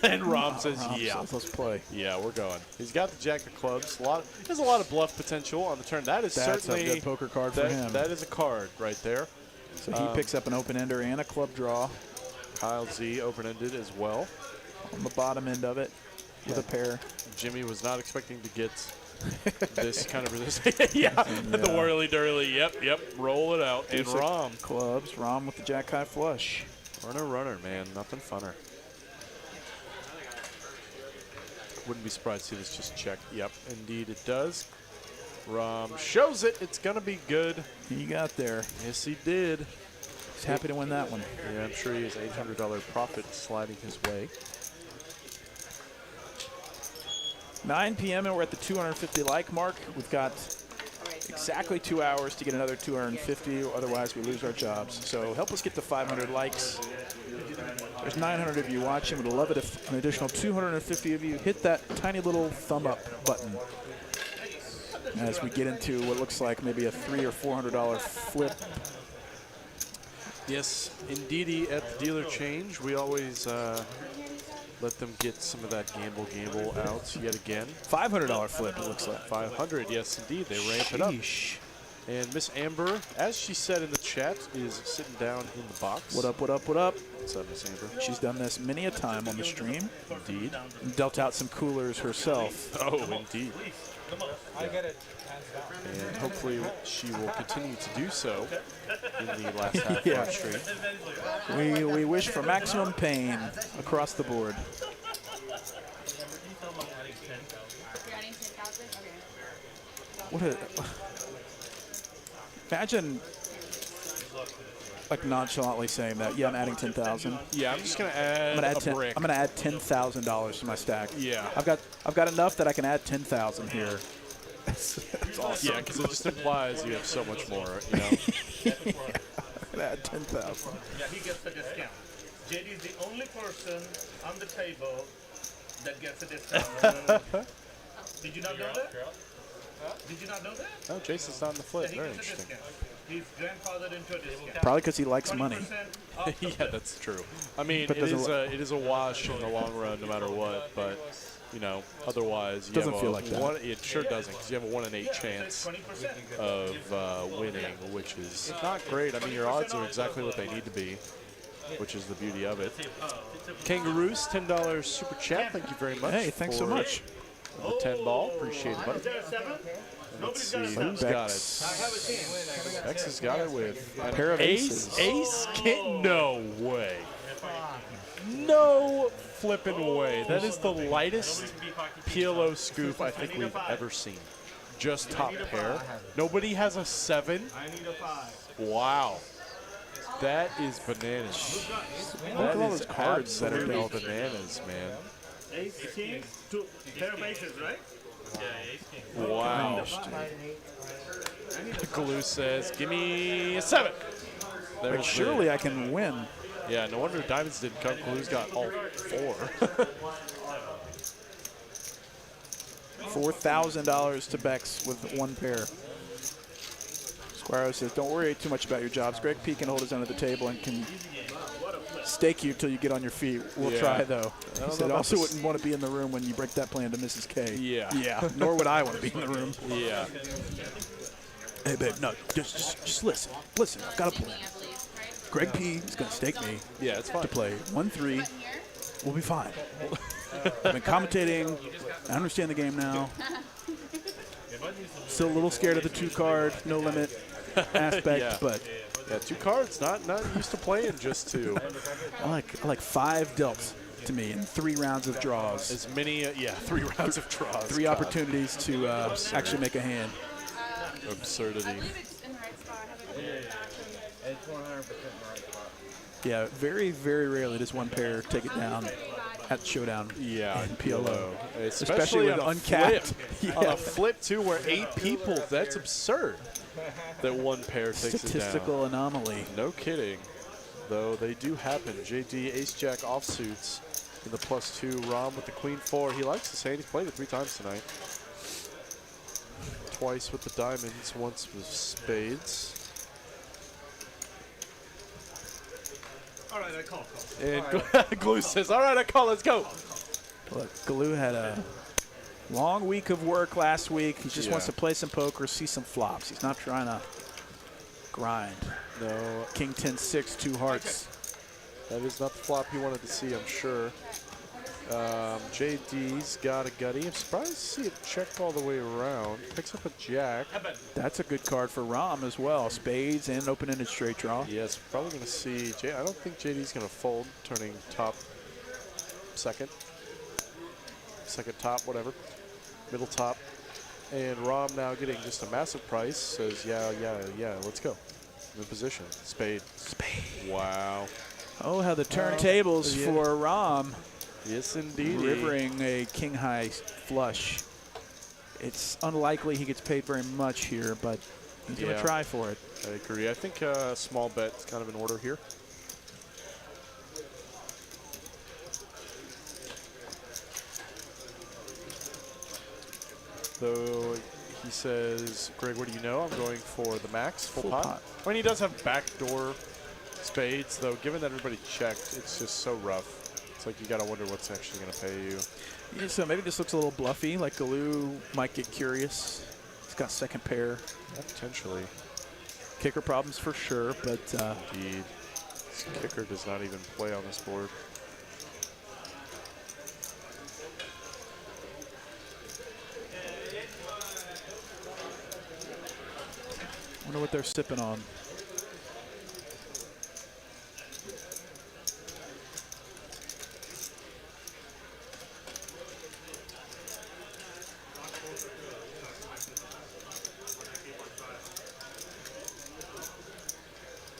And Rom says, Rom yeah. says, let's play. Yeah, we're going. He's got the jack of clubs. There's a lot of bluff potential on the turn. That's certainly a good poker card for him. That is a card right there. So he picks up an open-ender and a club draw. Kyle Z open-ended as well. On the bottom end of it with a pair. Jimmy was not expecting to get this kind of resistance. The whirly-dirly. Yep. Roll it out. And Rom. Clubs. Rom with the jack-high flush. Runner, man. Nothing funner. Wouldn't be surprised to see this just check. Yep, indeed it does. Rom shows it. It's going to be good. He got there. Yes, he did. He's happy to win that one. Yeah, I'm sure he has $800 profit sliding his way. 9 p.m. and we're at the 250 like mark. We've got exactly 2 hours to get another 250. Otherwise, we lose our jobs. So help us get to 500 likes. There's 900 of you watching. We'd love it if an additional 250 of you hit that tiny little thumb up button as we get into what looks like maybe a $300 or $400 flip. Yes, indeedy at the dealer change. We always let them get some of that gamble out yet again. $500 flip, it looks like. 500, yes, indeed. They ramp it up. Sheesh. And Miss Amber, as she said in the chat, is sitting down in the box. What up? What's up, Miss Amber? She's done this many a time on the stream. Indeed. And dealt out some coolers herself. Oh, indeed. And hopefully she will continue to do so in the last half of our stream. We wish for maximum pain across the board. What a... Imagine, like, nonchalantly saying that. Yeah, I'm adding 10,000. Yeah, I'm just gonna add a brick. I'm gonna add $10,000 to my stack. Yeah. I've got enough that I can add 10,000 here. That's awesome. Yeah, because it just implies you have so much more. You know. I'm gonna add 10,000. Yeah, he gets a discount. JD is the only person on the table that gets a discount. Did you not know that? Did you not know that? Oh, Jason's not in the flip. He Very gets a interesting. discount. He's grandfathered into a discount. Probably because he likes money. 20% off the Yeah, that's true. I mean, But it is a wash in the long run, no matter what. But you know, otherwise, you Doesn't have feel like that. It sure doesn't, because you have a 1 in 8 chance 20%. of winning, which is not great. I mean, your odds are exactly what they need to be, which is the beauty of it. Kangaroos, $10 super chat. Thank you very much. Hey, thanks so for much. The 10 ball. Appreciate it, buddy. Is there a 7? Let's see Nobody's got a who's 7. got it. I have a team. Bex has got it with a pair of aces. Ace? No way. No flipping way. That is the lightest PLO scoop I think we've ever seen. Just top pair. Nobody has a 7. I need a 5. Wow. That is bananas. Look That at all is those cards that are absolutely dealt. bananas, man. Ace, king, 2 pair of aces, right? Wow. Galoo says, give me a 7. Like, surely I can win. Yeah, no wonder diamonds didn't come. Galoo's got all 4. $4,000 to Bex with 1 pair. Squiro says, don't worry too much about your jobs. Greg P can hold his own at the table and can stake you till you get on your feet. We'll Yeah. try, though. I don't He said know also about wouldn't want to be in the room when you break that plan to Mrs. K. Yeah. Yeah, nor would I want to be in the room. Yeah. Hey, babe, no, just listen. Listen, I've got a plan. Greg P. is going to stake me Yeah, it's fine. to play 1-3. We'll be fine. I've been commentating. I understand the game now. Still a little scared of the 2-card, no limit aspect, Yeah. but Yeah, 2 cards. Not used to playing just 2. I like 5 dealt to me in 3 rounds of draws. As many, 3 rounds of draws. 3 God. opportunities to actually make a hand. Absurdity. It's 100% in the right spot. Yeah, very, very rarely does one pair take it down at showdown. Yeah, in PLO. Especially with on a uncapped. flip. On a flip, too, where 8 people, that's absurd that one pair takes it down. Statistical anomaly. No kidding. Though they do happen. JD, ace-jack offsuits in the +2. Rom with the queen-4. He likes the hand. He's played it 3 times tonight. Twice with the diamonds, once with spades. All right, I call. And Glue says, all right, I call, let's go. Look, Galoo had a long week of work last week. He just Yeah. wants to play some poker, see some flops. He's not trying to grind. No, King 10-6, 2 hearts. that is not the flop he wanted to see, I'm sure. JD's got a gutty. I'm surprised to see it check all the way around. Picks up a jack. That's a good card for Rom as well. Spades and open-ended straight draw. Yes, probably going to see. I don't think JD's going to fold, turning top second top, whatever, middle top. And Rom now getting just a massive price. Says, yeah, let's go. New position. Spade. Wow. Oh, how the turntables yeah. for Rom. Yes, indeed. Rivering a king-high flush. It's unlikely he gets paid very much here, but he's going to try for it. I agree. I think a small bet is kind of in order here. Though he says, Greg, what do you know? I'm going for the max, full pot. I mean, he does have backdoor spades, though. Given that everybody checked, it's just so rough. It's like you got to wonder what's actually going to pay you. Yeah, so maybe this looks a little bluffy, like Galoo might get curious. He's got second pair. Yeah, potentially. Kicker problems for sure, but Indeed. This kicker does not even play on this board. I wonder what they're sipping on.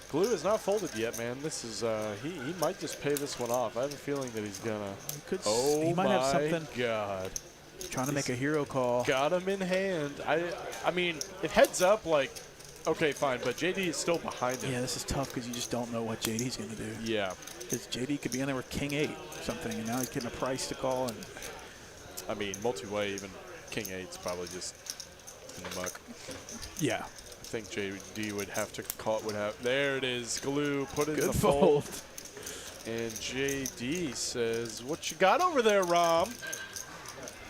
Glue is not folded yet, man. This is he might just pay this one off. I have a feeling that he's gonna. He might have something. God. Trying to make a hero call. Got him in hand. I mean, it heads up like, okay, fine, but JD is still behind him. Yeah, this is tough because you just don't know what JD's going to do. Yeah. Because JD could be in there with King 8 or something, and now he's getting a price to call. And I mean, multi-way, even King 8's probably just in the muck. yeah. I think JD would have to call it. There it is. Glue put it in Good the fold. fold. And JD says, "What you got over there, Rom?"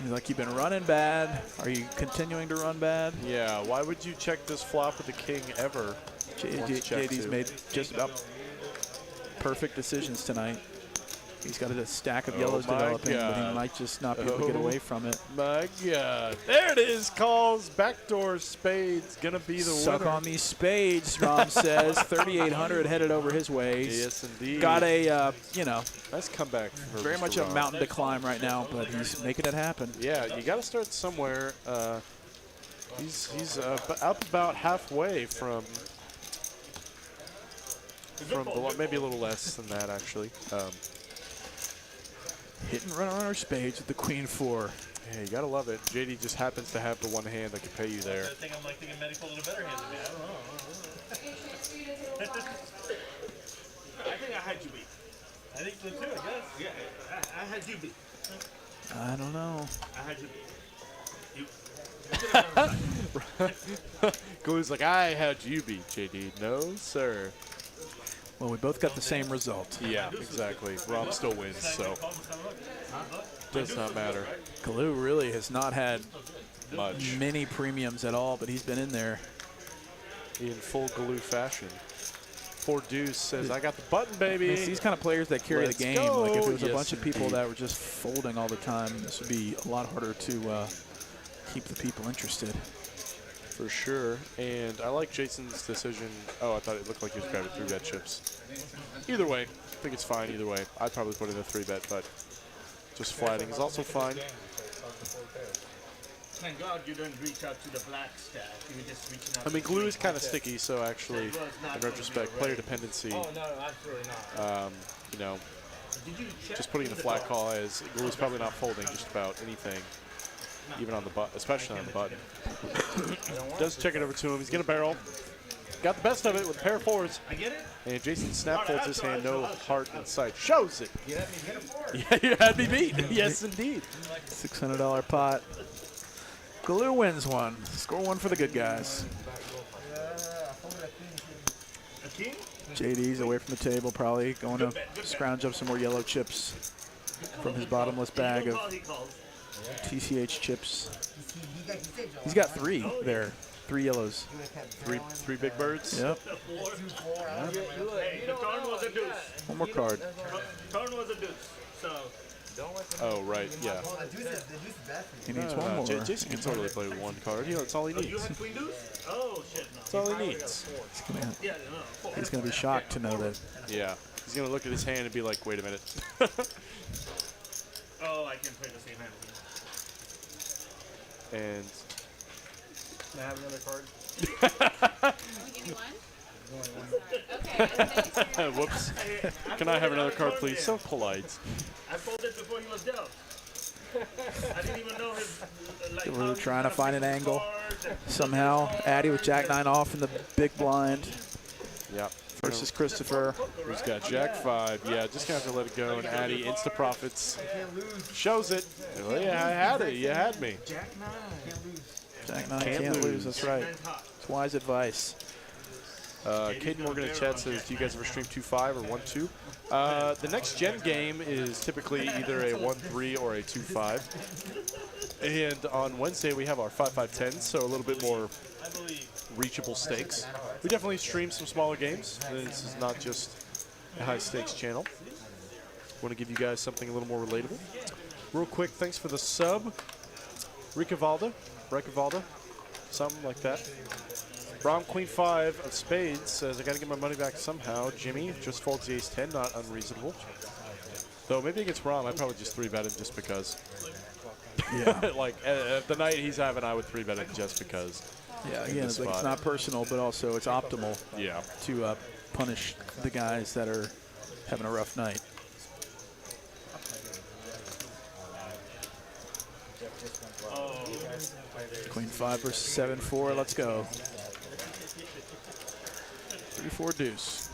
He's like, you've been running bad. Are you continuing to run bad? Yeah. Why would you check this flop with the king ever? JD's made just about perfect decisions tonight. He's got a stack of yellows my developing, but he God. might just not be able to get away from it. My God. There it is. Calls. Backdoor spades. Gonna be the Suck winner. on these spades, Rom says. 3,800 headed over his ways. Yes, indeed. Got a, nice comeback. For very Mr. much a Rom. mountain to climb right now, but he's making it happen. Yeah, you got to start somewhere. He's up about halfway from maybe a little less than that actually. Hit and run on our spades with the Queen 4. Yeah, you gotta love it. JD just happens to have the one hand that can pay you there. I think I'm like thinking Manny folded a better hand than me. I don't know. I think I had you beat. I think so too, I guess. Yeah, I had you beat. I don't know. I had you beat. Glue's like, I had you beat, JD. No, sir. Well, we both got the same result. Yeah, exactly. Rom still wins, so does not matter Glue really has not had much. many premiums at all, but he's been in there. In full Glue fashion. Four Deuce says, I got the button, baby. It's these kind of players that carry Let's the game. go. Like if it was a Yes, bunch of people indeed. that were just folding all the time, this would be a lot harder to keep the people interested. For sure. And I like Jason's decision. Oh, I thought it looked like he was grabbing 3-bet chips. Either way, I think it's fine either way. I'd probably put in a 3-bet, but just flatting is also fine. Thank God you didn't reach out to the black stack. You were just reaching out I mean, to Glue is kind of sticky, so actually, in retrospect, player dependency, Oh, no, absolutely not. you know, Did you check just putting in a flat call as Glue is probably not folding just about anything, even on the button, especially on the button. Does check it over to him. He's going to barrel. Got the best of it with a pair of fours. I get it? And Jason snap folds his hand, no heart in sight. Shows it. You let me hit a four. Yeah, you had me beat. Yes, indeed. $600 pot. Glue wins one. Score one for the good guys. A king? JD's away from the table, probably going to scrounge up some more yellow chips from his bottomless bag of He calls. TCH chips. He's got 3 there. 3 yellows. Three big birds. Yep. Hey, the turn was a deuce. One more card. Turn was a deuce. So, Oh, right. Yeah. He needs No, one no, more. Jason can totally play with one card. That's all he you needs. had queen deuce? Oh, shit, no. That's all he needs. Yeah, no. Four. He's going to be shocked to know that. Yeah. He's going to look at his hand and be like, wait a minute. Oh, I can play the same hand again. And Can I have another card? Give me one. Okay. whoops. Can I have another card, please? So polite. I folded before he was dealt. I didn't even know his. We were trying to find an angle. Somehow, Addy with Jack-9 off in the big blind Yep. versus Christopher. Who's got Jack 5? Yeah, just gonna have to let it go. And Addy insta profits. Shows it. Well, yeah, I had it. You had me. Jack-9 Can't can't lose. lose. That's right. It's wise advice. Caden Morgan in chat says, do you guys ever stream 2-5 or 1-2? The next gen game is typically either a 1-3 or a 2-5. And on Wednesday we have our 5-5-10, so a little bit more reachable stakes. We definitely stream some smaller games. This is not just a high stakes channel. Want to give you guys something a little more relatable. Real quick, thanks for the sub. Ricavalda, something like that. Rom Queen 5 of spades says, I got to get my money back somehow. Jimmy just folds the ace 10, not unreasonable. Though maybe against Rom, I'd probably just 3-bet him just because. Yeah. Like, the night he's having, I would 3-bet him just because. Yeah, in again, this it's, like, it's spot. not personal, but also it's optimal Yeah. to punish the guys that are having a rough night. Queen 5 versus 7-4. Let's go. 3-4 deuce.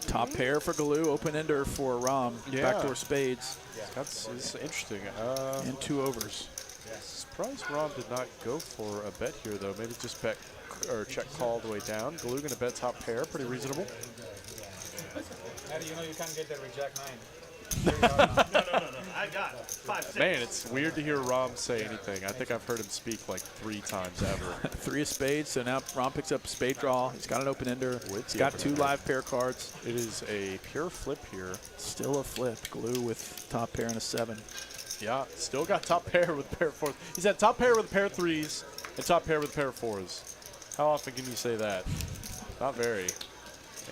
Top pair for Glue. Open ender for Rom. Yeah. Backdoor spades. It's interesting. And 2 overs. Surprised Rom did not go for a bet here, though. Maybe just bet or check call all the way down. Glue going to bet top pair. Pretty reasonable. Eddie, you know you can't get that with Jack 9. No. I got 5-6. Man, it's weird to hear Rom say anything. I think I've heard him speak like 3 times ever. 3 of spades, so now Rom picks up a spade draw. He's got an open ender. With He's the got open 2 ender. live pair cards. It is a pure flip here. Still a flip. Glue with top pair and a 7. Yeah, still got top pair with a pair of 4s. He's had top pair with a pair of 3s and top pair with a pair of 4s. How often can you say that? Not very.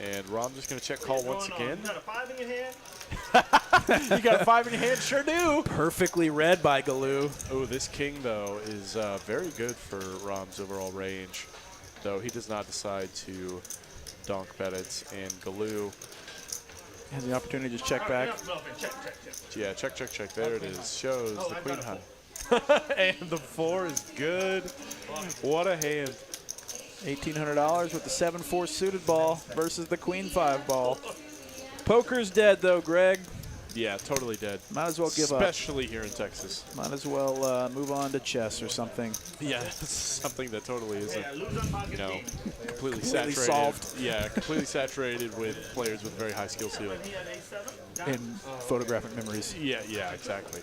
And Rom just going to check call once again. You got a 5 in your hand? You got a 5 in your hand? Sure do. Perfectly read by Glue. Oh, this king, though, is very good for Rom's overall range. Though he does not decide to donk bet it. And Glue, Has the opportunity to just check back. Check. yeah, check. There it is. Shows the queen high. And the 4 is good. What a hand. $1,800 with the 7-4 suited ball versus the Queen 5 ball. Poker's dead, though, Greg. Yeah, totally dead. Might as well give up. Especially here in Texas. Might as well move on to chess or something. Yeah, something that totally isn't, you know, completely saturated. solved. Yeah, completely saturated with players with very high skill ceiling. In photographic memories. Yeah, exactly.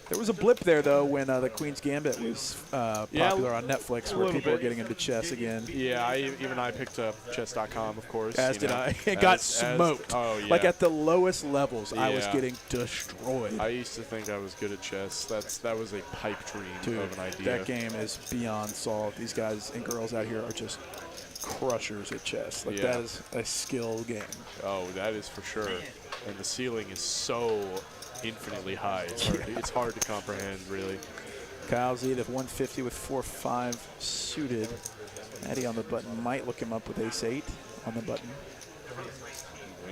There was a blip there, though, when the Queen's Gambit was popular on Netflix, where people were getting into chess again. Yeah, even I picked up chess.com, of course. As did I. It got smoked. Oh, yeah. Like at the lowest levels, I was Yeah. getting destroyed. I used to think I was good at chess. That was a pipe dream of an idea. That game is beyond solved. These guys and girls out here are just crushers at chess. Like, that is a skill game. Oh, that is for sure. And the ceiling is so infinitely high. It's hard to comprehend, really. Kyle Z, the 150 with 4-5 suited. Maddie on the button might look him up with ace-8 on the button.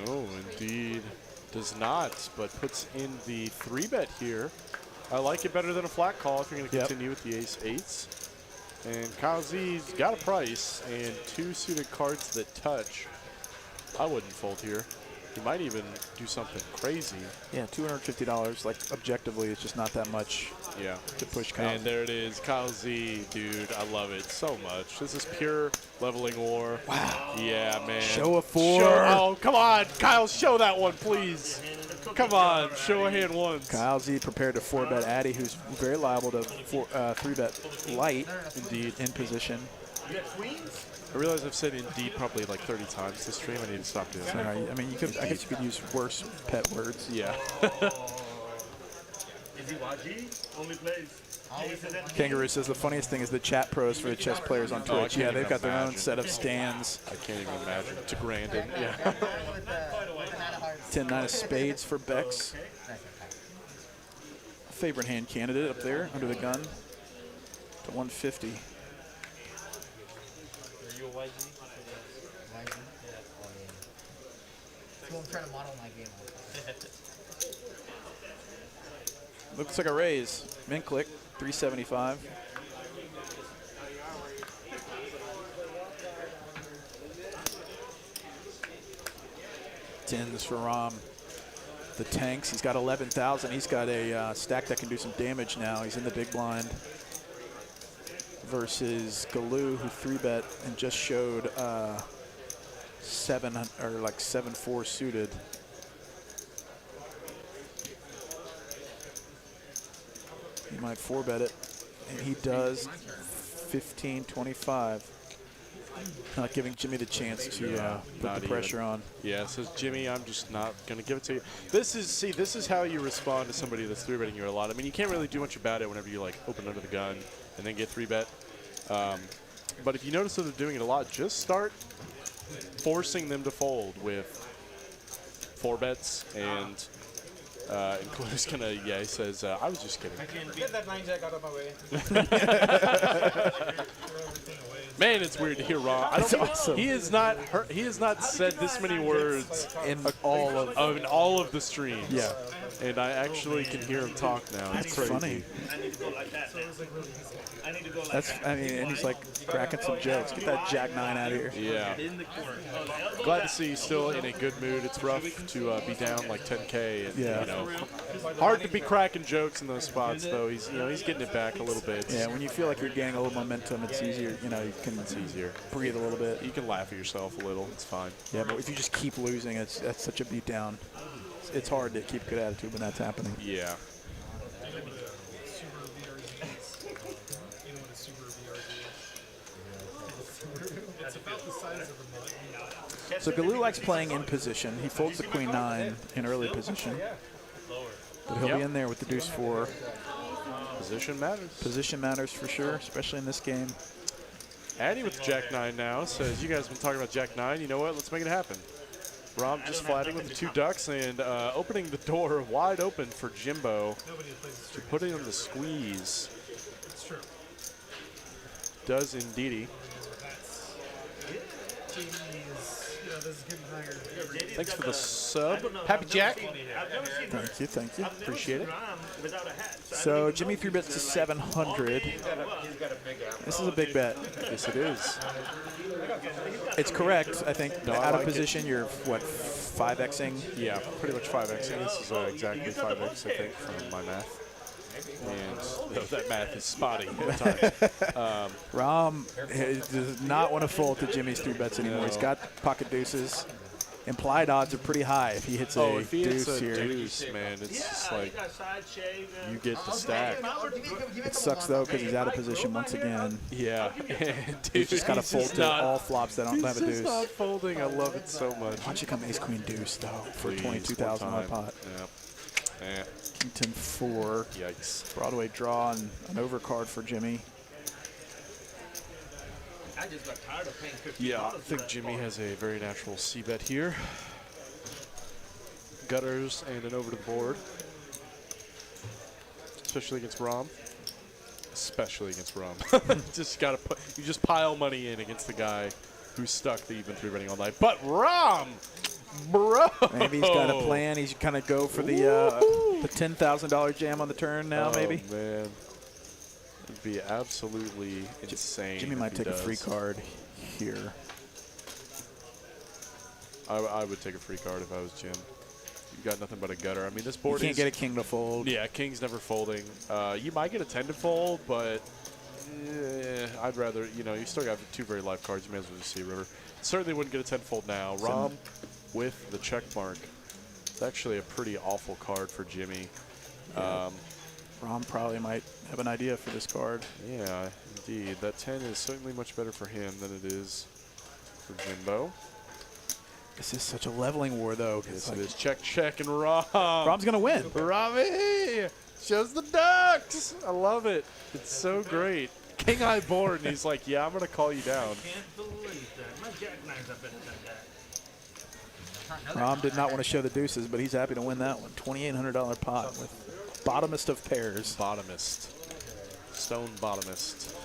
No, indeed does not, but puts in the 3-bet here. I like it better than a flat call if you're going to continue with the ace-8s. And Kyle Z's got a price and 2 suited cards that touch. I wouldn't fold here. He might even do something crazy. Yeah, $250. Like, objectively, it's just not that much to push Kyle. And there it is, Kyle Z, dude. I love it so much. This is pure leveling war. Wow. Yeah, man. Show a 4. Oh, come on. Kyle, show that one, please. Come on. Show a hand once. Kyle Z prepared to 4-bet Addy, who's very liable to 3-bet light, indeed, in position. I realize I've said indeed probably like 30 times this stream. I need to stop doing that. Sorry. I mean, I guess you could use worse pet words. Yeah. Is he YG? Only plays. Kangaroo says the funniest thing is the chat pros for the chess players on Twitch. Yeah, they've got their own set of stands. I can't even imagine. To Grandin. Yeah. 10-9 of spades for Bex. Favorite hand candidate up there under the gun to 150. Are you a YG? YG? Yeah. So I'm trying to model my game. Looks like a raise. Min click, 375. Tens for Rom. The tanks, he's got 11,000. He's got a stack that can do some damage now. He's in the big blind. Versus Galoo, who 3-bet and just showed 7-4 suited. He might 4-bet it, and he does 15-25. Not giving Jimmy the chance to put the pressure on. Yeah, says Jimmy, I'm just not going to give it to you. This is how you respond to somebody that's 3-betting you a lot. I mean, you can't really do much about it whenever you like open under the gun and then get 3-bet. But if you notice that they're doing it a lot, just start forcing them to fold with 4-bets and Clue's gonna, he says, I was just kidding. Get that 9-jack out of my way. Man, it's weird to hear Ron. That's awesome. He has not said this many words In all of the streams. Yeah. And I actually can hear him talk now. That's crazy. funny. I need to go like that. I need to go like That's, that. I mean, and he's like cracking some jokes. Get that Jack 9 out of here. Yeah. In the corner. Glad to see you still in a good mood. It's rough to be down like 10K. And, Yeah. you know, hard to be cracking jokes in those spots, though. He's getting it back a little bit. Yeah, when you feel like you're gaining a little momentum, it's easier. You know, you can breathe a little bit. You can laugh at yourself a little. It's fine. Yeah, but if you just keep losing, that's such a beat down. It's hard to keep a good attitude when that's happening. Yeah. So Galoo likes playing in position. He folds the queen 9 in early position. But he'll be in there with the deuce 4. Position matters. Position matters for sure, especially in this game. Addy with Jack 9 now says, you guys have been talking about Jack 9. You know what? Let's make it happen. Rob just flatting with the 2 ducks and opening the door wide open for Jimbo to put it on the squeeze. Does indeedy. Thanks for the sub. Happy Jack. Thank you. Appreciate it. So Jimmy 3-bets to 700. This is a big bet. Yes, it is. It's correct, I think. No, I Out of like it. position, you're, what, 5xing? Yeah, pretty much 5x. This is exactly 5x, I think, from my math. And that math is spotty at times. Rom does not want to fold to Jimmy's 3-bets anymore. No. He's got pocket deuces. Implied odds are pretty high if he hits a If he hits deuce a here. deuce, man, it's just like you get the stack. It sucks, though, because he's out of position once again. Yeah. And He's just got to fold to not, all flops that don't have a He's deuce. just not folding. I love it so much. Why don't you come ace-queen deuce, though, for Please, 22,000 one on time. pot? Yeah. King 10-4. Yikes. Broadway draw and an overcard for Jimmy. I just got tired of paying $50. Yeah, I think Jimmy has a very natural c-bet here. Gutters and an over to the board. Especially against Rom. Especially against Rom. Just gotta put, you just pile money in against the guy who's stuck that you've been 3-betting all night. But Rom, bro. Maybe he's got a plan. He's kind of go for the $10,000 jam on the turn now, maybe. Oh, man. It'd be absolutely insane. Jimmy if might he take a does. free card here. I would take a free card if I was Jim. You've got nothing but a gutter. I mean, this board You can't is... get a king to fold. Yeah, king's never folding. You might get a 10 to fold, but I'd rather, you still got 2 very live cards. You may as well just see a river. Certainly wouldn't get a 10 fold now. Rom with the check mark. It's actually a pretty awful card for Jimmy. Rom probably might have an idea for this card. Yeah, indeed. That 10 is certainly much better for him than it is for Jimbo. This is such a leveling war, though. Yes, it is. Check, check, and Rom. Rom's going to win. Robbie shows the ducks. I love it. It's so great. King Eye board, and he's like, yeah, I'm going to call you down. Can't believe that. My jackknives are better than that. Rom did not want to show the deuces, but he's happy to win that one. $2,800 pot with bottomest of pairs. Bottomist. Stone bottomist.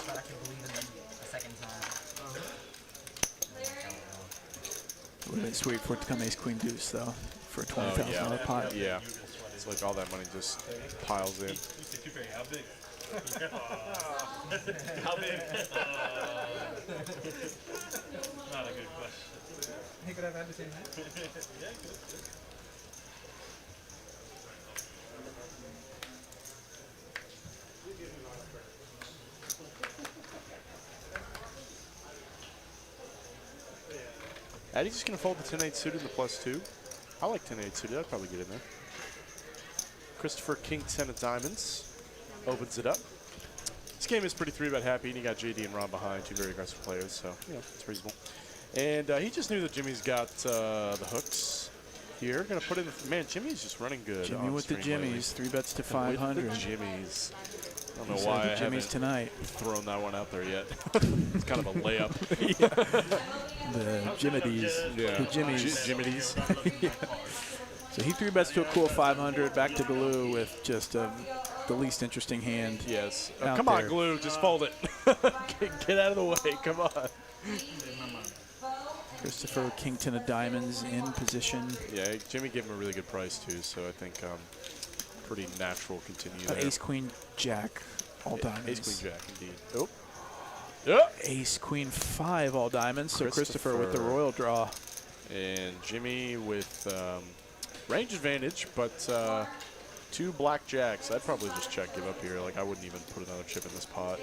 But I can believe in them a second time. Would have been sweet for it to come ace-queen deuce, though, for a $20,000 pot. Yeah. It's like all that money just piles in. How big? How big? Not a good question. He could have had the same hand. Addy's just going to fold the 10-8 suited and the +2. I like 10-8 suited. I'd probably get in there. Christopher King 10 of diamonds opens it up. This game is pretty 3-bet happy, and you got JD and Ron behind, 2 very aggressive players, so it's reasonable. And he just knew that Jimmy's got the hooks here. Going to put in the man. Jimmy's just running good. Jimmy on with the stream lately. Jimmies, 3-bets to With 500. the Jimmys. I don't He know said why the I Jimmies haven't tonight. thrown that one out there yet. It's kind of a layup. The Jimmities. Yeah. The Jimmies. Jimmy's. So he 3-bets to a cool 500. Back to Glue with just the least interesting hand. Yes. Out Come on, there. Glue. Just fold it. Get out of the way. Come on. Christopher King 10 of diamonds in position. Yeah, Jimmy gave him a really good price, too, so I think pretty natural continue there. Ace Queen Jack, all diamonds. Ace Queen Jack, indeed. Oh. Yep. Ace Queen 5, all diamonds. So Christopher with the Christopher. royal draw. And Jimmy with range advantage, but 2 black jacks. I'd probably just check give up here. Like, I wouldn't even put another chip in this pot.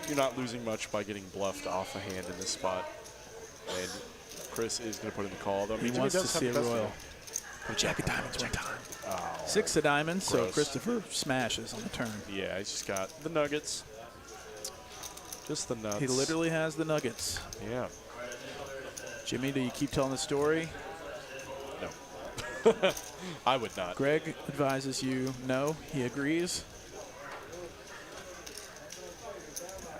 You're not losing much by getting bluffed off a hand in this spot. And Chris is going to put in the call. Though, I mean, He Jimmy wants to does have see a the best royal. hand. But Jack of diamonds one time. Oh, 6 of diamonds, so Gross. Christopher smashes on the turn. yeah, he's just got the nuggets. Just the nuts. He literally has the nuggets. Yeah. Jimmy, do you keep telling the story? No. I would not. Greg advises you no. He agrees.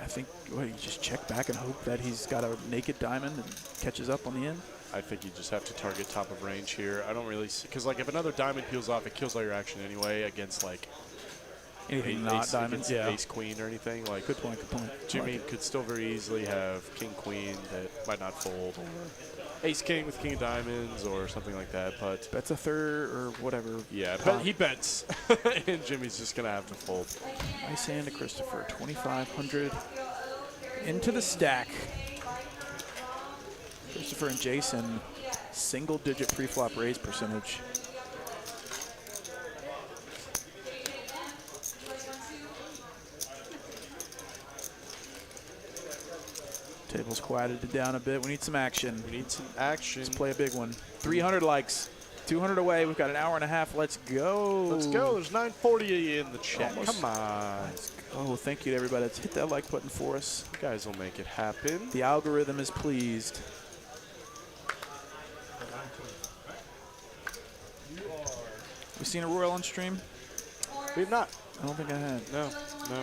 I think, what, you just check back and hope that he's got a naked diamond and catches up on the end? I think you just have to target top of range here. I don't really see, because like if another diamond peels off, it kills all your action anyway against like Anything not ace diamonds, against yeah. ace queen or anything. Like Good point, good point. Jimmy Like it. could still very easily have king queen that might not fold, or ace king with king of diamonds or something like that. But Bets a third or whatever. yeah, but he bets, and Jimmy's just gonna have to fold. Nice hand to Christopher, 2,500 into the stack. Christopher and Jason, single-digit pre-flop raise percentage. Table's quieted down a bit. We need some action. We need some action. Let's play a big one. 300 likes, 200 away. We've got an hour and a half. Let's go. Let's go. There's 940 in the chat. Almost. Come on. Oh, thank you to everybody that's hit that like button for us. You guys will make it happen. The algorithm is pleased. We seen a Royal on stream? We have not. I don't think I had. No,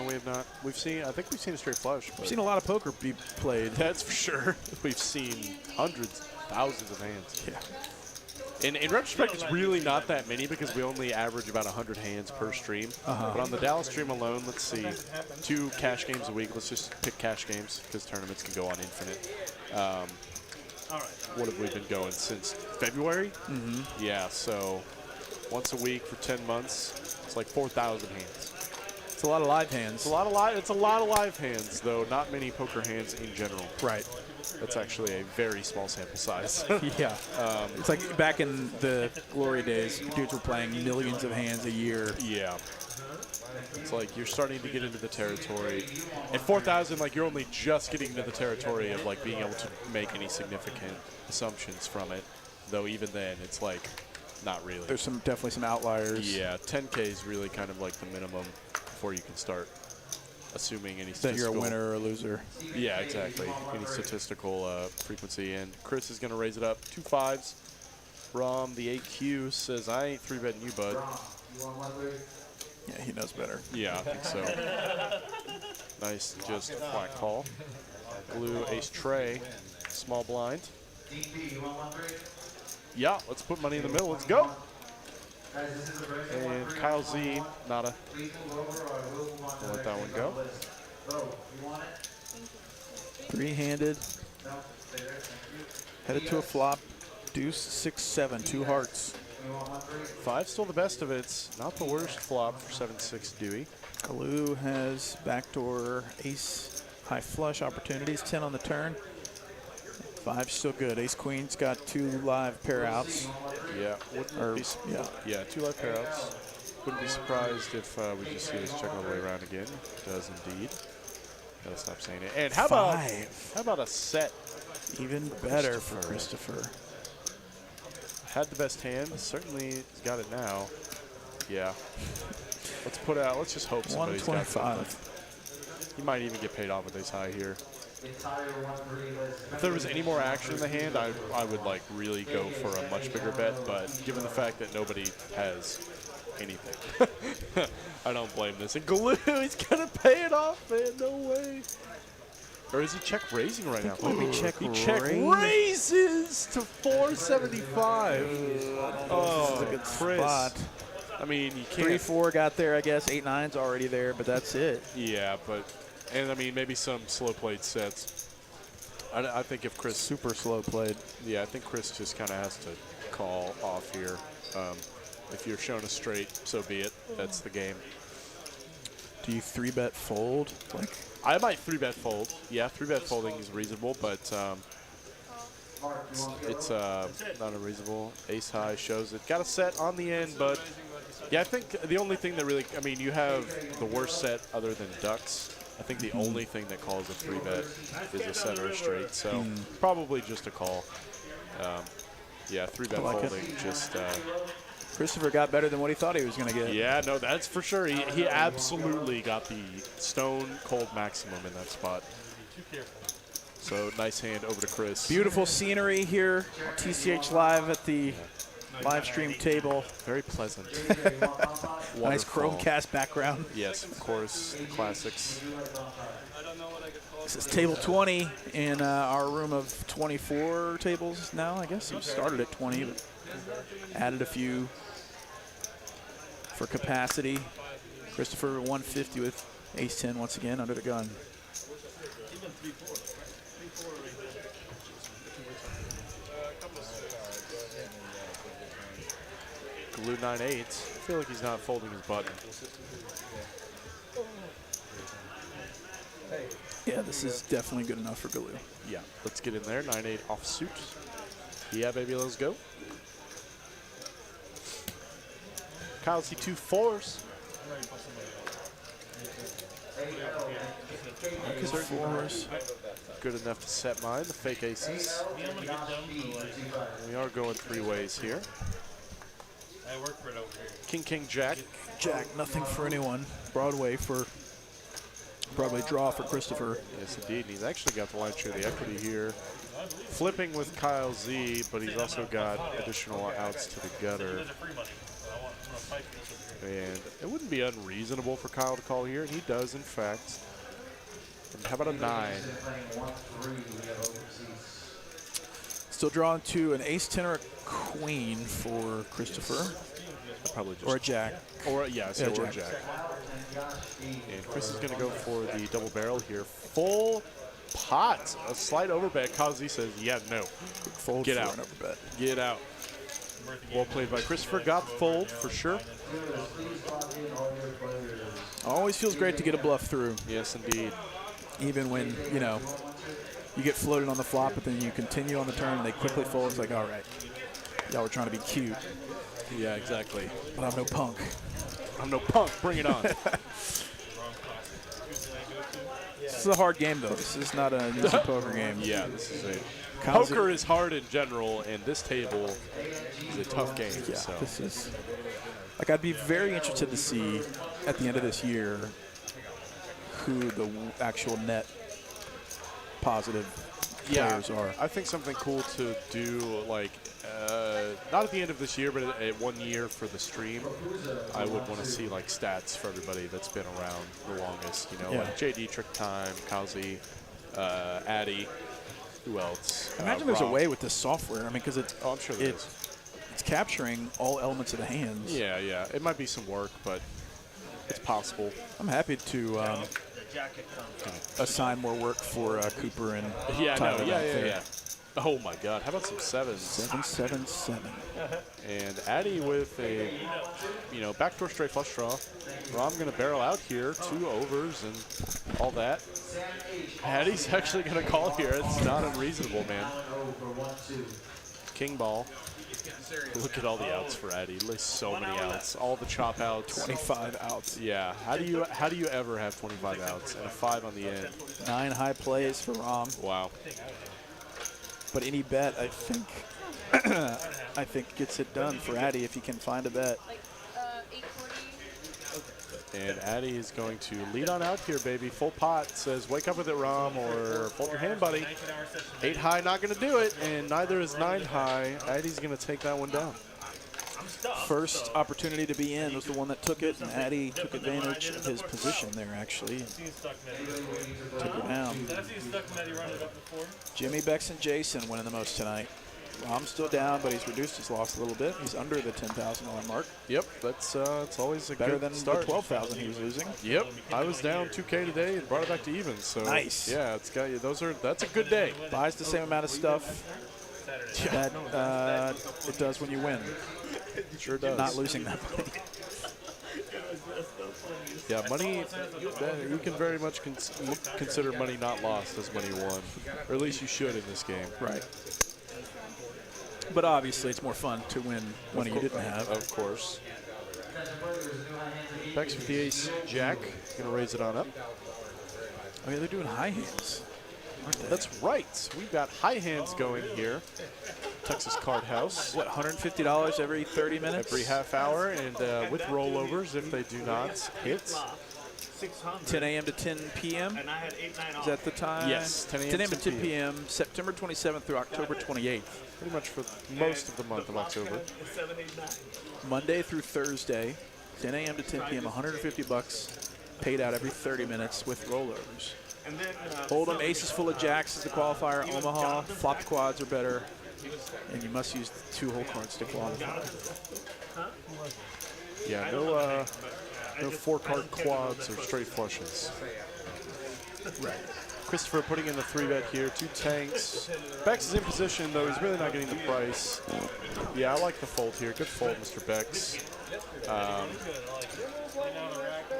we have not. I think we've seen a straight flush. We've seen a lot of poker be played. That's for sure. We've seen hundreds, thousands of hands. Yeah. In retrospect, it's really not that many because we only average about 100 hands per stream. But on the Dallas stream alone, let's see, 2 cash games a week. Let's just pick cash games because tournaments can go on infinite. What have we been going since February? Yeah, so once a week for 10 months, it's like 4,000 hands. It's a lot of live hands. It's a lot of live hands, though not many poker hands in general. Right. That's actually a very small sample size. Yeah. It's like back in the glory days, dudes were playing millions of hands a year. Yeah. It's like you're starting to get into the territory. At 4,000, like you're only just getting into the territory of like being able to make any significant assumptions from it. Though even then, it's like not really. There's definitely some outliers. Yeah, 10K is really kind of like the minimum before you can start assuming any That statistical. you're a winner or a loser. Yeah, exactly. Any statistical frequency. And Chris is going to raise it up. 2 5s from the AQ. Says, I ain't 3-betting you, bud. Yeah, he knows better. Yeah, I think so. Nice, just flat call. Blue ace tray. Small blind. Yeah, let's put money in the middle. Let's go. And Kyle Z, nada. We'll let that one go. Three-handed. Headed to a flop. Deuce, 6, 7, 2 hearts. 5 still the best of it. It's not the worst flop for 7-6 Dewey. Kalu has backdoor ace high flush opportunities, 10 on the turn. 5 still good. Ace queen's got 2 live pair outs. Yeah, Yeah. 2 live pair outs. Wouldn't be surprised if we just see this check all the way around again. Does indeed. Gotta stop saying it. And how about a set? Even better for Christopher. Had the best hand. Certainly he's got it now. Yeah. Let's just hope somebody's got something. 125. He might even get paid off with ace high here. If there was any more action in the hand, I would like really go for a much bigger bet, but given the fact that nobody has anything, I don't blame this. And Glue, he's gonna pay it off, man, no way. Or is he check raising right now? Maybe check raises to 475. Oh, this is a good Chris. spot. I mean, you can't. 3-4 got there, I guess. 8-9's already there, but that's it. Yeah, and I mean, maybe some slow played sets. I think if Chris. Super slow played. Yeah, I think Chris just kind of has to call off here. If you're shown a straight, so be it. That's the game. Do you 3-bet fold? Like, I might 3-bet fold. Yeah, 3-bet folding is reasonable, but it's not unreasonable. Ace high shows it. Got a set on the end, but yeah, I think the only thing that really, I mean, you have the worst set other than ducks. I think the only thing that calls a 3-bet is a set or a straight, so probably just a call. Yeah, 3-bet like folding, just. Christopher got better than what he thought he was going to get. Yeah, no, that's for sure. He absolutely got the stone cold maximum in that spot. So nice hand over to Chris. Beautiful scenery here on TCH Live at the live stream table. Very pleasant. Nice Chromecast background. Yes, of course, the classics. This is table 20 in our room of 24 tables now, I guess. We started at 20, but added a few for capacity. Christopher 150 with ace-10 once again under the gun. Glue 9-8. I feel like he's not folding his button. Yeah, this is definitely good enough for Galoo. Yeah, let's get in there. 9-8 offsuit. Yeah, baby, let's go. Kyle, see 2 4s. Fours. Good enough to set mine. The fake aces. We are going 3 ways here. I work for it over here. King, king, jack. Jack, nothing for anyone. Broadway draw for Christopher. Yes, indeed. And he's actually got the line share of the equity here. Flipping with Kyle Z, but he's also got additional outs to the gutter. And it wouldn't be unreasonable for Kyle to call here, and he does, in fact. And how about a 9? Still drawing to an ace-10 or a queen for Christopher. Probably just Or a jack. Or yeah, so or a jack. jack. And Chris is going to go for the double barrel here. Full pot. A slight overbet. Kyle Z says, yeah, no. Fold Get for out. an overbet. Get out. Well played by Christopher. Got the fold for sure. Always feels great to get a bluff through, Yes, indeed. even when, you know, you get floated on the flop, but then you continue on the turn and they quickly fold. It's like, all right, y'all were trying to be cute, Yeah, exactly. but I'm no punk. I'm no punk. Bring it on. This is a hard game, though. This is not an easy poker game. Yeah, this is a Kyle's poker is hard in general, and this table is a tough game. Yeah, So this is like I'd be very interested to see at the end of this year who the actual net positive players are. I think something cool to do, like not at the end of this year, but at 1 year for the stream, I would want to see like stats for everybody that's been around the longest. You know, Yeah. like JD, Trick Time, Kowsey, Addy. Who else? Imagine there's a Rob. way with this software. I mean, because it's Oh, I'm sure there is. it's capturing all elements of the hands. Yeah, yeah. It might be some work, but it's possible. I'm happy to assign more work for Cooper and Yeah, Tyler no, yeah, out yeah, there. yeah. Oh my God! How about some 7s? 7-7-7. And Addy with a, backdoor straight flush draw. Rom going to barrel out here, 2 overs and all that. Addy's actually going to call here. It's not unreasonable, man. King ball. Look at all the outs for Addy. There's so many outs. All the chop outs. 25 outs. Yeah. How do you ever have 25 outs and a 5 on the end? 9 high plays for Rom. Wow. But any bet, I think, I think gets it done for Addy if he can find a bet. Like 840. And Addy is going to lead on out here, baby. Full pot. Says, wake up with it, Rom, or fold your hand, buddy. 8 high, not going to do it, and neither is 9 high. Addy's going to take that one down. First opportunity to be in was the one that took it, and Addy took advantage of his position there, actually. Took her down. Jimmy, Bex, and Jason winning the most tonight. Rom's still down, but he's reduced his loss a little bit. He's under the $10,000 mark. Yep, that's it's always a Better good than start. the $12,000 he was losing. Yep, I was down 2K today and brought it back to even. So Nice. Yeah, it's got you. That's a good day. Buys the same amount of stuff that it does when you win. Sure does. Not losing that money. Yeah, money. You can very much consider money not lost as money won, or at least you should in this game. Right. But obviously, it's more fun to win money you didn't have. Of course. Bex with the ace, Jack. Gonna raise it on up. Oh, yeah, they're doing high hands, aren't they? That's right. We've got high hands going here. Texas Card House. What, $150 every 30 minutes? Every half hour, and with rollovers if they do not hit. 10 a.m. to 10 p.m. And I had 8, 9 Is that the time? Yes, 10 a.m. 10 a.m. to 10 10 p.m. September 27th through October 28th. Pretty much for most of the month of October. 7, 8, 9. Monday through Thursday, 10 a.m. to 10 p.m. $150 paid out every 30 minutes with rollovers. And then Hold'em, aces full of jacks is the qualifier. Omaha, flop quads are better. And you must use 2 whole cards to qualify. Yeah, No 4-card quads or straight flushes. Right. Christopher putting in the 3-bet here. 2 tanks. Bex is in position, though. He's really not getting the price. Yeah, I like the fold here. Good fold, Mr. Bex.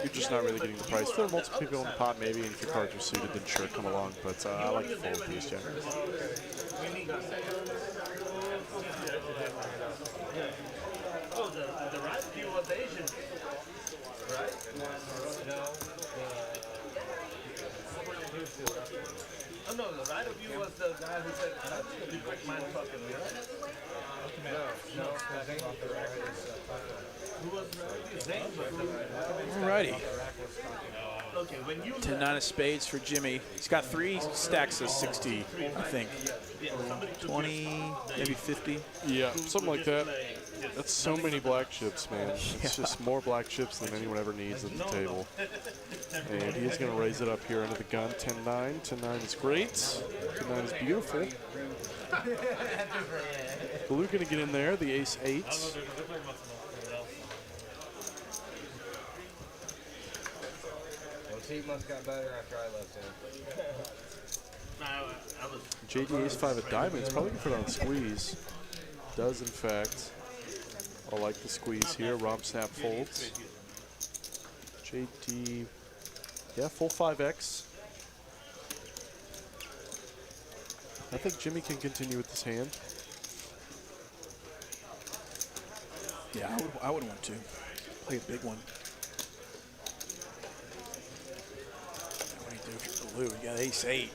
You're just not really getting the price. If there are multiple people in the pot, maybe, and if your cards are suited, then sure, come along. But I like the fold with these jackers. Oh, the right view was Asian, right? Oh no, the right of you was the guy who said, "You break my fucking right?" No. Who was right? Zane was the right. Alrighty. Okay, when you 10-9 of spades for Jimmy. He's got 3 stacks of 60, I think. 20, maybe 50. Yeah, something like that. That's so many black chips, man. It's just more black chips than anyone ever needs at the table. And he's going to raise it up here under the gun. 10-9. 10-9 is great. 10-9 is beautiful. Blue going to get in there. The ace-8. He must got better after I left him. JD ace-5 of diamonds. Probably going to put on a squeeze. Does, in fact. I like the squeeze here. Romp snap folds. JD. Yeah, full 5x. I think Jimmy can continue with this hand. Yeah, I would want to. Play a big one. What do you do if you're blue? You got ace-8.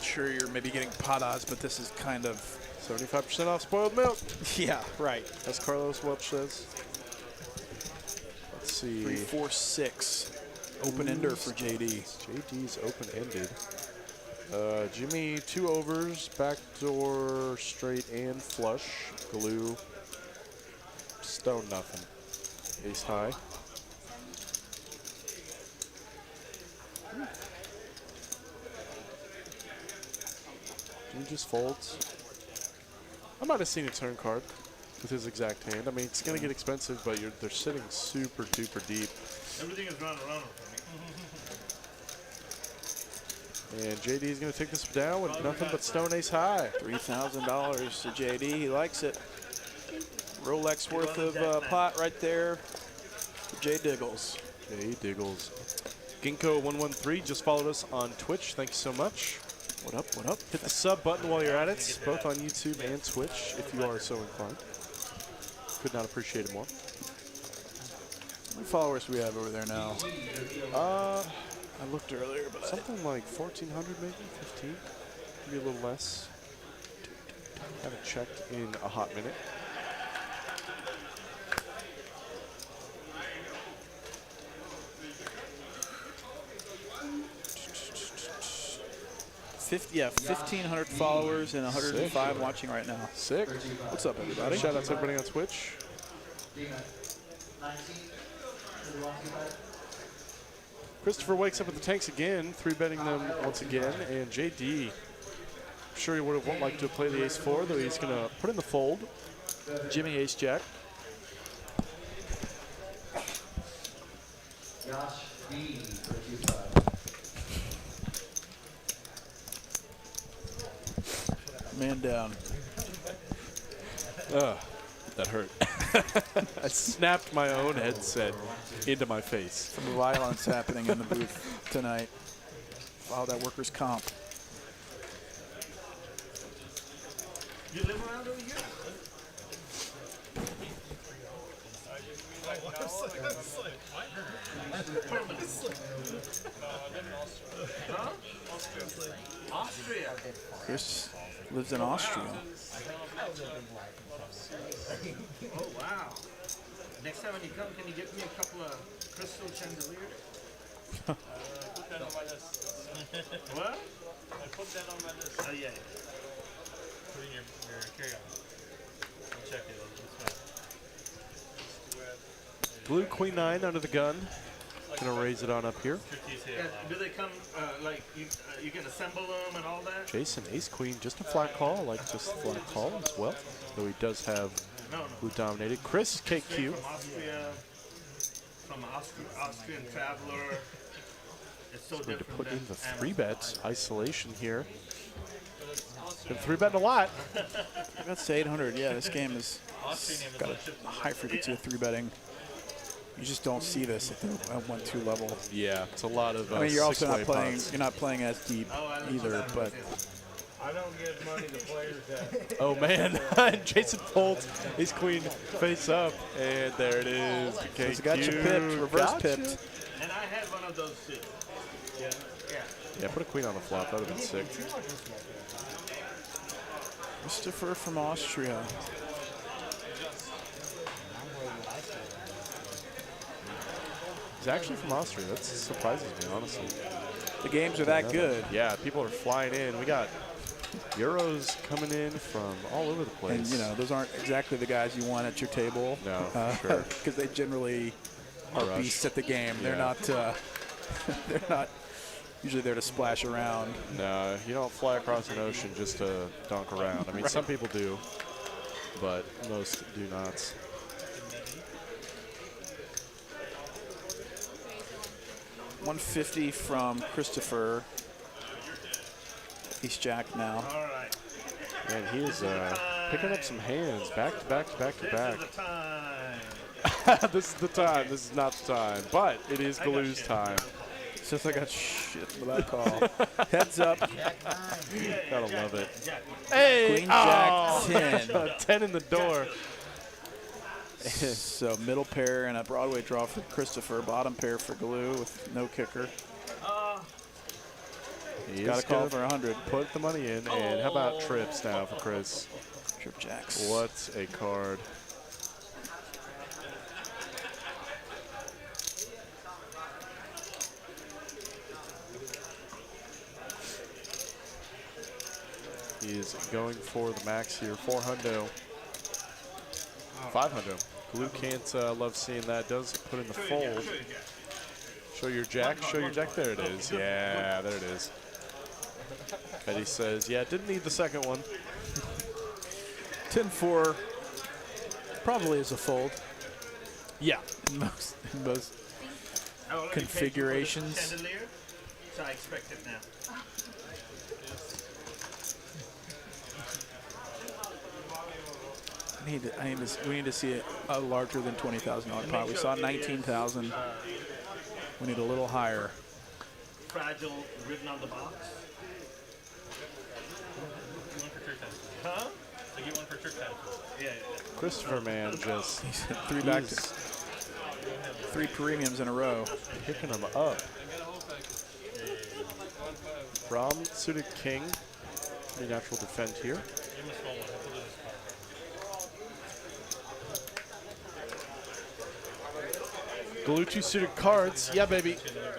Sure, you're maybe getting pot odds, but this is kind of 75% off spoiled milk. Yeah, right. As Carlos Welch says. Let's see. 3, 4, 6. Open-ender for JD. JD's open-ended. Jimmy, 2 overs, backdoor, straight, and flush. Glue. Stone nothing. Ace high. Jimmy just folds. I might have seen a turn card with his exact hand. I mean, it's going to get expensive, but they're sitting super duper deep. Everything is round around. And JD is going to take this down with nothing but stone ace high. $3,000 to JD. He likes it. Rolex worth of pot right there for Jay Diggles. Jay Diggles. Ginkgo113 just followed us on Twitch. Thank you so much. What up, what up? Hit the sub button while you're at it, both on YouTube and Twitch, if you are so inclined. Could not appreciate it more. How many followers do we have over there now? I looked earlier, but something like 1,400 maybe, 15, maybe a little less. Haven't checked in a hot minute. Yeah, 1,500 followers and 105 watching right now. Sick. What's up, everybody? Shout out to everybody on Twitch. Christopher wakes up with the tanks again, 3-betting them once again, and JD, I'm sure he would have liked to play the ace-4, though he's going to put in the fold. Jimmy ace-jack. Man down. That hurt. I snapped my own headset into my face. Some violence happening in the booth tonight. Wow, that workers' comp. You live around over here? Austria. Chris lives in Austria. Oh, wow. Next time when you come, can you get me a couple of crystal chandeliers? Put that on my list. What? I put that on my list. Oh, yeah. Put in your carry-on. I'll check it. Blue queen 9 under the gun. Gonna raise it on up here. Yeah, do they come, like, you can assemble them and all that? Jason, ace queen, just a flat call. I like just a flat call as well. Though he does have blue dominated. Chris, KQ. From Austria. from Austrian Traveler. It's so To different put than in the Amazon. 3-bet isolation here. Been 3-betting a lot. That's 800. Yeah, this game has got a high frequency of 3-betting. You just don't see this at the 1-2 level. Yeah, it's a lot of. I mean, you're also not six-way playing. pots. You're not playing as deep either, but. I don't give money to players that. Oh man, Jason folds his queen face up, and there it is. He's got you pipped, reverse pipped. And I had one of those too. Yeah, put a queen on the flop. That would have been sick. Christopher from Austria. He's actually from Austria. That surprises me, honestly. The games are that good. Yeah, people are flying in. We got Euros coming in from all over the place. And, you know, those aren't exactly the guys you want at your table. No, for sure. Because they generally are Rush. beasts at the game. They're Yeah. not they're not usually there to splash around. No, you don't fly across an ocean just to dunk around. I mean, some people do, but most do not. $150 from Christopher. He's Jack now. All right. Man, he is picking up some hands back to back to back to back. This is the time. This is the time. This is not the time, but it is Galoo's time. Since I got shit with that call. Heads up. Gotta love it. Hey, Queen Jack 10. 10 in the door. So middle pair and a Broadway draw for Christopher. Bottom pair for Galoo with no kicker. He's Got a call gonna for 100. put the money in, and how about trips now for Chris? Trip jacks. What a card. He is going for the max here. 400. 500. Blue can't love seeing that. Does put in the fold. Show your jack. Show your jack. There it is. Yeah, there it is. Eddie says, yeah, didn't need the second one. 10-4 probably is a fold. Yeah. In most I already paid you for the configurations. chandelier, so I expect it now. We need to see a larger than $20,000 pot. We saw 19,000. We need a little higher. Fragile written on the box. Huh? I get one for church time. Yeah. Christopher, man, just He's three back to he's 3 premiums in a row. picking them up. From suited king. Pretty natural defend here. Give him a small one. I'll put it in his car. Galoo 2 suited cards. Yeah, baby.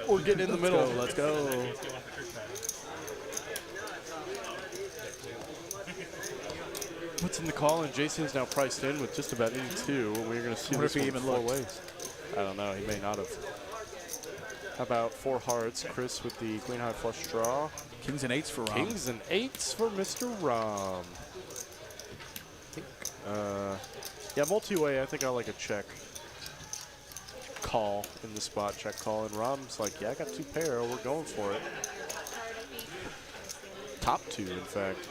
We're getting in the middle. Let's go. Let's get one for church time. Puts in the call, and Jason is now priced in with just about 82. We're going to see Wonder this if he one even 4 looked. ways. I don't know. He may not have. How about 4 hearts? Chris with the queen high flush draw. Kings and 8s for Rom. Kings and 8s for Mr. Rom. Yeah, multi-way, I think I like a check call in the spot, check call. And Rom's like, yeah, I got 2 pair. We're going for it. Top 2, in fact.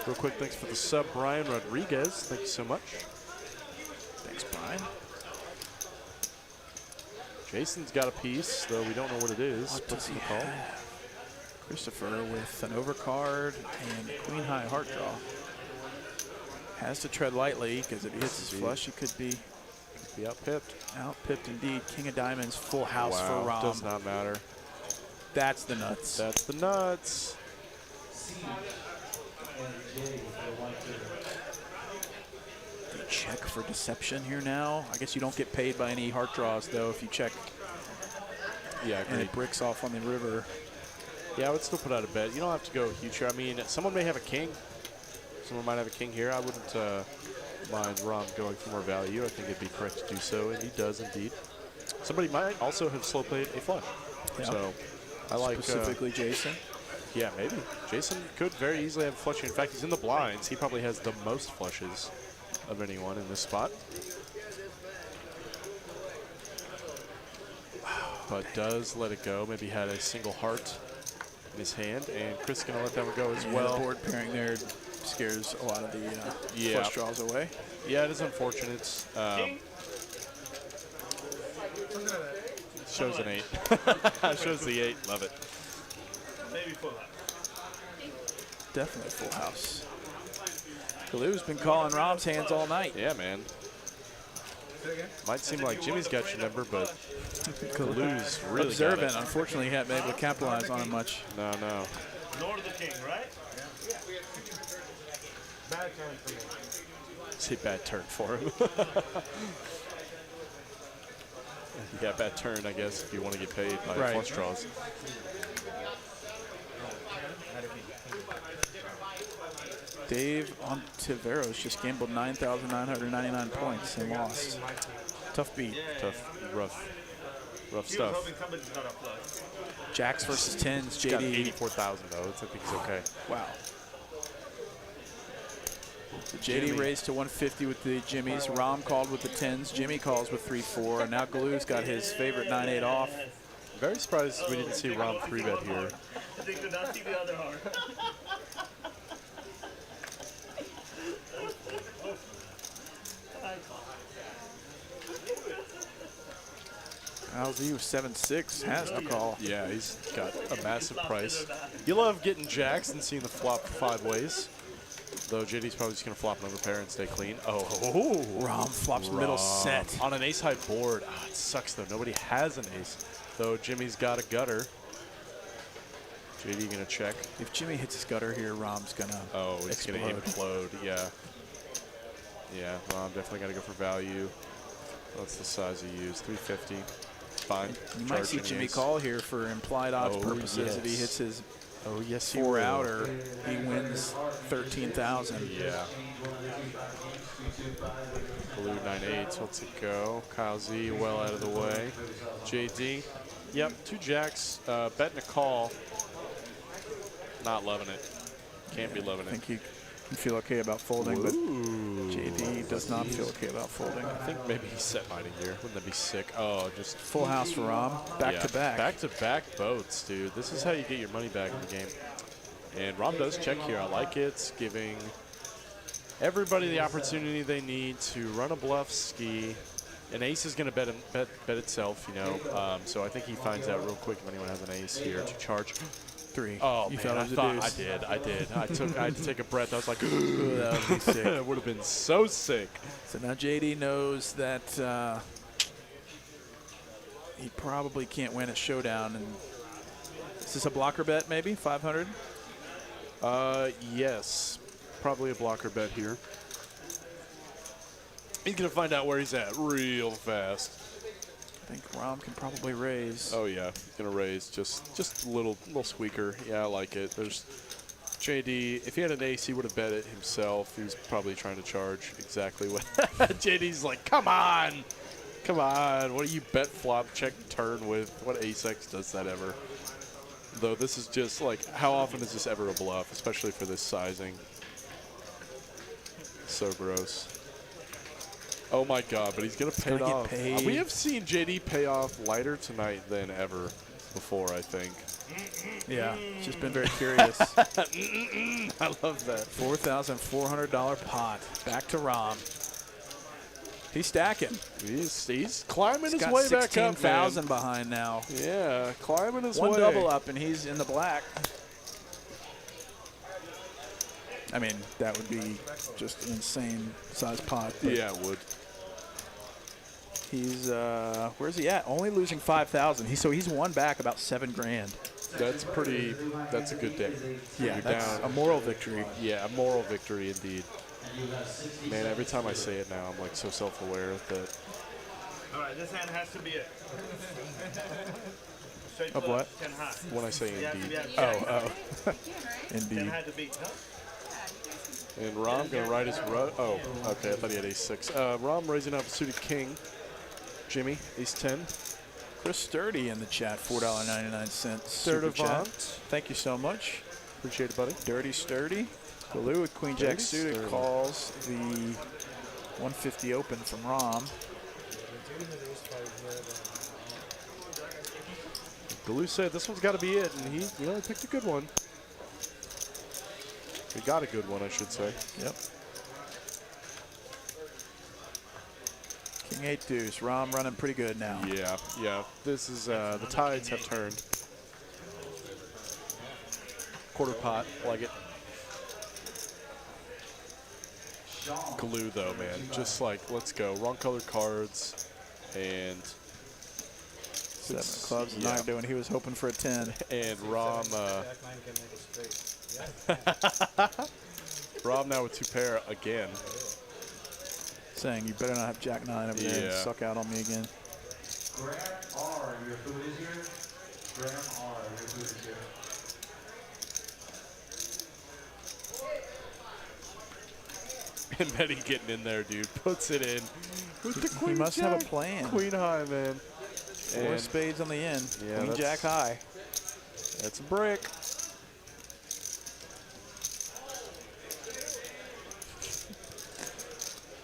Real quick, thanks for the sub, Brian Rodriguez. Thank you so much. Thanks, Brian. Jason's got a piece, though we don't know what it is. What Puts does in he the call. have? Christopher with an overcard and a queen high heart draw. Has to tread lightly because if he hits his flush, he could be Be out pipped. out-pipped indeed. King of diamonds, full house Wow, for Rom. does not matter. That's the nuts. That's the nuts. They check for deception here now. I guess you don't get paid by any heart draws, though, if you check Yeah, and great. it bricks off on the river. Yeah, I would still put out a bet. You don't have to go huge here. I mean, someone may have a king. Someone might have a king here. I wouldn't mind Rom going for more value. I think it'd be correct to do so, and he does indeed. Somebody might also have slow played a flush. Yeah. So I like Specifically Jason. yeah, maybe. Jason could very easily have a flush. In fact, he's in the blinds. He probably has the most flushes of anyone in this spot. but does let it go. Maybe had a single heart in his hand, and Chris is going to let that one go as well. The board pairing there scares a lot of the flush draws away. Yeah, it is unfortunate. Shows an 8. Shows the 8. Love it. Maybe full house. Definitely full house. Kalu's been calling Rom's hands all night. Yeah, man. Might seem like Jimmy's got your number, but Kalu's really observant. got it. Unfortunately, he hadn't been able to capitalize on it much. No. Nor the king, right? Bad turn for me. It's a bad turn for him. Yeah, bad turn, I guess, if you want to get paid by flush draws. Dave Ontiveros just gambled 9,999 points and lost. Tough beat. Tough, rough He was stuff. hoping somebody's not a flush. Jacks versus tens. He's got JD. 84,000 though. I think he's okay. Wow. So JD raised to 150 with the jimmies. Rom called with the tens. Jimmy calls with 3-4. And now Galu's got his favorite 9-8 off. Very surprised we didn't see Rom 3-bet here. They could not see the other heart. LZ with 7-6 has to call. Yeah, he's got a massive price. You love getting jacks and seeing the flop 5 ways. Though JD's probably just going to flop another pair and stay clean. Oh, Rom flops middle set. On an ace-high board. Oh, it sucks, though. Nobody has an ace. Though Jimmy's got a gutter. JD going to check. If Jimmy hits his gutter here, Rom's going to It's going to implode. Yeah. Yeah, Rom definitely got to go for value. What's the size he used? 350. Fine. You might see Jimmy call here for implied odds purposes. If he hits his 4 outer, he wins 13,000. Yeah. Blue 9-8. Let's it go. Kyle Z well out of the way. JD. Yep. 2 jacks. Betting a call. Not loving it. Can't be loving I it. think he can feel okay about folding, but JD does not feel okay about folding. I think maybe he's set mining here. Wouldn't that be sick? Oh, just Full house for Rom. Back to back. Back to back boats, dude. This is how you get your money back in the game. And Rom does check here. I like it. It's giving everybody the opportunity they need to run a bluff ski. An ace is going to bet itself, you know. So I think he finds out real quick if anyone has an ace here to charge. 3. Oh, you man, thought it was a deuce. I did. I had to take a breath. I was like, Ooh, that would be sick. It would have been so sick. So now JD knows that he probably can't win a showdown. And is this a blocker bet, maybe 500? Yes, probably a blocker bet here. He's gonna find out where he's at real fast. I think Rom can probably raise. Oh yeah, he's gonna raise just a little squeaker. Yeah, I like it. There's JD. If he had an ace, he would have bet it himself. He was probably trying to charge exactly what JD's like. Come on. What do you bet flop check turn with? What ace X does that ever? Though this is just like, how often is this ever a bluff, especially for this sizing? So gross. Oh my God, but he's gonna pay it off. Paid. We have seen JD pay off lighter tonight than ever before, I think. Yeah, it's just been very curious. I love that. $4,400 pot. Back to Rom. He's stacking. He's climbing He's his got way back up, 16,000 man. behind now. Yeah, climbing his One way. double up, and he's in the black. I mean, that would be just an insane size pot. but Yeah, it would. He's, where's he at? Only losing 5,000. So he's won back about 7 grand. That's a good day. Yeah, You're that's down. a moral victory. Yeah, a moral victory indeed. Man, every time I say it now, I'm like so self-aware that. All right, this hand has to be it. Straight Of flush, what? 10 high. When I say You have to indeed. be at Oh. 10 Indeed. high to beat, huh? And Rom gonna ride his oh, okay, I thought he had ace-6. Rom raising up suited king. Jimmy, ace-10. Chris Sturdy in the chat, $4.99. Third Super chat. Avant. Thank you so much. Appreciate it, buddy. Dirty Sturdy. Baloo with Queen Jack Dirty suited Sturdy. calls the 150 open from Rom. Galoo said this one's got to be it, and he really picked a good one. He got a good one, I should say. Yep. King 8 deuce. Rom running pretty good now. Yeah, yeah. This is, the tides have turned. Quarter pot, like it. Galoo, though, man. Just like, let's go. Wrong colored cards, and 7 clubs is not doing. He was hoping for a 10. And Rom, Rom now with 2 pair again. Saying you better not have Jack 9 over there and suck out on me again. Graham R, your food is here. Graham R, your food is here. And Betty getting in there, dude. Puts it in. With the He must have a plan. Queen high, man. 4 spades on the end. Yeah, Queen Jack high. That's a brick.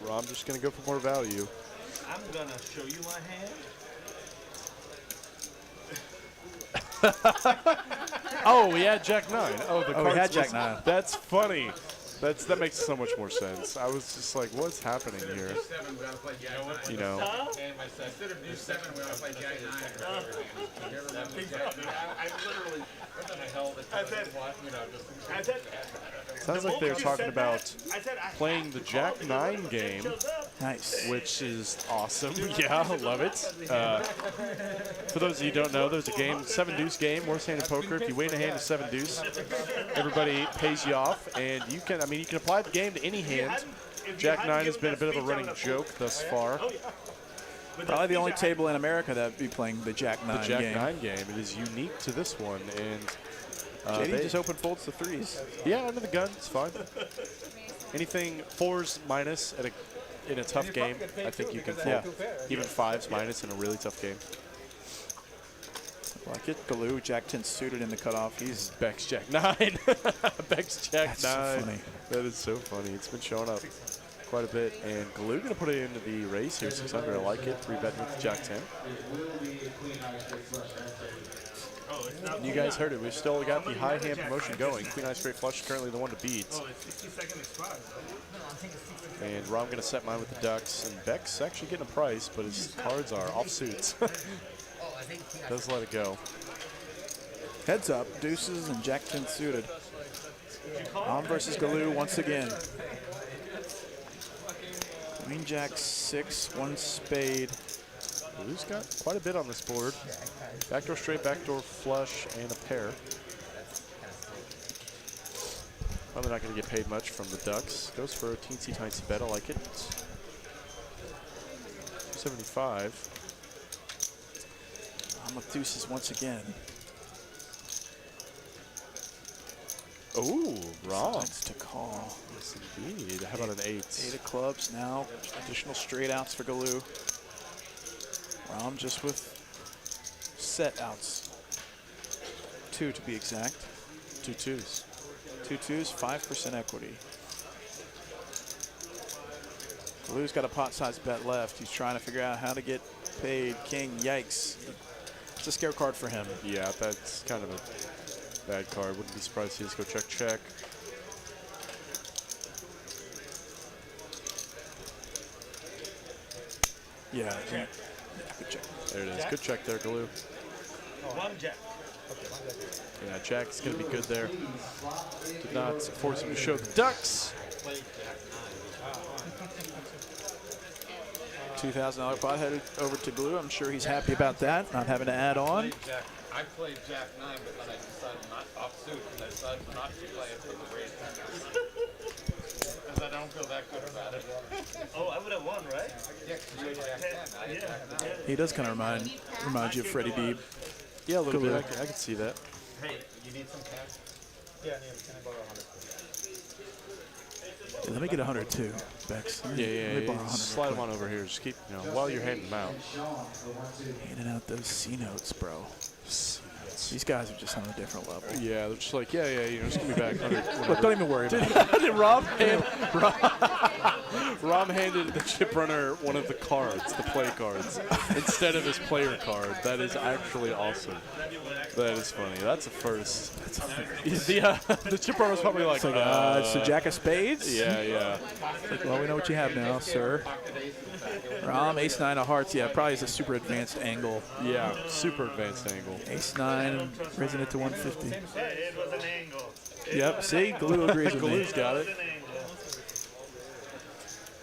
Rom just going to go for more value. I'm going to show you my hand. Oh, we had Jack 9. Oh, the Oh, cards we had Jack was- 9. That's funny. That makes so much more sense. I was just like, what's happening here? You know. Instead of do 7, we ought to play Jack 9. I literally, what the hell? Sounds like they were talking about playing the Jack 9 game, Nice. which is awesome. Yeah, I love it. For those of you who don't know, there's a game, 7 deuce game, worst hand in poker. If you win a hand of 7 deuce, everybody pays you off, and you can, I mean, you can apply the game to any hand. Jack 9 has been a bit of a running joke thus far. Probably the only table in America that would be playing the Jack 9 The Jack game. 9 game. It is unique to this one, and JD just open folds the 3s. yeah, under the gun, it's fine. Anything 4s minus in a tough game, I think you can fold. Even 5s minus in a really tough game. Like it. Galoo, Jack 10 suited in the cutoff. He's Beck's Jack 9. Beck's Jack That's 9. so funny. That is so funny. It's been showing up quite a bit. And Galoo going to put it into the race here. 600. I like it. 3-bet with Jack 10. And you guys heard it. We've still got the high hand promotion going. Queen Eye straight flush is currently the one to beat. Oh, it's 60-second expired. And Rom going to set mine with the Ducks. And Beck's actually getting a price, but his cards are off suits. Does let it go. Heads up, deuces and Jack 10 suited. Rom versus Galoo once again. Queen Jack 6, 1 spade. Galoo's got quite a bit on this board. Backdoor straight, backdoor flush, and a pair. Probably not going to get paid much from the Ducks. Goes for a teensy-tiny bet. I like it. 275. I'm with deuces once again. Ooh, Rom. Likes to call. Yes, indeed. How about an 8? 8 of clubs now. Additional straight outs for Galoo. Rom just with set outs. 2 to be exact. 2 2s. 2 2s, 5% equity. Galoo's got a pot-sized bet left. He's trying to figure out how to get paid. King, yikes. It's a scare card for him. Yeah, that's kind of a bad card. Wouldn't be surprised to see us go check, check. Yeah, good check. There it is. Good check there, Galoo. One Jack. Yeah, Jack's going to be good there. Did not force him to show the Ducks. $2,000 pot headed over to Galoo. I'm sure he's happy about that, not having to add on. I played Jack 9, but then I decided not off suit, and I decided not to play it for the raise. Because I don't feel that good about it. Oh, I would have won, right? Yeah, 'cause you played Jack 10. I had Jack 9. He does kind of remind you of Freddie Deeb. Yeah, a little Galoo. bit. I can see that. Hey, you need some cash? Yeah, can I borrow 100? Yeah, let me get 100 too, Bex. Let me borrow 100 Slide real them on over here. Just keep, while you're handing them out. quick. Handing out those C notes, bro. These guys are just on a different level. Yeah, they're just like, just give me back 100. Look, don't even worry about it. Did Rob hand Rom handed the chip runner one of the cards, the play cards, instead of his player card. That is actually awesome. That is funny. That's a first. The chip runner's probably like, It's a jack of spades. yeah, yeah. Like, well, we know what you have now, sir. Rom, ace 9 of hearts. Yeah, probably is a super advanced angle. Yeah, super advanced angle. Ace 9, raising it to 150. It was an angle. Yep, see? Galoo agrees with me. Galoo's got it. It was an angle.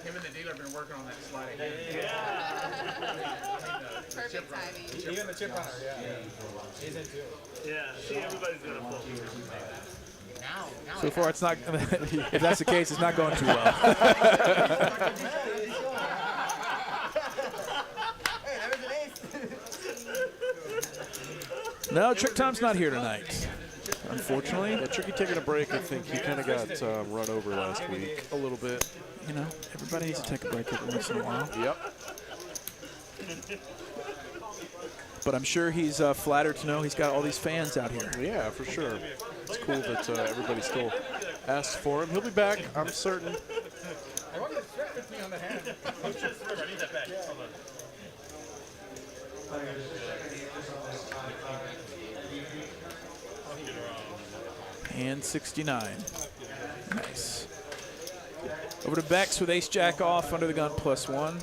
Him and the dealer have been working on that sliding. Perfect timing. Even the chip runner, yeah. He's into it. Yeah, see, everybody's going to fold. So far, it's not. If that's the case, it's not going too well. No, Trick Tom's not here tonight, unfortunately. Yeah, Tricky taking a break. I think he kind of got run over last week a little bit. You know, everybody needs to take a break every once in a while. Yep. But I'm sure he's flattered to know he's got all these fans out here. Yeah, for sure. It's cool that everybody still asks for him. He'll be back, I'm certain. I want you to stretch with me on the hand. I need that back. Hold on. And 69. Nice. Over to Bex with ace jack off, under the gun +1.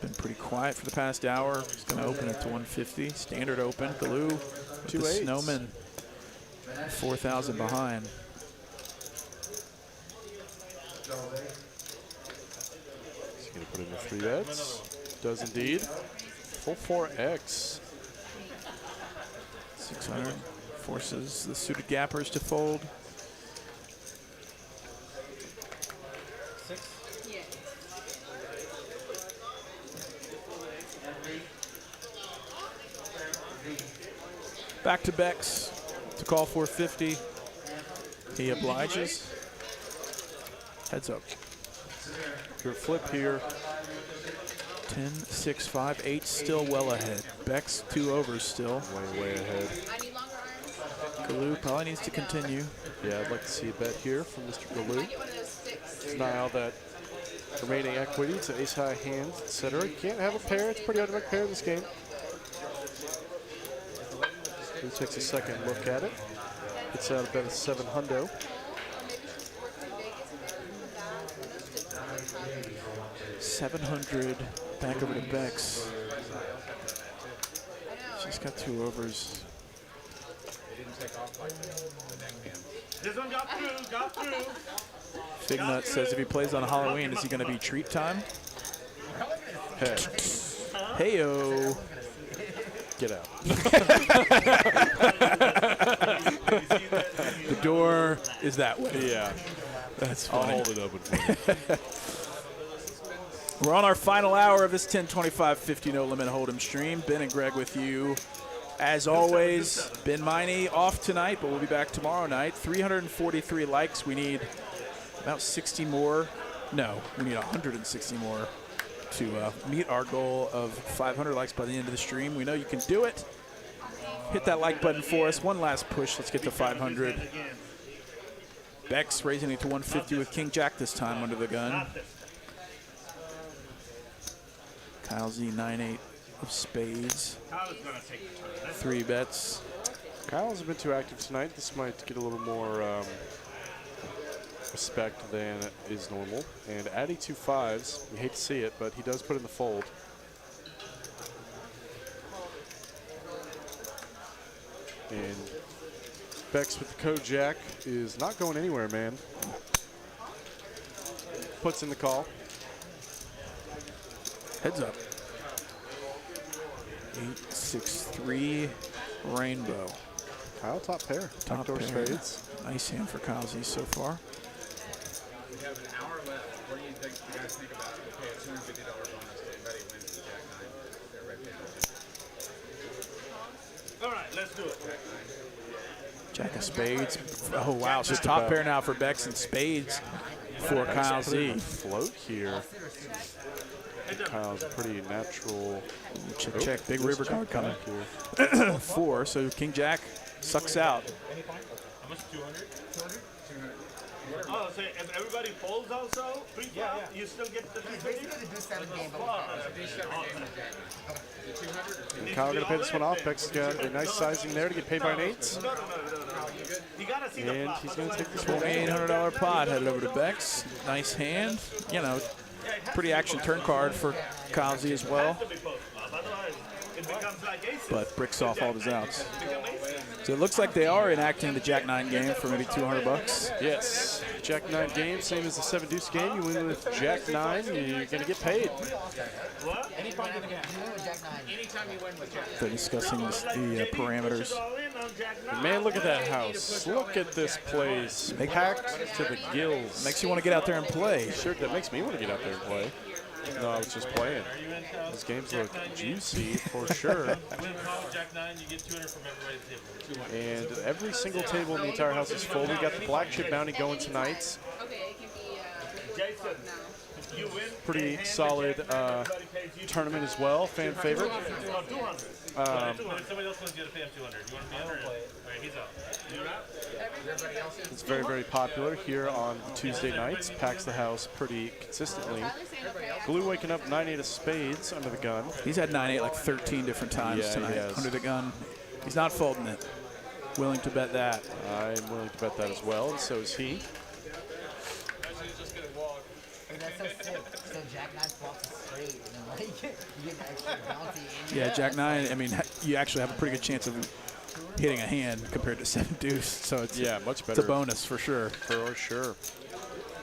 Been pretty quiet for the past hour. He's going to open it to 150. Standard open. Galoo with the 2-8s. Snowman. 4,000 behind. He's going to put in the 3 bets. Does indeed. Full 4X. 600 forces the suited gappers to fold. Yeah. Back to Bex to call 450. He obliges. Heads up. Pure flip here. 10, 6, 5, 8 still well ahead. Bex 2 overs still. Way ahead. I need longer arms. Galoo probably needs to continue. Yeah, I'd like to see a bet here from Mr. Galoo. Get one of those sticks. Denial that remaining equity. It's an ace-high hand, etc. You can't have a pair. It's pretty hard to make a pair in this game. He takes a second look at it. Gets out a bet of 7 hundo. 700 back over to Bex. She's got 2 overs. This one got through. Fignut says if he plays on Halloween, is he going to be treat time? Hey, Heyo. get out. The door is that way. Yeah, That's I'll funny. hold it open for you. We're on our final hour of this 1025-50 No Limit Hold'em stream. Ben and Greg with you. As always, Ben Miney off tonight, but we'll be back tomorrow night. 343 likes. We need about 60 more. No, we need 160 more to meet our goal of 500 likes by the end of the stream. We know you can do it. Hit that like button for us. One last push. Let's get to 500. Bex raising it to 150 with King Jack this time under the gun. Kyle Z 9-8 of spades. 3 bets. Kyle hasn't been too active tonight. This might get a little more respect than is normal. And Addy 2 5s. We hate to see it, but he does put in the fold. And Bex with the code Jack is not going anywhere, man. Puts in the call. Heads up. 8, 6, 3, rainbow. Kyle top pair. Top Backdoor pair. spades. Nice hand for Kyle Z so far. We have an hour left. What do you think you guys think about it? Pay a $250 bonus to anybody who wins the Jack 9. Their red pin. All right, let's do it. Jack of spades. Oh, wow. So Just top about. pair now for Bex and spades for Kyle Z. Float here. Kyle's a pretty natural. Check, check. Big river card coming. Back here. 4, so King Jack sucks out. How much? 200? 200? Oh, so if everybody folds also, pre-flop, you still get the Basically, the do 7 game, but And Kyle going to pay this one off. Beck's got a nice sizing there to get paid by an 8. No. You gotta see the And flop. he's going to take this one. $2,800 pot headed over to Beck's. Nice hand. You know, pretty action turn card for Kazi as well. It becomes like aces. But bricks off all his outs. So it looks like they are enacting the Jack 9 game for maybe $200. Yes, Jack 9 game, same as the 7 deuce game. You win with Jack 9, you're going to get paid. What? Anytime you win with Jack 9. They're discussing the parameters. Man, look at that house. Look at this place. Packed to the gills. Makes you want to get out there and play. Sure, that makes me want to get out there and play. No, I was just playing. These games look juicy for sure. Win college Jack 9, you get 200 from everybody's table. And every single table in the entire house is full. We got the black chip bounty going tonight. Okay, it can be Jason, you win. Pretty solid tournament as well. Fan favorite. If somebody else wants you to pay him 200. You want to be under? All right, he's out. You're out? It's very, very popular here on Tuesday nights. Packs the house pretty consistently. Glue waking up 9-8 of spades under the gun. He's had 9-8 like 13 different times Yeah, tonight he has. under the gun. He's not folding it. Willing to bet that. I'm willing to bet that as well, and so is he. Hey, that's so sick. So Jack 9 flops is straight, and then like you get extra bounty. Yeah, Jack 9, I mean, you actually have a pretty good chance of hitting a hand compared to 7 deuce. So it's, Yeah, much it's better. a bonus for sure. For sure.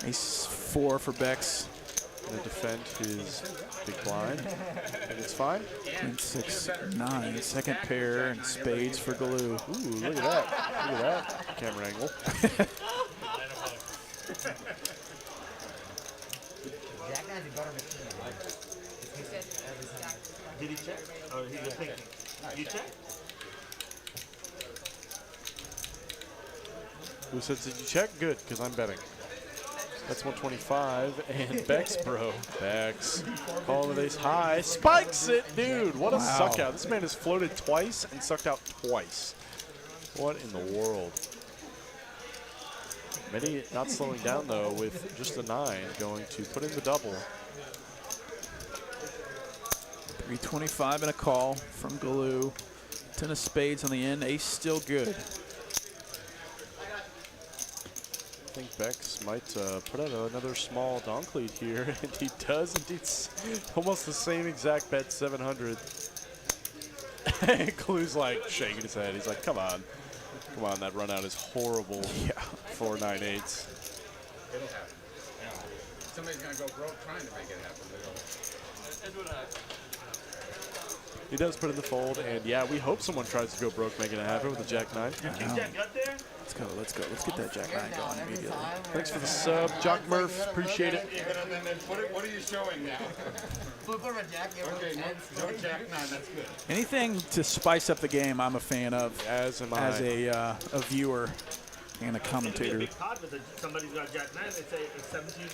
Ace 4 for Bex. Going to defend his big blind. And it's fine. Queen 6, 9. Second pair and spades for Galoo. Ooh, look at that. Look at that camera angle. Jack 9's a better machine. Every time. Did he check? Or he's just thinking? You check? Who says, did you check? Good, because I'm betting. That's 125, and Bex, bro. Bex, calling it ace high. Spikes it, dude. What a suck out. This man has floated twice and sucked out twice. What in the world? Many not slowing down, though, with just a 9 going to put in the double. 325 and a call from Galoo. 10 of spades on the end. Ace still good. I think Bex might put out another small donk lead here, and he does indeed. Almost the same exact bet, 700. Clue's like shaking his head. He's like, come on. Come on, that run out is horrible. Yeah. 4 9-8s. It'll happen. Yeah. Somebody's going to go broke trying to make it happen. He does put in the fold, and yeah, we hope someone tries to go broke making it happen with the Jack 9. Jack got there? Let's go, let's go. Let's get that Jack 9 going immediately. Thanks for the sub, Jock Murph. Appreciate it. What are you showing now? Flip over Jack. Okay, no Jack 9, that's good. Anything to spice up the game, I'm a fan of As am I. as a viewer and a commentator. Big pot with somebody's got Jack 9, they say it's 17,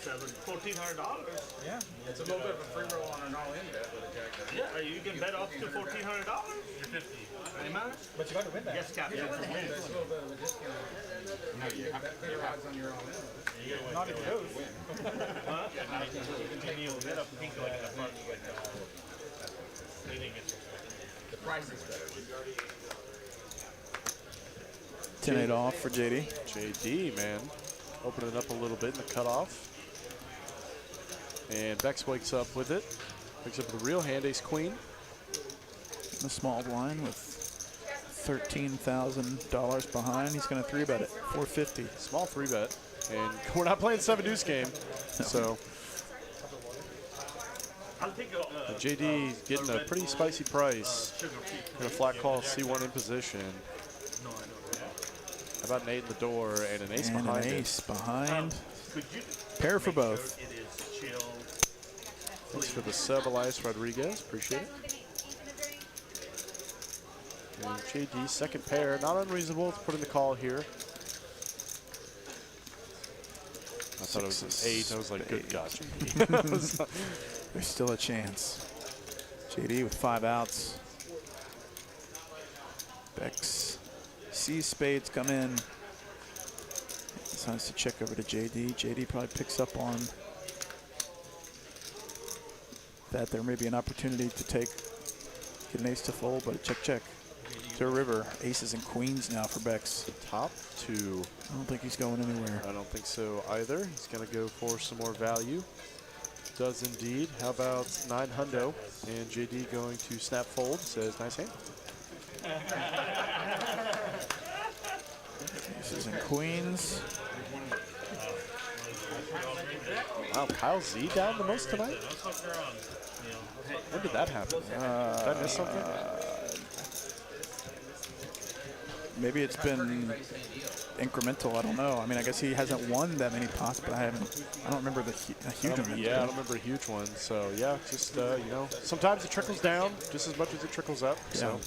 $1,400. Yeah. It's a little bit of a free roll on an all-in bet with a Jack 9. Yeah, you can bet up to $1,400. You're 50. Amen? But you got to win that. Yes, Captain. It's a little bit of a discount. No, you have better odds on your all-in. Not even those. Huh? Continue to bet up pink like in the front. Like, leading it. The price is better. 10-8 off for JD. JD, man. Opening it up a little bit in the cutoff. And Bex wakes up with it. Wakes up with a real hand, ace queen. A small blind with $13,000 behind. He's going to 3-bet it. 450. Small 3-bet. And we're not playing 7 deuce game. So I'll take a JD getting a pretty spicy price. Gonna flat call C1 in position. How about an 8 in the door and an ace And behind an it? ace behind. Could you Pair for both. it is chill? Thanks for the sub, Elias Rodriguez. Appreciate it. And JD, second pair. Not unreasonable to put in the call here. I thought it was an 8. I was like, good God. There's still a chance. JD with 5 outs. Bex sees spades come in. Decides to check over to JD. JD probably picks up on that there may be an opportunity to get an ace to fold, but check. To a river. Aces and queens now for Bex. Top 2. I don't think he's going anywhere. I don't think so either. He's going to go for some more value. Does indeed. How about 9 hundo? And JD going to snap fold. Says, nice hand. Aces and queens. Wow, Kyle Z down the most tonight? When did that happen? Did I miss something? Maybe it's been incremental. I don't know. I mean, I guess he hasn't won that many pots, but I don't remember a huge one. Yeah, I don't remember a huge one. So yeah, just you know, sometimes it trickles down just as much as it trickles up. Yeah. So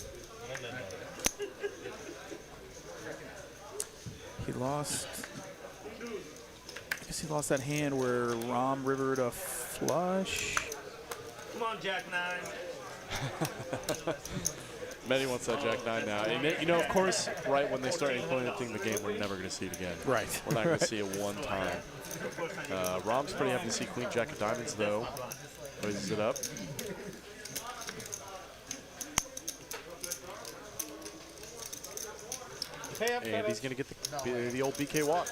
he lost. I guess he lost that hand where Rom rivered a flush. Come on, Jack 9. Many wants that Jack 9 now. And you know, of course, right when they start implementing the game, we're never going to see it again. Right. We're not going to see it one time. Rom's pretty happy to see Queen Jack of Diamonds, though. Raises it up. And he's going to get the old BK walk.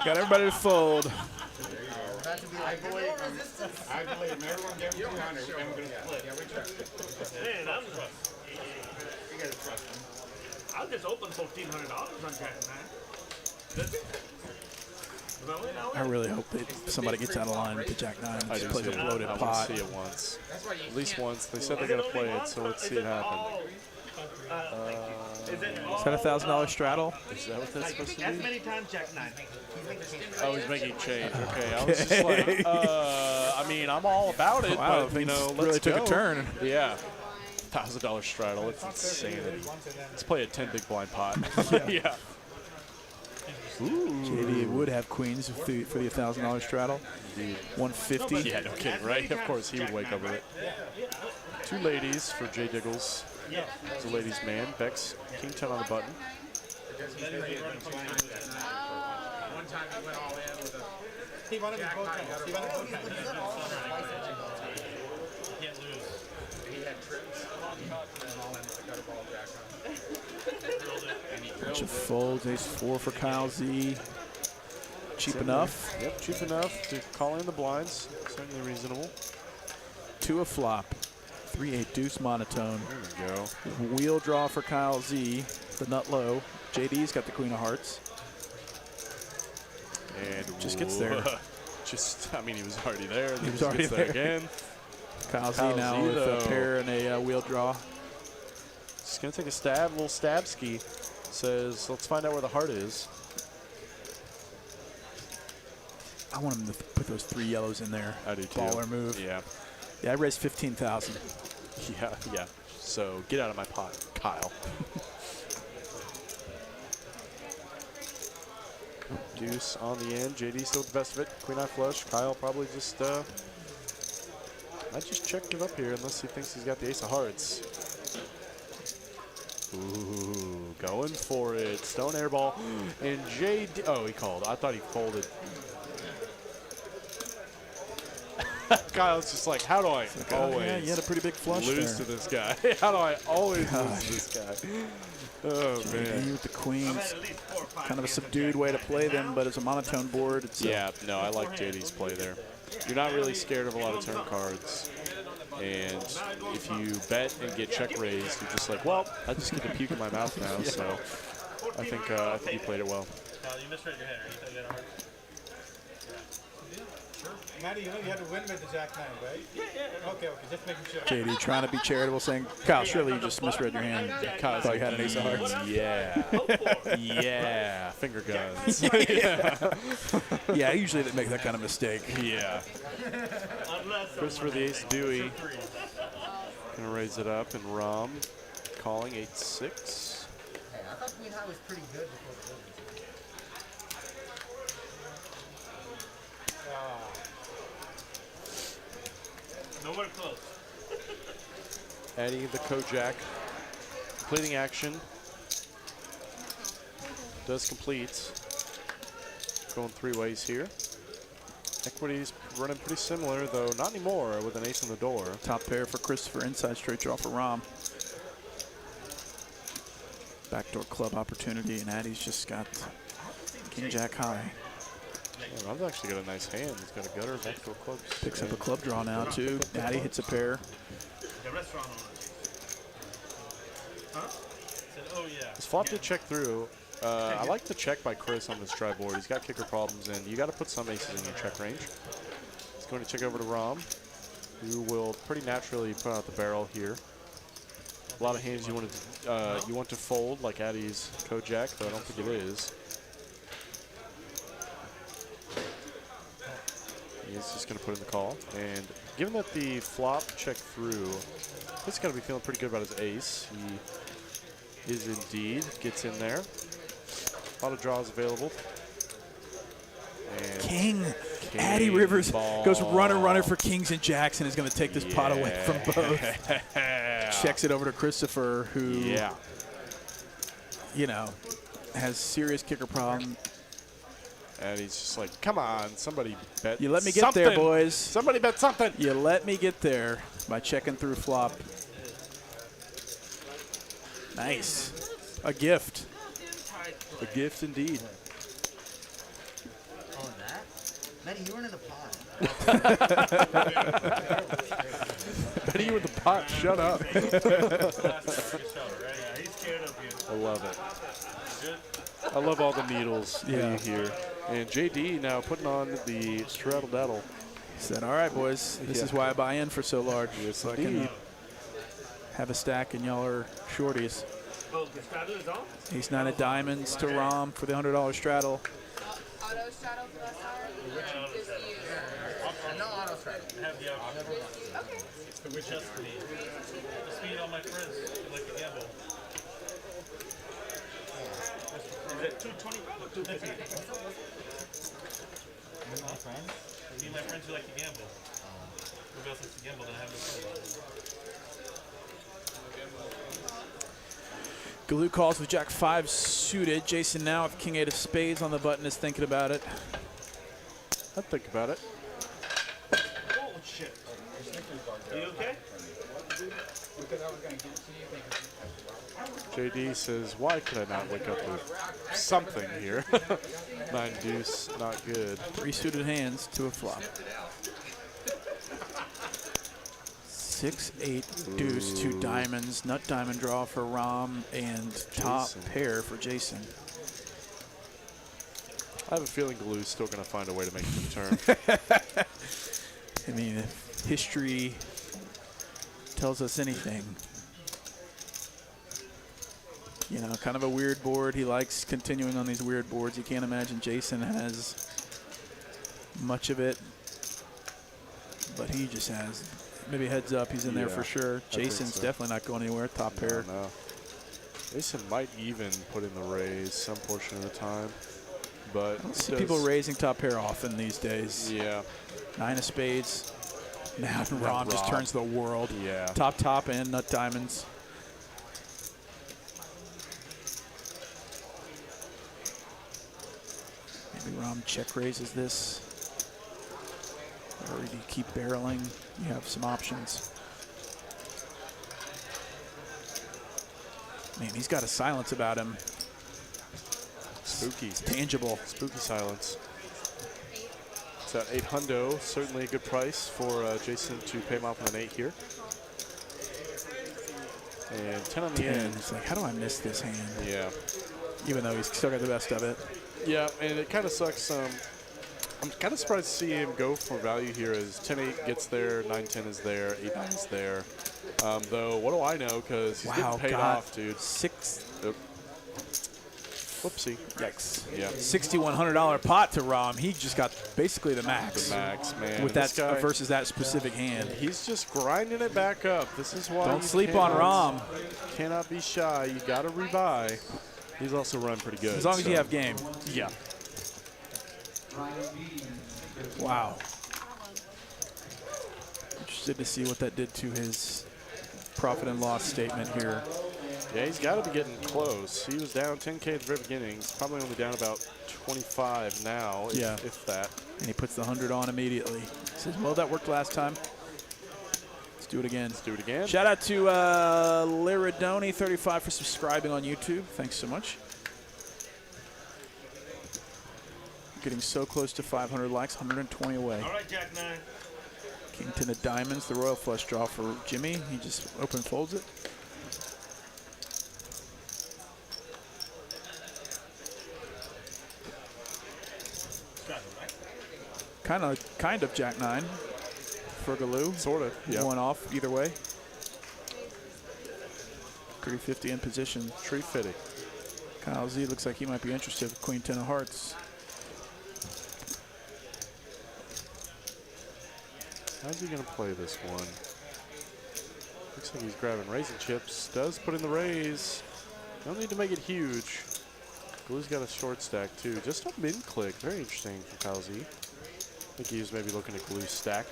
Got everybody to fold. I believe everyone gave me 200, and we're going to split. Man, I'm you gotta trust him. I'll just open $1,400 on Jack 9. I really hope that somebody gets out of line with the Jack 9 and I just do plays a too. bloated I want pot. to see it once. At least once. They said they're going to play it, so let's see it happen. Is that a $1,000 straddle? Is that what that's supposed to As be? many times Jack 9. Oh, he's making change. Okay, I was just like, I mean, I'm all about it, Wow, but you know, let's really took go. a turn. Yeah, $1,000 straddle. It's insanity. Let's play a 10 big blind pot. Yeah. Ooh. JD would have queens for the $1,000 straddle. Indeed. 150. Yeah, no kidding, right? Of course, he would wake up with it. 2 ladies for Jay Diggles. He's a ladies' man. Bex, King 10 on the button. One time he went all in with a He wanted to both times. He wanted both times. he had trips and all in with the gutter ball Jack 9. Bunch of folds. Ace 4 for Kyle Z. Cheap enough. Yep, cheap enough to call in the blinds. Certainly reasonable. 2 a flop. 3-8 deuce monotone. There we go. Wheel draw for Kyle Z. The nut low. JD's got the queen of hearts. And Just gets there. Just, I mean, he was already there. He was already there again. Kyle Z Kyle now Z, with though. a pair and a wheel draw. Just gonna take a stab, little stab ski. Says, let's find out where the heart is. I want him to put those 3 yellows in there. I do too. Baller move. Yeah. Yeah, I raised 15,000. Yeah. So get out of my pot, Kyle. Deuce on the end. JD still with the best of it. Queen eye flush. Kyle probably just might just check give up here unless he thinks he's got the ace of hearts. Ooh, going for it. Stone airball. And JD. Oh, he called. I thought he folded. Kyle's just like, how do I always Yeah, you had a pretty big flush lose there. to this guy? How do I always lose to this guy? Oh, man. JD with the queens. Kind of a subdued way to play them, but as a monotone board, it's Yeah, no, I like JD's play there. You're not really scared of a lot of turn cards. And if you bet and get check raised, you're just like, well, I just get to puke in my mouth now. So I think you played it well. You misread your hand. Are you going to heart? Matty, you know you had to win with the Jack 9, right? Yeah. Okay, just making sure. JD trying to be charitable, saying, Kyle, surely you just misread your hand. Kyle's Thought you had an ace of hearts. Yeah. Yeah. Finger guns. Yeah, usually they make that kind of mistake. Yeah. Christopher the ace Dewey. Gonna raise it up, and Rom calling 8-6. Hey, I thought Queen High was pretty good before the building. Nowhere close. Adding the Kojak. Completing action. Does complete. going three ways here. Equity's running pretty similar, though not anymore with an ace in the door. Top pair for Christopher, inside straight draw for Rom. Backdoor club opportunity, and Addy's just got king jack high. Yeah, Rom's actually got a nice hand. He's got a gutter, backdoor clubs. Picks up a club draw now too. Addy hits a pair. The restaurant owner. Huh? Said, oh yeah. This flop did check through. I like the check by Chris on this try board. He's got kicker problems, and you got to put some aces in your check range. He's going to check over to Rom, who will pretty naturally put out the barrel here. A lot of hands you want to fold, like Addy's code jack, though I don't think it is. He's just going to put in the call, and given that the flop checked through, he's got to be feeling pretty good about his ace. He is indeed gets in there. A lot of draws available. And King. Addy Rivers goes runner for kings and jacks and is going to take this pot away from both. Checks it over to Christopher, who, you know, has serious kicker problem. And he's just like, come on, somebody bet You let me get something. there, boys. Somebody bet something. You let me get there by checking through flop. Nice. A gift. A gift indeed. Oh, that? Matty, you weren't in the pot. Betty, you with the pot. Shut up. Yeah, he's scared of you. I love it. I love all the needles that you hear. And JD now putting on the straddle daddle. He said, all right, boys, this is why I buy in for so large. Yes, so I can have a stack and y'all are shorties. Oh, the straddle is on? Ace nine of diamonds to Rom for the $100 straddle. Auto straddle for us are? Just you. No auto straddle. I have the option. Okay. It's the witch just me. Just me and all my friends who like to gamble. Is it 225 or 250? My friends? Me and my friends who like to gamble. Who else likes to gamble? Then I have no friends. Galoo calls with Jack 5 suited. Jason now with King 8 of spades on the button is thinking about it. I'd think about it. Oh, shit. Are you okay? JD says, why could I not wake up with something here? 9 deuce, not good. 3 suited hands to a flop. 6, 8, deuce, 2 diamonds, nut diamond draw for Rom, and top pair for Jason. I have a feeling Galoo's still going to find a way to make it to the turn. I mean, if history tells us anything, you know, kind of a weird board. He likes continuing on these weird boards. You can't imagine Jason has much of it, but he just has. Maybe heads up, he's in there for sure. Jason's definitely not going anywhere. Top pair. No. Jason might even put in the raise some portion of the time, but I don't see people raising top pair often these days. Yeah. 9 of spades. Now Rom just turns the world. Yeah. Top and nut diamonds. Maybe Rom check raises this. Or do you keep barreling? You have some options. Man, he's got a silence about him. Spooky. It's tangible. Spooky silence. It's at 8 hundo. Certainly a good price for Jason to pay him off with an 8 here. And 10 on the 10. end. It's like, how do I miss this hand? Yeah. Even though he's still got the best of it. Yeah, and it kind of sucks. I'm kind of surprised to see him go for value here as 10-8 gets there, 9-10 is there, 8-9 is there. Though, what do I know? Because he's getting paid off, dude. Whoopsie. Yikes. Yeah. $6,100 pot to Rom. He just got basically the max. The max, man. With that guy, versus that specific hand. He's just grinding it back up. This is why Don't sleep on Rom. Cannot be shy. You got to rebuy. He's also run pretty good. As long as you have game. Yeah. Wow. Interested to see what that did to his profit and loss statement here. Yeah, he's got to be getting close. He was down 10K at the very beginning. He's probably only down about 125 now, if that. And he puts the 100 on immediately. He says, well, that worked last time. Let's do it again. Let's do it again. Shout out to Liridoni35 for subscribing on YouTube. Thanks so much. Getting so close to 500 likes, 120 away. All right, Jack 9. King 10 of diamonds, the royal flush draw for Jimmy. He just open folds it. Kind of Jack 9 for Galoo. Sort of. Yeah. One off either way. 350 in position. Tree fitting. Kyle Z looks like he might be interested with Queen 10 of hearts. How's he going to play this one? Looks like he's grabbing raisin chips. Does put in the raise. Don't need to make it huge. Galoo's got a short stack too. Just a min click. Very interesting from Kyle Z. I think he was maybe looking at Galoo's stack.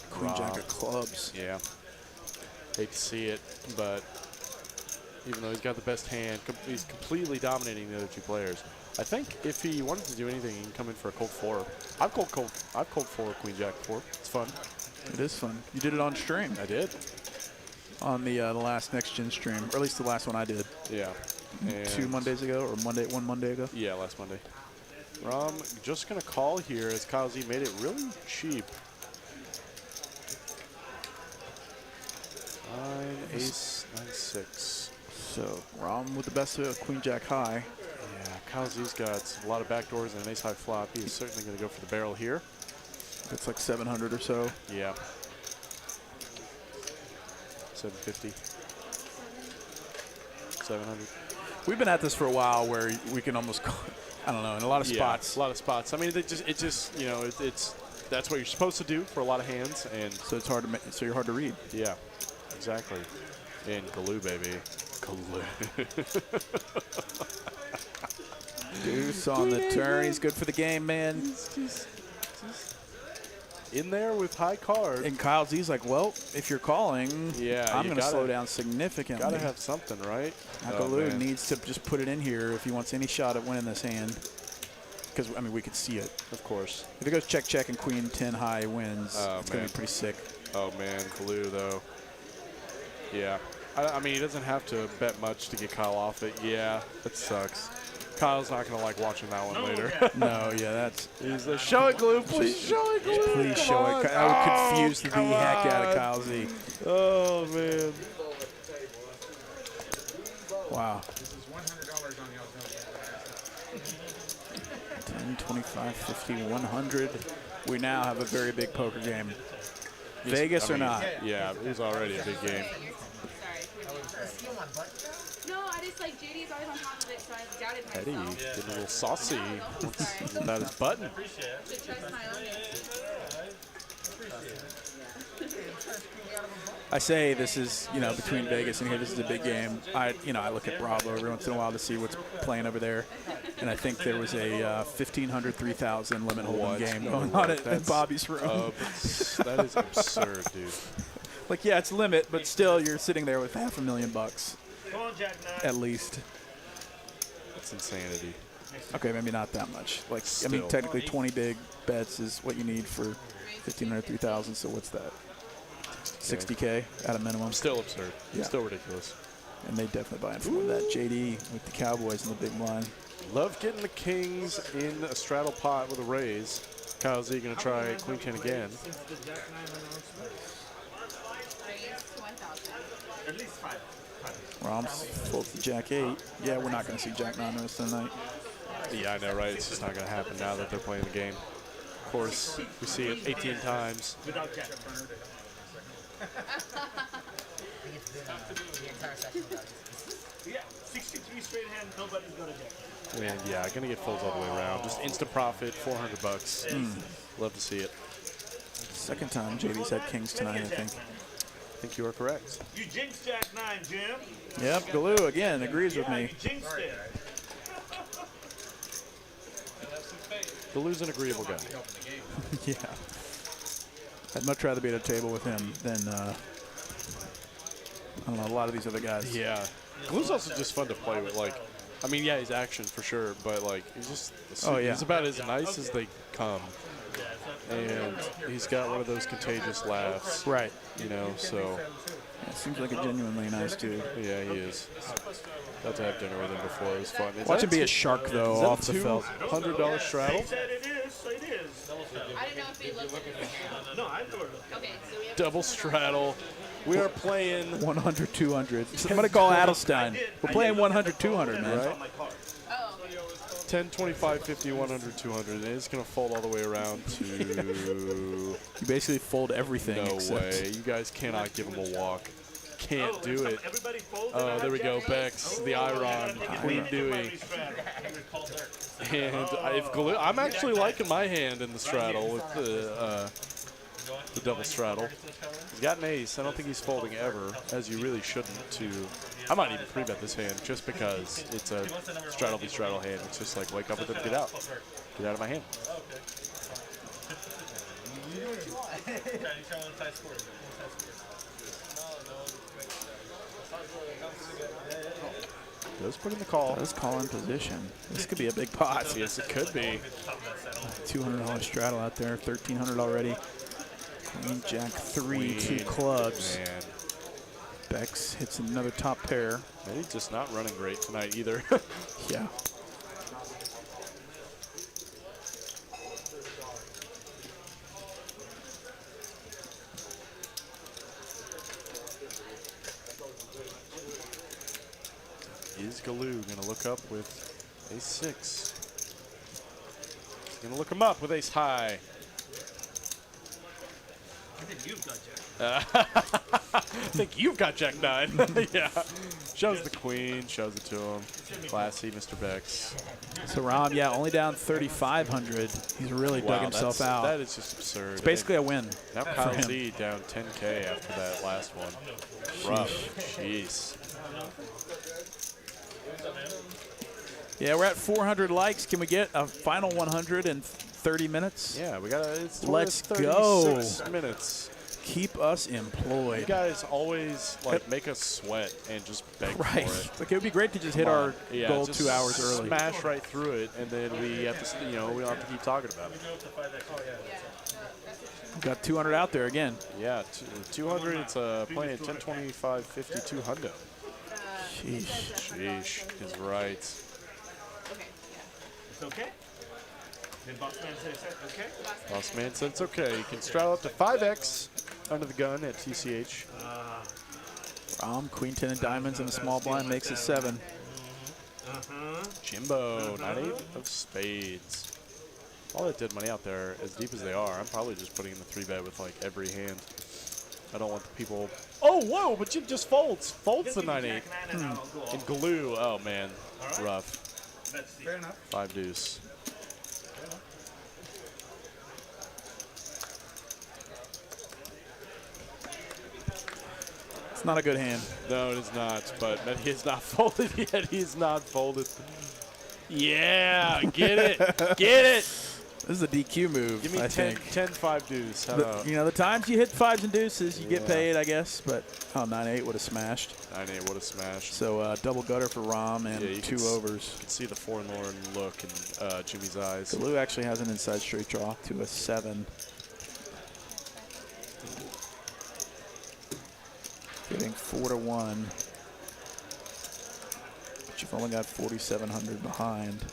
Queen Jack of clubs. Yeah. Hate to see it, but even though he's got the best hand, he's completely dominating the other two players. I think if he wanted to do anything, he can come in for a cold 4. I've cold 4 Queen Jack before. It's fun. It is fun. You did it on stream. I did. On the last Next Gen stream, or at least the last one I did. Yeah. And 2 Mondays ago, or one Monday ago? Yeah, last Monday. Rom just going to call here as Kyle Z made it really cheap. 9, ace, 9, 6. So Rom with the best of Queen Jack high. Yeah, Kyle Z's got a lot of backdoors and an ace high flop. He's certainly going to go for the barrel here. That's like 700 or so. Yeah. 750. 700. We've been at this for a while where we can almost, I don't know, in a lot of spots. A lot of spots. I mean, it just, you know, it's that's what you're supposed to do for a lot of hands, and so it's hard to so you're hard to read. Yeah, exactly. And Galoo, baby, Galoo. Deuce on the turn. He's good for the game, man. Just in there with high cards. And Kyle Z's like, well, if you're calling, I'm going to slow down significantly. Got to have something, right? Galoo needs to just put it in here if he wants any shot at winning this hand. Because, I mean, we could see it. Of course. If it goes check, check, and Queen 10 high wins, it's going to be pretty sick. Oh, man, Galoo, though. Yeah. I mean, he doesn't have to bet much to get Kyle off it. Yeah, that sucks. Kyle's not going to like watching that one later. No, yeah, that's... He's like, show it, Galoo. Please show it, Galoo. Please show it. I would confuse the heck out of Kyle Z. Oh, man. Wow. This is $100 on y'all's 10, 25, 50, 100. We now have a very big poker game. Vegas or not? Yeah, it was already a big game. No, I just like JD's always on top of it, so I doubted Eddie, myself. getting a little saucy without his button. Should trust my own. I say this is, you know, between Vegas and here, this is a big game. I look at Bravo every once in a while to see what's playing over there. And I think there was a 1,500, 3,000 limit hold'em game going on at Bobby's room. That is absurd, dude. Like, yeah, it's limit, but still you're sitting there with $500,000 Come on, Jack 9. at least. That's insanity. Okay, maybe not that much. Like, Still. I mean, technically 20 big bets is what you need for 1,500, 3,000. So what's that? 60K at a minimum. Still absurd. Yeah. Still ridiculous. And they definitely buy in for that. JD with the Cowboys in the big blind. Love getting the Kings in a straddle pot with a raise. Kyle Z going to try Queen 10 again. Since the Jack 9 announcement, Raised 1,000. at least 5. Roms folds the Jack 8. Yeah, we're not going to see Jack 9 the rest of the night. Yeah, I know, right? It's just not going to happen now that they're playing the game. Of course, we see it 18 times. Without Jack. I think it's been the entire session. Yeah, 63 straight hand, nobody's got a Jack. And yeah, going to get folds all the way around. Just instant profit, $400. Love to see it. Second time JD's had Kings tonight, I think. I think you are correct. You jinxed Jack 9, Jim. Yep, Galoo again agrees with me. You jinxed it. Galoo's an agreeable guy. Yeah. I'd much rather be at a table with him than, I don't know, a lot of these other guys. Yeah. Galoo's also just fun to play with. Like, I mean, yeah, he's action for sure, but like he's just Oh, yeah. he's about as nice as they come. And he's got one of those contagious laughs. Right. You know, so Yeah, seems like a genuinely nice dude. yeah, he is. Got to have dinner with him before. It was fun. Watch him be a shark, though, off the felt. $200 straddle. He said it is, so it is. I didn't know if he looked at it. No, I told him. Okay, so we have Double straddle. We are playing 100, 200. I'm going to call Adelstein. We're playing 100, 200, man. right. Oh, 10, 25, 50, 100, 200. And it's going to fold all the way around to You basically fold everything no except way. You guys cannot give him a walk. Can't do it. Everybody fold. Oh, there we go. Bex, the Iron, Queen Dewey. And if Glue, I'm actually liking my hand in the straddle with the double straddle. He's got an ace. I don't think he's folding ever, as you really shouldn't. I might even pre-bet this hand just because it's a straddle v straddle hand. It's just like wake up with him, get out of my hand. Does put in the call. Does call in position. This could be a big pot. Yes, it could be. $200 straddle out there, 1,300 already. Queen, Jack, 3, 2 clubs. Man, Bex hits another top pair. he's just not running great tonight either. Yeah. Is Galoo going to look up with ace 6? He's going to look him up with ace high. I think you've got Jack 9. Yeah. Shows the queen, shows it to him. Classy, Mr. Bex. So Rom, yeah, only down 3,500. He's really dug himself out. That is just absurd. It's basically a win. Now for Kyle him. Z down 10K after that last one. Rough. Jeez. Yeah, we're at 400 likes. Can we get a final 100 in 30 minutes? Yeah, we got it's Let's 36 go. minutes. Keep us You employed. guys always like make us sweat and just beg Right. for it. Like, it would be great to just hit Come our on. Yeah, goal just 2 hours early. Smash right through it, and then we have to, we don't have to keep talking about it. We've got 200 out there again. Yeah, 200. It's playing at 10, 25, 50, 200. Sheesh. Sheesh is right. okay, yeah. It's okay? Did Boss Man say it's okay? Boss Man said it's okay. You can straddle up to 5x under the gun at TCH. Rom, Queen 10 of diamonds and a small blind makes it 7. Jimbo, 9-8 of spades. All that dead money out there, as deep as they are, I'm probably just putting in the 3-bet with like every hand. I don't want the people. Oh, whoa! But Jim just folds the 9-8. And Glue. Oh man, rough. Fair enough. 5 deuce. It's not a good hand. No, it is not. But he is not folded yet. He is not folded. Yeah, get it, get it. This is a DQ move, Give me I 10, think. 10, 5 deuce. How The, about you know, the times you hit 5s and deuces, you get Yeah. paid, I guess. But, oh, 9-8 would have smashed. 9-8? What a smash. So double gutter for Rom and Yeah, you 2 can overs. You can see the forlorn look in Jimmy's eyes. Galoo actually has an inside straight draw to a 7. Getting 4-1. But you've only got 4,700 behind.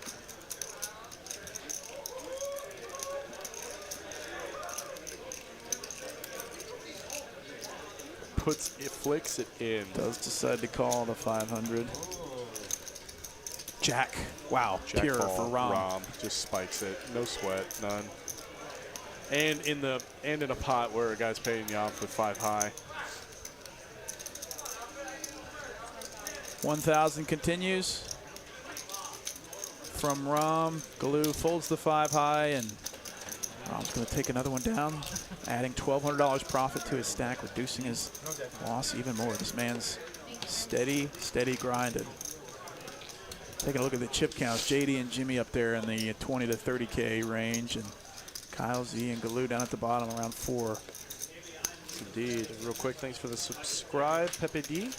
Flicks it in. Does decide to call the 500. Jack. Wow. Jack Pure call, for Rom. Rom just spikes it. No sweat, none. And in a pot where a guy's paying you off with 5 high. 1,000 continues from Rom. Galoo folds the 5 high, and Rom's going to take another one down, adding $1,200 profit to his stack, reducing his loss even more. This man's steady grinding. Taking a look at the chip counts, JD and Jimmy up there in the 20 to 30K range, and Kyle Z and Galoo down at the bottom around 4. Indeed. Real quick, thanks for the subscribe, Pepe D.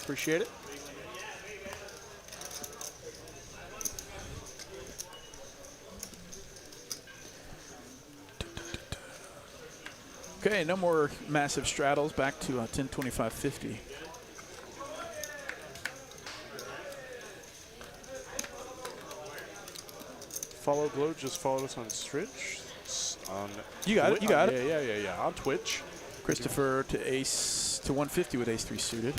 Appreciate it. Okay, no more massive straddles. Back to 10, 25, 50. Follow Glow just followed us on Twitch. On You got it. You got it. Yeah. On Twitch. Christopher to ace to 150 with ace 3 suited.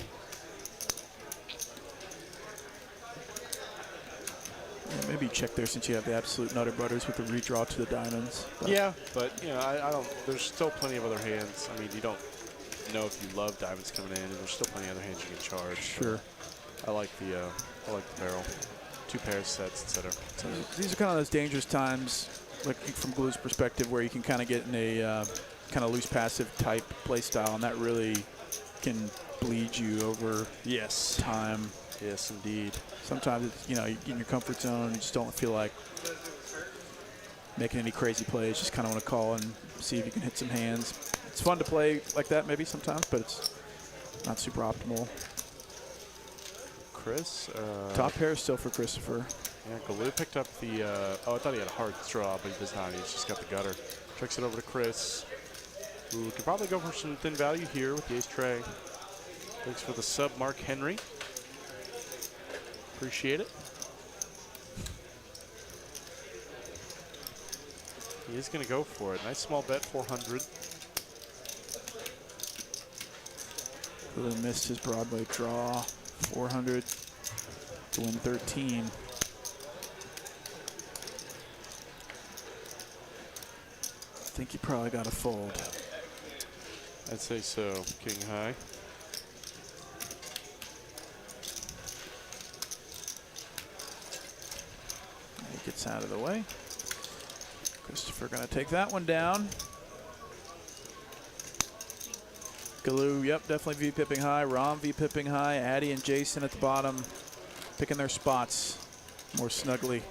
Yeah, maybe check there since you have the absolute nutter butters with the redraw to the diamonds. But Yeah, but you know, I don't. There's still plenty of other hands. I mean, you don't know if you love diamonds coming in, and there's still plenty of other hands you can charge. Sure. I like the barrel, 2 pairs, sets, etc. So these are kind of those dangerous times, like from Glue's perspective, where you can kind of get in a kind of loose passive type play style, and that really can bleed you over Yes. time. Yes, indeed. Sometimes it's, you know, you get in your comfort zone and you just don't feel like making any crazy plays. Just kind of want to call and see if you can hit some hands. It's fun to play like that maybe sometimes, but it's not super optimal. Chris. Top pair still for Christopher. Yeah, Galoo picked up the. I thought he had a hard draw, but he does not. He's just got the gutter. Tricks it over to Chris, who could probably go for some thin value here with the ace tray. Thanks for the sub, Mark Henry. Appreciate it. He is going to go for it. Nice small bet, 400. Really missed his Broadway draw. 400 to win 13. I think you probably got to fold. I'd say so. King high. He gets out of the way. Christopher going to take that one down. Galoo, yep, definitely V-pipping high. Rom V-pipping high. Addy and Jason at the bottom, picking their spots more snugly.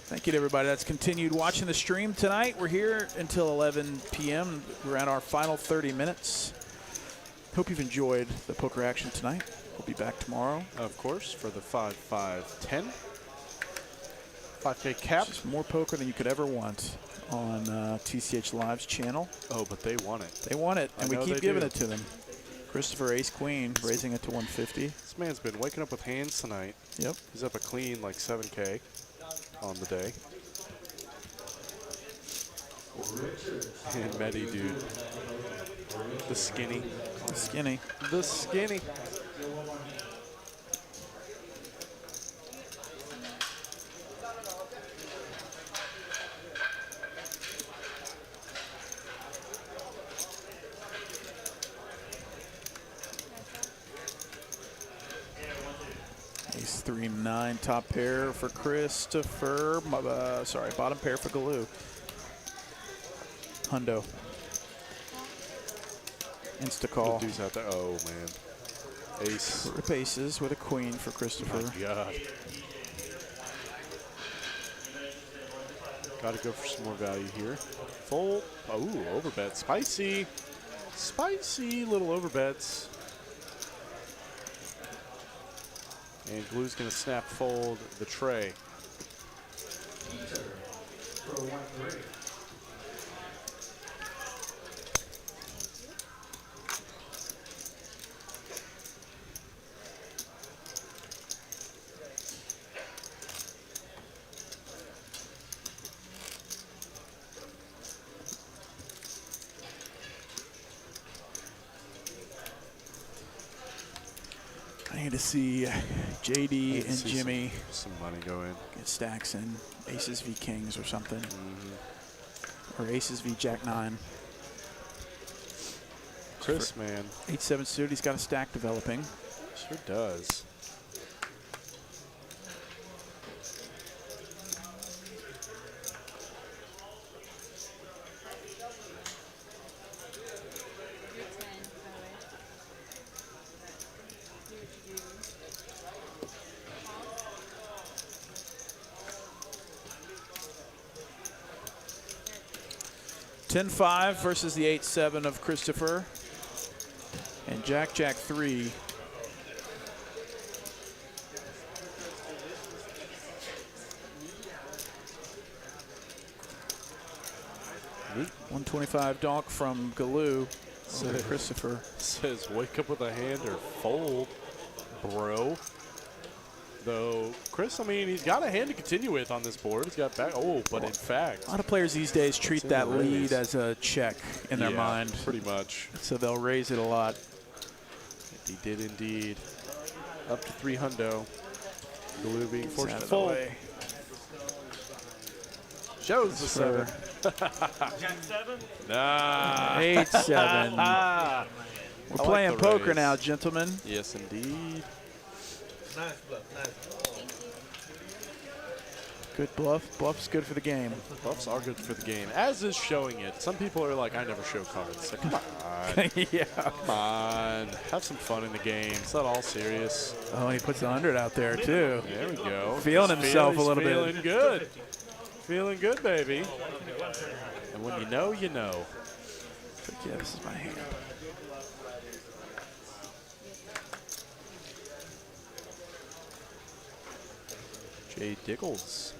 Thank you to everybody that's continued watching the stream tonight. We're here until 11 p.m. We're at our final 30 minutes. Hope you've enjoyed the poker action tonight. We'll be back tomorrow. Of course, for the 5-5-10. 5K cap. Just more poker than you could ever want on TCH Live's channel. Oh, but they want it. They want it, and we know keep they giving do. it to them. Christopher Ace Queen, raising it to 150. This man's been waking up with hands tonight. Yep. He's up a clean like 7K on the day. And Medi, dude. The skinny. The skinny. The skinny. Ace 3-9 top pair for Christopher. Sorry, bottom pair for Galoo. Hundo. Insta call. The dude's out there. Oh man. Ace. Rip aces with a queen for Christopher. Oh my God. Got to go for some more value here. Fold. Oh, overbet. Spicy. Spicy little overbets. And Glue's going to snap fold the tray. I need to see JD and Jimmy some money go in. get stacks in aces v kings or something. Or aces v jack 9. Chris, man. 8-7 suited, he's got a stack developing. Sure does. You're 10, by the way. You. 10-5 versus the 8-7 of Christopher. And Jack 3. 125 donk from Galoo. Christopher says, wake up with a hand or fold, bro. Though, Chris, I mean, he's got a hand to continue with on this board. He's got back. Oh, but in fact. A lot of players these days treat that lead as a check in their mind. Pretty much. So they'll raise it a lot. He did indeed. Up to 3 hundo. Galoo being forced to fold. Shows the 7. Jack 7? Nah. 8-7. We're playing poker now, gentlemen. Yes, indeed. Nice bluff, nice. Good bluff. Bluff's good for the game. Bluffs are good for the game, as is showing it. Some people are like, I never show cards. So come on. Yeah. Come on. Have some fun in the game. It's not all serious. Oh, and he puts the 100 out there, too. There we go. Feeling himself a little bit. Feeling good. Feeling good, baby. And when you know, you know. Yeah, this is my hand. Jay Diggles.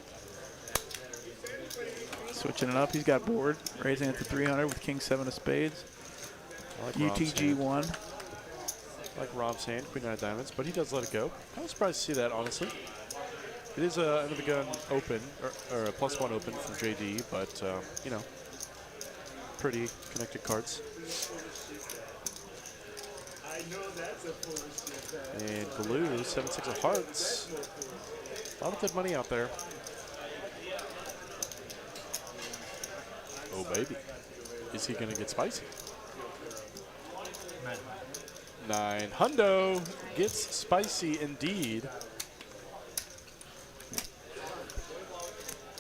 Switching it up. He's got board. Raising it to 300 with King 7 of spades. Like UTG 1. Like Rom's hand, Queen 9 of diamonds, but he does let it go. I'm surprised to see that, honestly. It is a end of the gun open, or a +1 open from JD, but, you know, pretty connected cards. And Galoo, 7-6 of hearts. A lot of good money out there. Oh, baby. Is he going to get spicy? 9 hundo gets spicy indeed.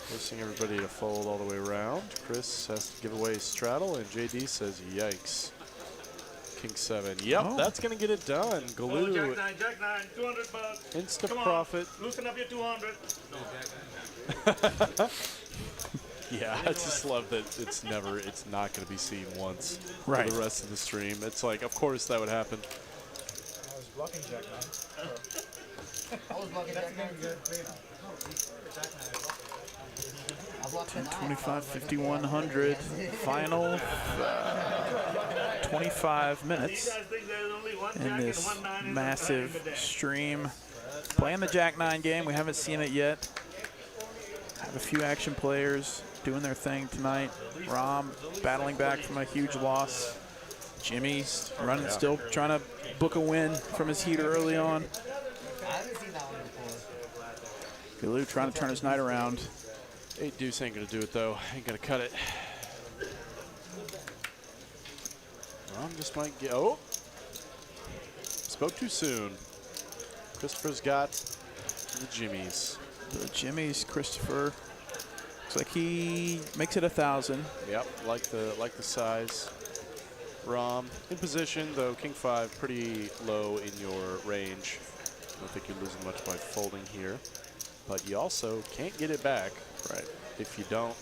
Forcing everybody to fold all the way around. Chris has to give away straddle, and JD says, yikes. King 7. Yep, that's going to get it done. Galoo. Jack 9, 200 bucks. Insta Come profit. On, loosen up your 200. Yeah, I just love that it's not going to be seen once for the rest of the stream. It's like, of course that would happen. I was blocking Jack 9. I was blocking Jack 9. 25, 5100. Final 25 minutes in this massive stream. Playing the Jack 9 game. We haven't seen it yet. Have a few action players doing their thing tonight. Rom battling back from a huge loss. Jimmy's running, still trying to book a win from his heater early on. I haven't seen that one before. Galoo trying to turn his night around. 8 deuce ain't going to do it, though. Ain't going to cut it. Rom just might get... Oh! Spoke too soon. Christopher's got the Jimmys. The Jimmy's, Christopher. Looks like he makes it 1,000. Yep, like the size. Rom in position, though. King 5 pretty low in your range. I don't think you're losing much by folding here. But you also can't get it back, right, if you don't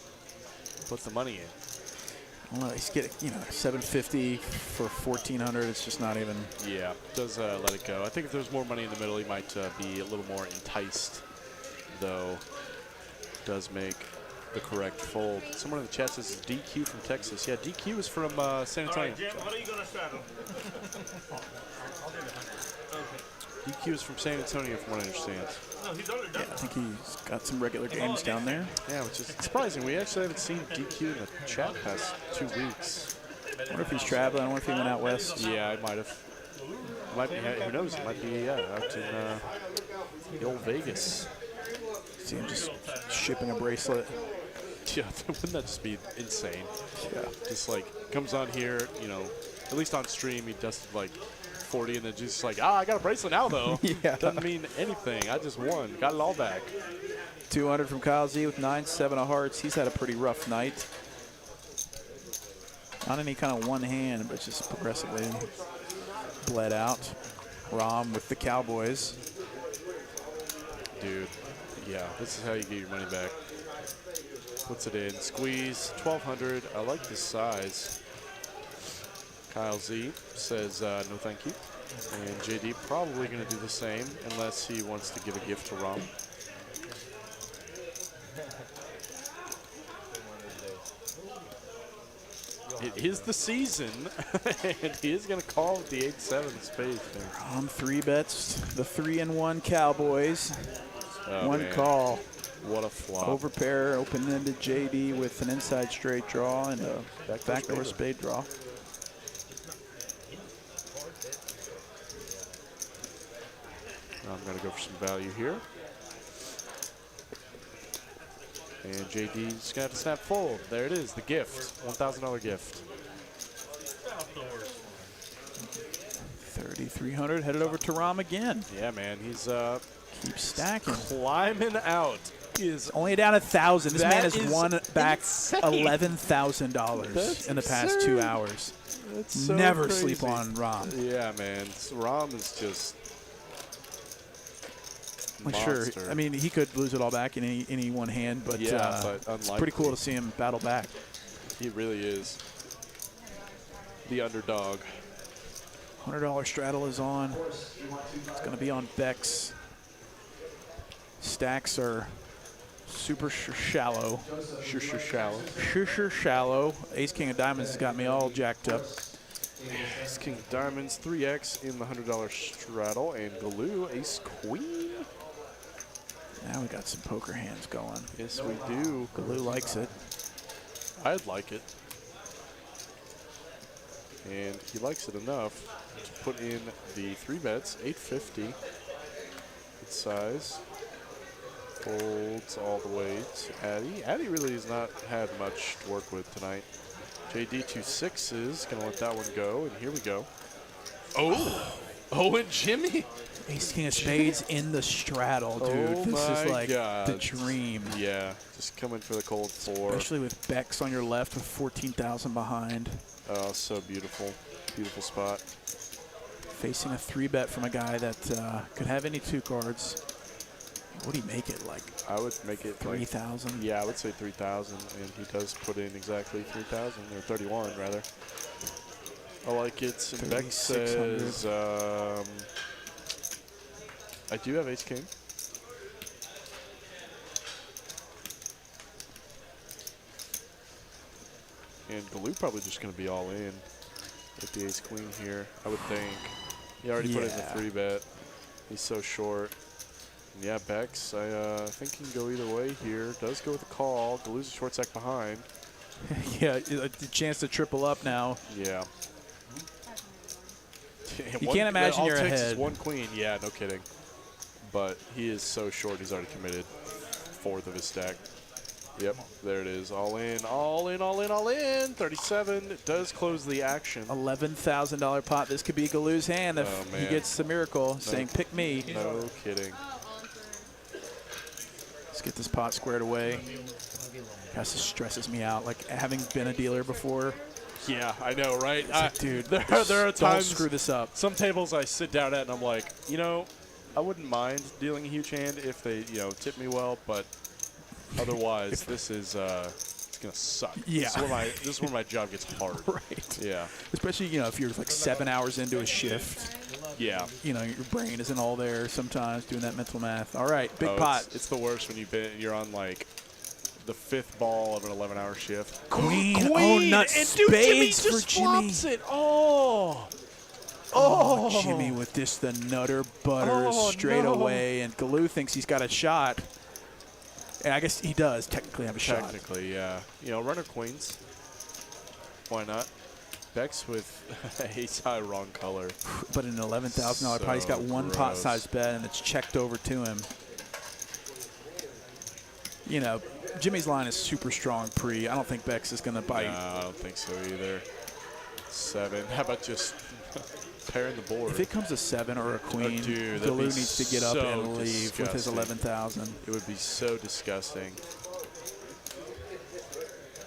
put the money in. Well, he's getting, 750 for 1,400. It's just not even. Yeah, does let it go. I think if there's more money in the middle, he might be a little more enticed, though. Does make the correct fold. Someone in the chat says it's DQ from Texas. Yeah, DQ is from San Antonio. All right, Jim, what are you going to straddle? DQ is from San Antonio, from what I understand. No, he's already done. I think he's got some regular games down there. Yeah, which is surprising. We actually haven't seen DQ in the chat past 2 weeks. I wonder if he's traveling. I wonder if he went out west. Yeah, I might have. Might be. Who knows? It might be out in the old Vegas. See him just shipping a bracelet. Yeah, wouldn't that just be insane? Yeah. Just like comes on here, at least on stream, he does like 40 and then just like, I got a bracelet now though. Yeah. Doesn't mean anything. I just won. Got it all back. 200 from Kyle Z with 9-7 of hearts. He's had a pretty rough night. Not any kind of one hand, but just progressively bled out. Rom with the Cowboys. Dude, yeah, this is how you get your money back. Puts it in. Squeeze, 1,200. I like the size. Kyle Z says no thank you. And JD probably going to do the same unless he wants to give a gift to Rom. It is the season, and he is going to call with the 8-7 spade there. 3 bets, the 3-1 Cowboys. Oh, One man. call. What a flop. Overpair, open-ended JD with an inside straight draw and a backdoor spade draw. I'm going to go for some value here. And JD's going to have to snap full. There it is, the gift, $1,000 gift. 3,300 headed over to Rom again. Yeah, man, he's Keeps stacking. climbing out. He is Only down 1,000. This man has That is won back insane. $11,000 in the past 2 hours. That's so Never crazy. sleep on Rom. Yeah, man, Rom is just Like, sure, monster. I mean, he could lose it all back in any one hand, but, Yeah, but it's pretty cool to see him battle back. He really is the underdog. $100 straddle is on. It's going to be on Bex. Stacks are super shallow. Shallow. Ace King of Diamonds has got me all jacked up. Ace King of Diamonds, 3x in the $100 straddle, and Galoo, Ace Queen. Now we got some poker hands going. Yes, we do. Galoo likes it. I'd like it. And he likes it enough to put in the 3 bets, 850. Good size. Folds all the way to Addy. Addy really has not had much to work with tonight. JD 2 6s, gonna let that one go, and here we go. Oh, and Jimmy. Ace King of Spades in the straddle, dude. Oh This is my like God. the dream. Yeah, just coming for the cold 4. Especially with Bex on your left with 14,000 behind. Oh, so beautiful. Beautiful spot. Facing a 3-bet from a guy that could have any 2 cards. What do you make it, like I would make it 3,000? Like, yeah, I would say 3,000, and he does put in exactly 3,000, or 31 rather. I like it. And Bex says, I do have Ace King. And Galoo probably just going to be all in with the Ace Queen here, I would think. He already put in the 3-bet. He's so short. And yeah, Bex, I think he can go either way here. Does go with the call. Galoo's a short stack behind. Yeah, the chance to triple up now. Yeah. You can't imagine you're all it takes ahead. is 1 queen. Yeah, no kidding. But he is so short, he's already committed 4th of his stack. Yep, there it is. All in, all in, all in, all in. 37 does close the action. $11,000 pot. This could be Galoo's hand if he gets the miracle, saying, pick me. No kidding. Let's get this pot squared away. That stresses me out. Like, having been a dealer before. Yeah, I know, right? Like, dude, there are times. Don't screw this up. Some tables I sit down at and I'm like, you know, I wouldn't mind dealing a huge hand if they, tip me well, but otherwise, this is it's gonna suck. Yeah. This is where my job gets hard. Right. Yeah. Especially, if you're like 7 hours into a shift. Yeah. Your brain isn't all there sometimes doing that mental math. All right, big pot. It's the worst when you're on like the 5th ball of an 11-hour shift. Queen. Oh, nuts. And dude, Jimmy Spades for just Jimmy. flops it. Oh, Jimmy with this, the nutter butter straight away, and Galoo thinks he's got a shot. And I guess he does technically have a shot. Technically, yeah. Runner queens. Why not? Bex with ace high wrong color. But an $11,000 pot, he's got one gross. pot-sized bet, and it's checked over to him. Jimmy's line is super strong pre. I don't think Bex is going to bite. No, I don't think so either. 7. How about just pairing the board? If it comes a 7 or a queen, dude, Galoo needs to get up so and leave with his disgusting. 11,000. It would be so disgusting.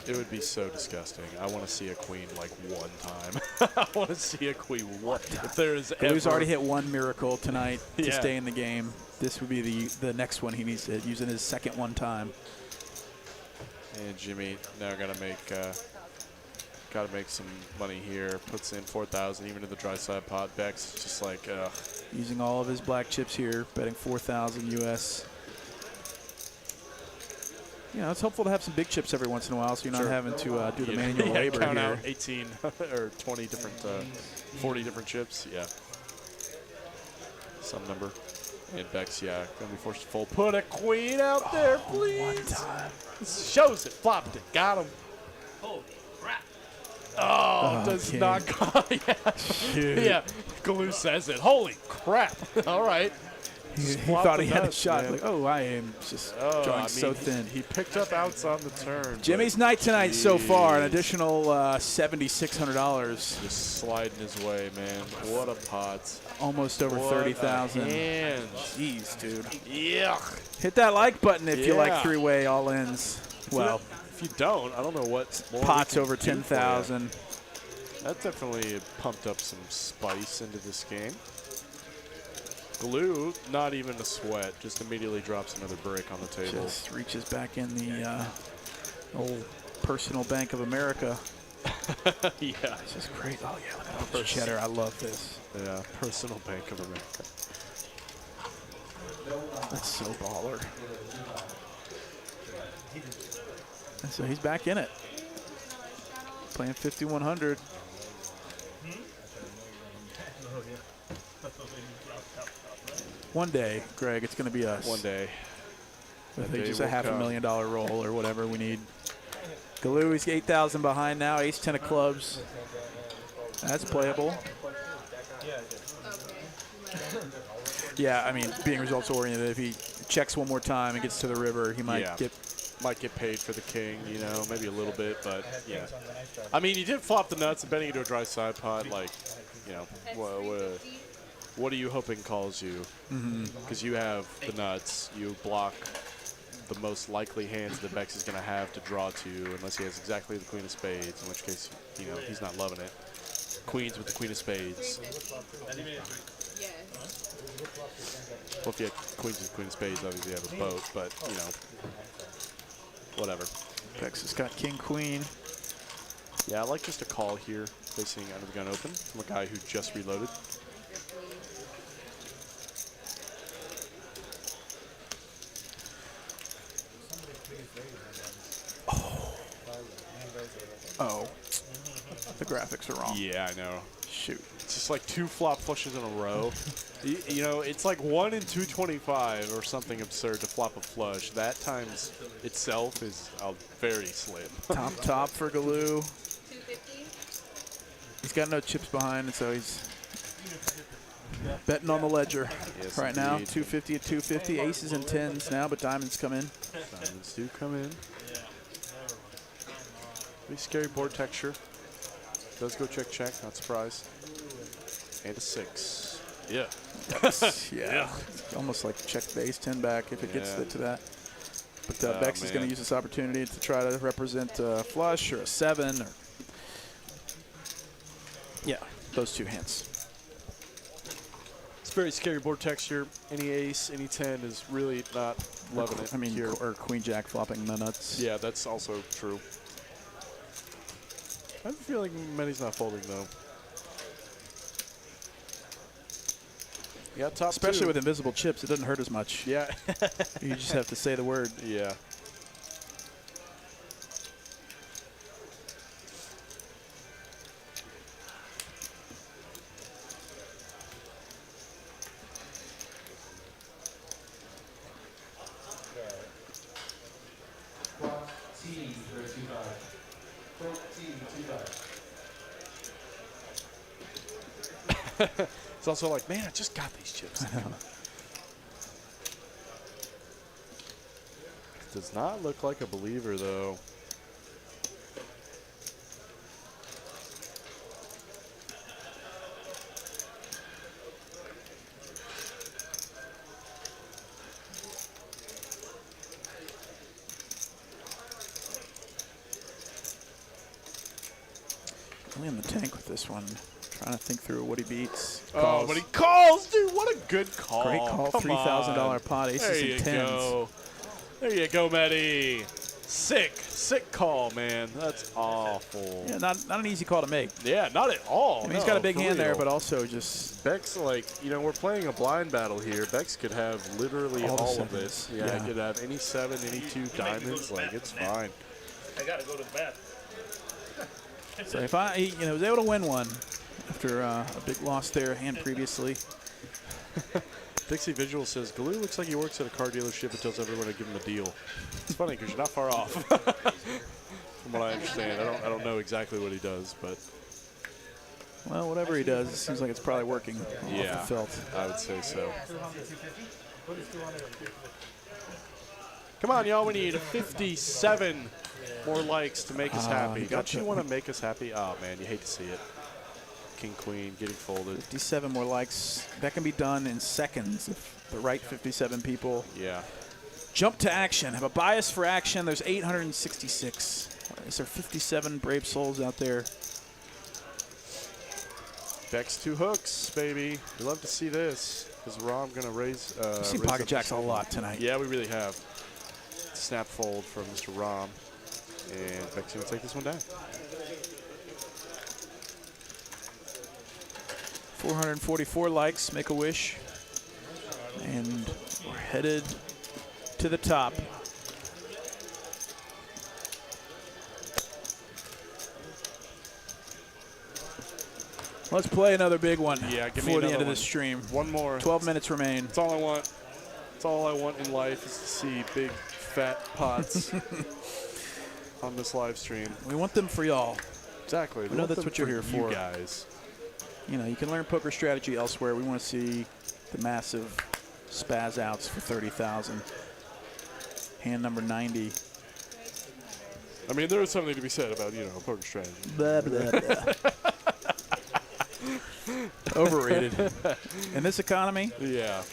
It would be so disgusting. I want to see a queen like one time. I want to see a queen one. If there is Galoo's ever already hit one miracle tonight to Yeah. stay in the game. This would be the next one he needs to use in his second one time. And Jimmy now gotta make some money here. Puts in 4,000 even in the dry side pot. Bex just like Using all of his black chips here, betting 4,000 US. You know, it's helpful to have some big chips every once in a while, so you're not having to do the manual labor count here. out 18 or 20 different, 40 different chips. Yeah. Some number. And Bex, yeah, gonna be forced to fold. Put a queen out there, please. One time. Shows it, flopped it, got him. Holy crap. Oh, does king. not go. Yeah, Galoo says it. Holy crap. All right. He Flop thought the he had a nuts, shot. man. Like, oh, I am just drawing so thin. He picked up outs on the turn. Jimmy's night tonight so far, an additional $7,600. Just sliding his way, man. What a pot. Almost over What 30,000. a hand. Jeez, dude. Yuck. Hit that like button if you like Yeah. three-way all-ins. Well, If you don't, I don't know what more we pots can over do for you. 10,000. That definitely pumped up some spice into this game. Glue, not even a sweat, just immediately drops another brick on the table. Just reaches back in the old Personal Bank of America. Yeah. This is great. Oh, yeah, look at that cheddar. I love this. Yeah, Personal Bank of America. That's so baller. And so he's back in it. Playing 5,100. One day, Greg, it's going to be us. One day. I That think day just a will come. $500,000 roll or whatever we need. Galoo, he's 8,000 behind now. Ace 10 of clubs. That's playable. Yeah, I mean, being results oriented, if he checks one more time and gets to the river, he might get paid for the king, you know, maybe a little bit, but yeah. I mean, you did flop the nuts and betting into a dry side pot, like, you know, what are you hoping calls you? Because you have the nuts, you block the most likely hands that Bex is going to have to draw to, unless he has exactly the queen of spades, in which case, you know, he's not loving it. Queens with the queen of spades. Well, if you have queens with the queen of spades, obviously you have a boat, but, you know, whatever. Bex has got king, queen. Yeah, I like just a call here, facing under the gun open from a guy who just reloaded. Oh. The graphics are wrong. Yeah, I know. Shoot. It's just like two flop flushes in a row. You know, it's like 1 in 225 or something absurd to flop a flush. That times itself is very slim. Top for Galoo. He's got no chips behind, and so he's betting on the ledger. Yes, right now, indeed. 250 at 250. Aces and tens now, but diamonds come in. Diamonds do come in. Pretty scary board texture. Does go check, check, not surprised. And a 6. Yeah. Yeah. It's almost like check the ace 10 back if it gets to that. But Bex is going to use this opportunity to try to represent a flush or a 7. Or yeah, those two hands. It's very scary board texture. Any ace, any 10 is really not loving it. I mean, here. or queen jack flopping the nuts. Yeah, that's also true. I have a feeling Manny's not folding, though. You got top Especially two. with invisible chips, it doesn't hurt as much. Yeah. You just have to say the word. Yeah. It's also like, man, I just got these chips. Does not look like a believer, though. Really in the tank with this one. Trying to think through what he beats. Oh, but he calls, dude. What a good call. Great call. Come $3,000 on. pot. Aces There and you tens. go. There you go, Matty. Sick call, man. That's awful. Yeah, not an easy call to make. Yeah, not at all. I mean, he's got a big hand there, but also just Beck's like, we're playing a blind battle here. Beck's could have literally all of this. Yeah, he could have any 7, any 2 diamonds. Like, it's fine. I gotta go to bed. so if I was able to win one after a big loss there hand previously. Dixie Visual says, Galoo looks like he works at a car dealership and tells everyone to give him a deal. It's funny because you're not far off. From what I understand. I don't know exactly what he does, but. Well, whatever he does, it seems like it's probably working. Yeah, off the felt. I would say so. Come on, y'all. We need 57 more likes to make us happy. Don't you want to make us happy? Oh, man, you hate to see it. King, queen, getting folded. 57 more likes. That can be done in seconds if the right 57 people jump to action. Have a bias for action. There's 866. Is there 57 brave souls out there? Beck's 2 hooks, baby. We love to see this. Is Rom going to raise? We've seen pocket jacks a lot tonight. Yeah, we really have. Snap fold from Mr. Rom. And Beck's going to take this one down. 444 likes, make a wish. And we're headed to the top. Let's play another big one before the end of this stream. One more. 12 minutes remain. That's all I want. That's all I want in life is to see big, fat pots on this live stream. We want them for y'all. Exactly. We know that's what you're here for. You guys. You can learn poker strategy elsewhere. We want to see the massive spaz outs for 30,000. Hand number 90. I mean, there is something to be said about, poker strategy. Blah, blah, blah. Overrated. In this economy? Yeah.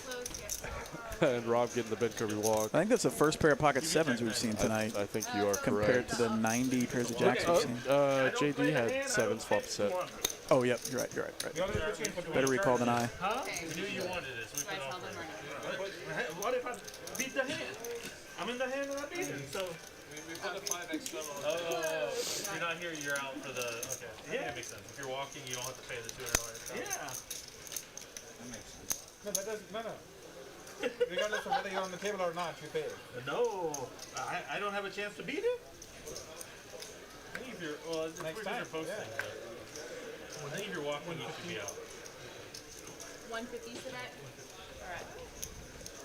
And Rob getting the Ben Kirby walk. I think that's the first pair of pocket sevens we've seen tonight. I think you are compared correct. to the 90 pairs of jacks we've seen. JD had 7s flop set. Oh, yep. You're right. Better recall than I. Huh? You knew you wanted it, so we put off. What if I beat the hand? I'm in the hand and I beat it, so. We put a 5x Oh, if you're not here, you're out for the. Okay. Yeah. That makes sense. If you're walking, you don't have to pay the $200. Yeah. That makes sense. No, that doesn't. No. Regardless of whether you're on the table or not, you pay. No, I don't have a chance to beat it. I think if you're, it's Next time. time, You're posting. I think if you're walking, you should be out. 150 today? All right.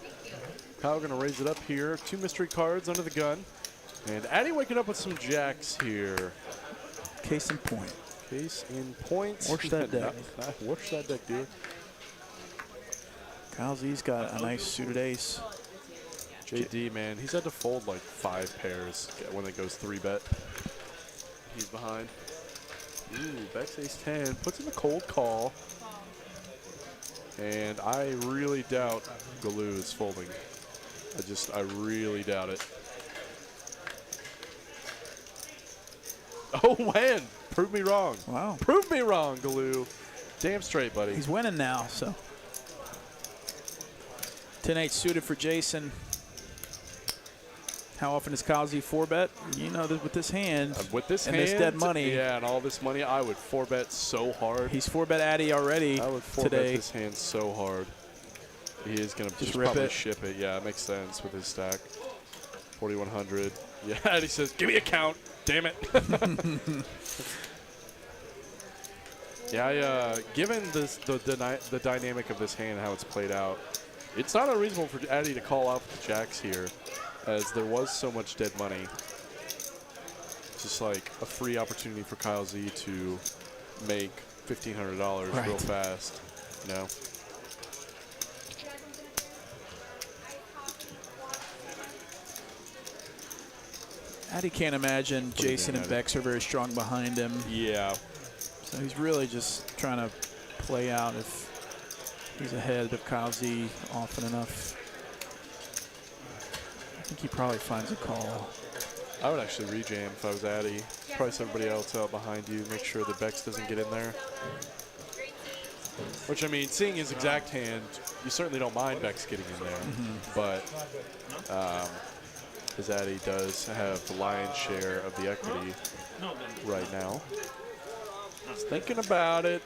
Thank you. Kyle going to raise it up here. 2 mystery cards under the gun. And Addy waking up with some jacks here. Case in point. Case in point. Wash that deck. Wash that deck, dude. Kyle Z's got a nice suited ace. JD, man, he's had to fold like 5 pairs when it goes 3-bet. He's behind. Ooh, Beck's ace 10. Puts in a cold call. And I really doubt Galoo is folding. I really doubt it. Oh, man. Prove me wrong. Wow. Prove me wrong, Galoo. Damn straight, buddy. He's winning now, so. 10-8 suited for Jason. How often does Kyle Z 4-bet? With this hand. With this and hand. this dead money. Yeah, and all this money, I would 4-bet so hard. He's 4-bet Addy already I would 4-bet today. this hand so hard. He is going to just rip probably it. ship it. Yeah, it makes sense with his stack. 4,100. Yeah, and he says, give me a count. Damn it. Yeah, given the dynamic of this hand, how it's played out, it's not unreasonable for Addy to call out the jacks here, as there was so much dead money. It's just like a free opportunity for Kyle Z to make $1,500 real fast, Addy can't imagine Jason and Bex are very strong behind him. Yeah. So he's really just trying to play out if he's ahead of Kyle Z often enough. I think he probably finds a call. I would actually rejam if I was Addy. Price everybody else out behind you. Make sure that Bex doesn't get in there. Which, I mean, seeing his exact hand, you certainly don't mind Bex getting in there. But His Addy does have the lion's share of the equity right now. He's thinking about it.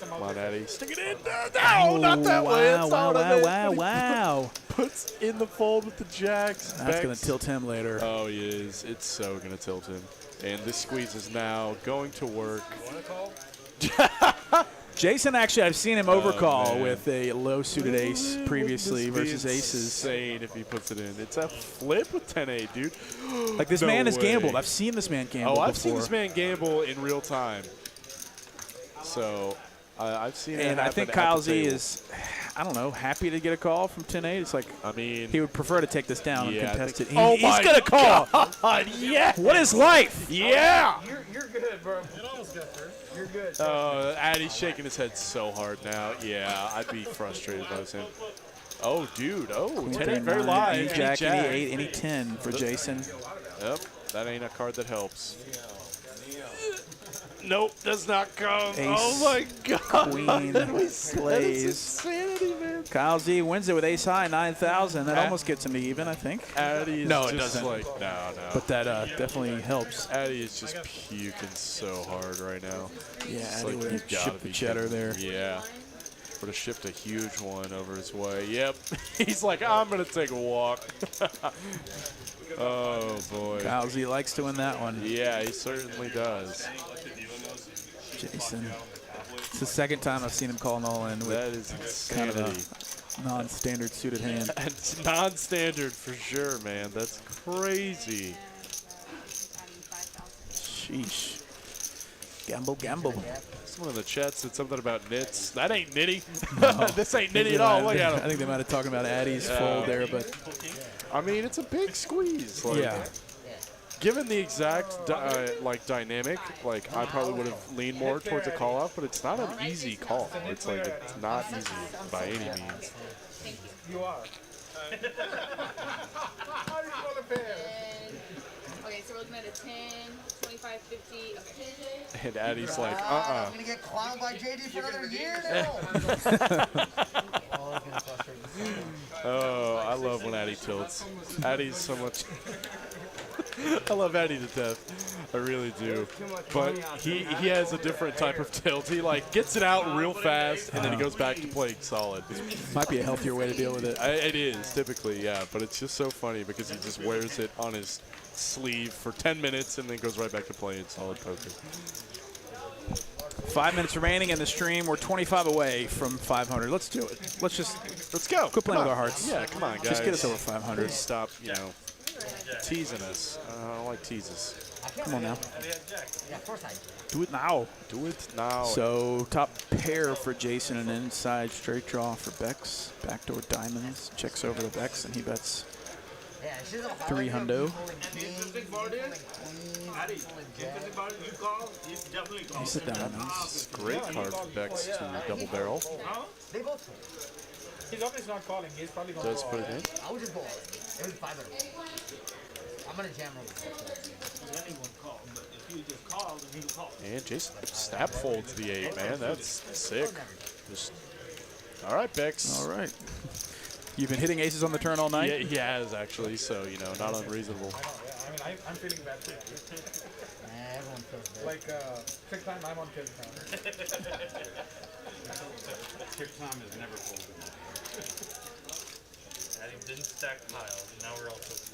Come on, Addy. Stick it in. No, not that way. That's not what I meant. Wow. Puts in the fold with the jacks. That's going to tilt him later. Oh, he is. It's so going to tilt him. And this squeeze is now going to work. Jason, actually, I've seen him overcall man. with a low-suited ace previously This would be versus aces. insane if he puts it in. It's a flip with 10-8, dude. Like, this No man has way. gambled. I've seen this man gamble Oh, I've before. seen this man gamble in real time. So, I've seen it And I happen think at Kyle the Z table. is, I don't know, happy to get a call from 10-8. It's like, I mean, he would prefer to take this down and yeah, I contest it. think- Oh He's my going to call. God, yeah. What is life? Yeah. You're good, bro. It almost got there. You're good. Addy's shaking his head so hard now. Yeah, I'd be frustrated if I was him. Oh, dude. Oh, 10-8 very live. Any jack, any 8, any 10 for Jason. Yep, that ain't a card that helps. Nope, does not come. Ace, oh my God. Queen, That is slays. insanity, man. Kyle Z wins it with ace high, 9,000. That almost gets him to even, I think. Addy is No, it just doesn't. like, no. But that definitely helps. Addy is just puking so hard right now. Yeah, It's Addy like, would you have gotta shipped the be cheddar kidding there. me. Yeah. Would have shipped a huge one over his way. Yep. He's like, I'm going to take a walk. Oh, boy. Kyle Z likes to win that one. Yeah, he certainly does. Jason. It's the second time I've seen him call an all-in with That is kind insanity. of a non-standard suited hand. It's non-standard for sure, man. That's crazy. Sheesh. Gamble, gamble. Someone in the chat said something about nits. That ain't nitty. No. This ain't I think nitty they at all. might- Look at I him. think they might have talking about Addy's fold there, but I mean, it's a big squeeze. Like, yeah. Given the exact dynamic, like I probably would have leaned more towards a call off, but it's not an easy call. It's like it's not easy by any means. You are. Okay, so we're looking at a 10, 25, 50. Okay. And Addy's like, I'm gonna get clowned by JD for another year now. Oh, I love when Addy tilts. Addy's so much. I love Addy to death. I really do. But he has a different type of tilt. He like gets it out real fast and then he goes back to playing solid. Might be a healthier way to deal with it. It is typically, yeah. But it's just so funny because he just wears it on his sleeve for 10 minutes and then goes right back to playing solid poker. 5 minutes remaining in the stream. We're 25 away from 500. Let's do it. Let's go. Quit playing Come with on. our hearts. Yeah, come on, guys. Just get us over 500. Please stop, teasing us. I don't like teases. Come on now. Yeah, of course I do. Do it now. Do it now. So top pair for Jason and inside straight draw for Bex. Backdoor diamonds. Checks over the Bex and he bets Yeah, she's a 3 hundo. Ace of diamonds. Great card for Bex to double barrel. They both. He's obviously not calling. He's probably going Does put it in. I would just go all in. It was 500. I'm gonna jam over. And Jason snap folds the 8, man. That's sick. Just, all right, Bex. All right. You've been hitting aces on the turn all night? Yeah, he has actually, so not unreasonable. I mean, I'm feeling bad too. Everyone feels bad. Like, trick time, I'm on kill time. Trick time is never folded. Addy didn't stack piles, and now we're all tilted.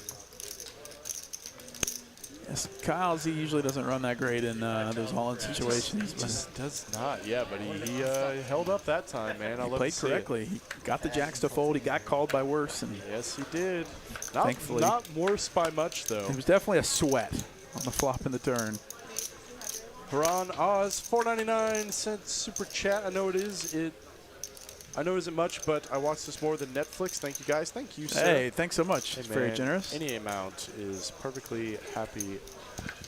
Yes, Kyle Z usually doesn't run that great in those all-in situations. But Just does not, yeah, but he held up that time, man. I he love played to see it. correctly. He got the jacks to fold. He got called by worse, and Yes, he did. Thankfully. Not worse by much, though. it was definitely a sweat on the flop in the turn. Haran Oz, 4.99 cents super chat. I know it is. I know it isn't much, but I watch this more than Netflix. Thank you, guys. Thank you, sir. Hey, thanks so much. Hey, It's very man, generous. Any amount is perfectly happy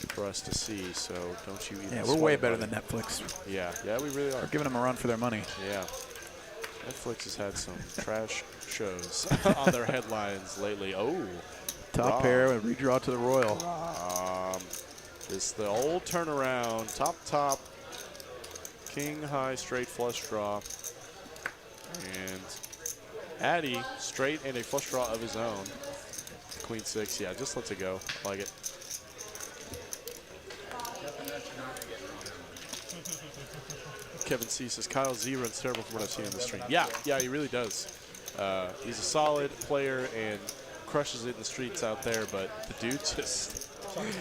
for us to see, so don't you even Yeah, we're way sweat better about than it. Netflix. Yeah, we really are. We're giving them a run for their money. Yeah. Netflix has had some trash shows on their headlines lately. Oh. Top Rob. pair, a redraw to the Royal. It's the old turnaround. Top. King high straight flush draw. And Addy straight and a flush draw of his own. queen 6. Yeah, just lets it go. I like it. Kevin C says Kyle Z runs terrible from what I've seen in the stream. Yeah, he really does. He's a solid player and crushes it in the streets out there, but the dude just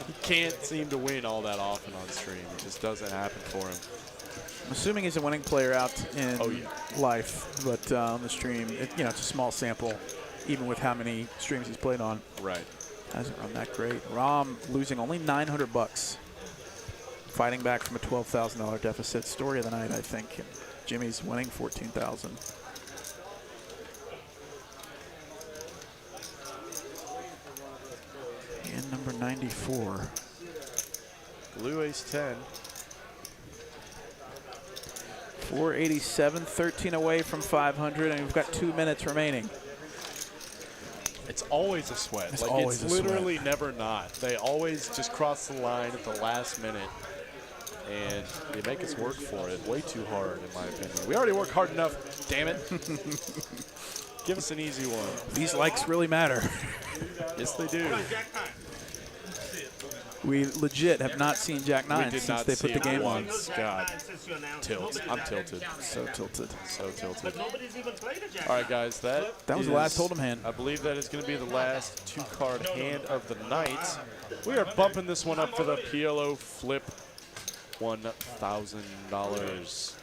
he can't seem to win all that often on stream. It just doesn't happen for him. I'm assuming he's a winning player out in life, but on the stream, it's a small sample, even with how many streams he's played on. Right. Hasn't run that great. Rom losing only $900. Fighting back from a $12,000 deficit. Story of the night, I think. And Jimmy's winning $14,000. And number 94. Blue ace 10. 487, 13 away from 500, and we've got 2 minutes remaining. It's always a sweat. It's like always it's a literally sweat. never not. They always just cross the line at the last minute, and they make us work for it way too hard, in my opinion. We already work hard enough. Damn it! Give us an easy one. These likes really matter. Yes, they do. We legit have not seen Jack 9 since they put the game on. God, tilt. I'm tilted. So tilted. So tilted. But nobody's even played a Jack. All right, guys, that was the last hold'em hand. I believe that is going to be the last 2-card hand of the night. We are bumping this one up for the PLO flip. $1,000.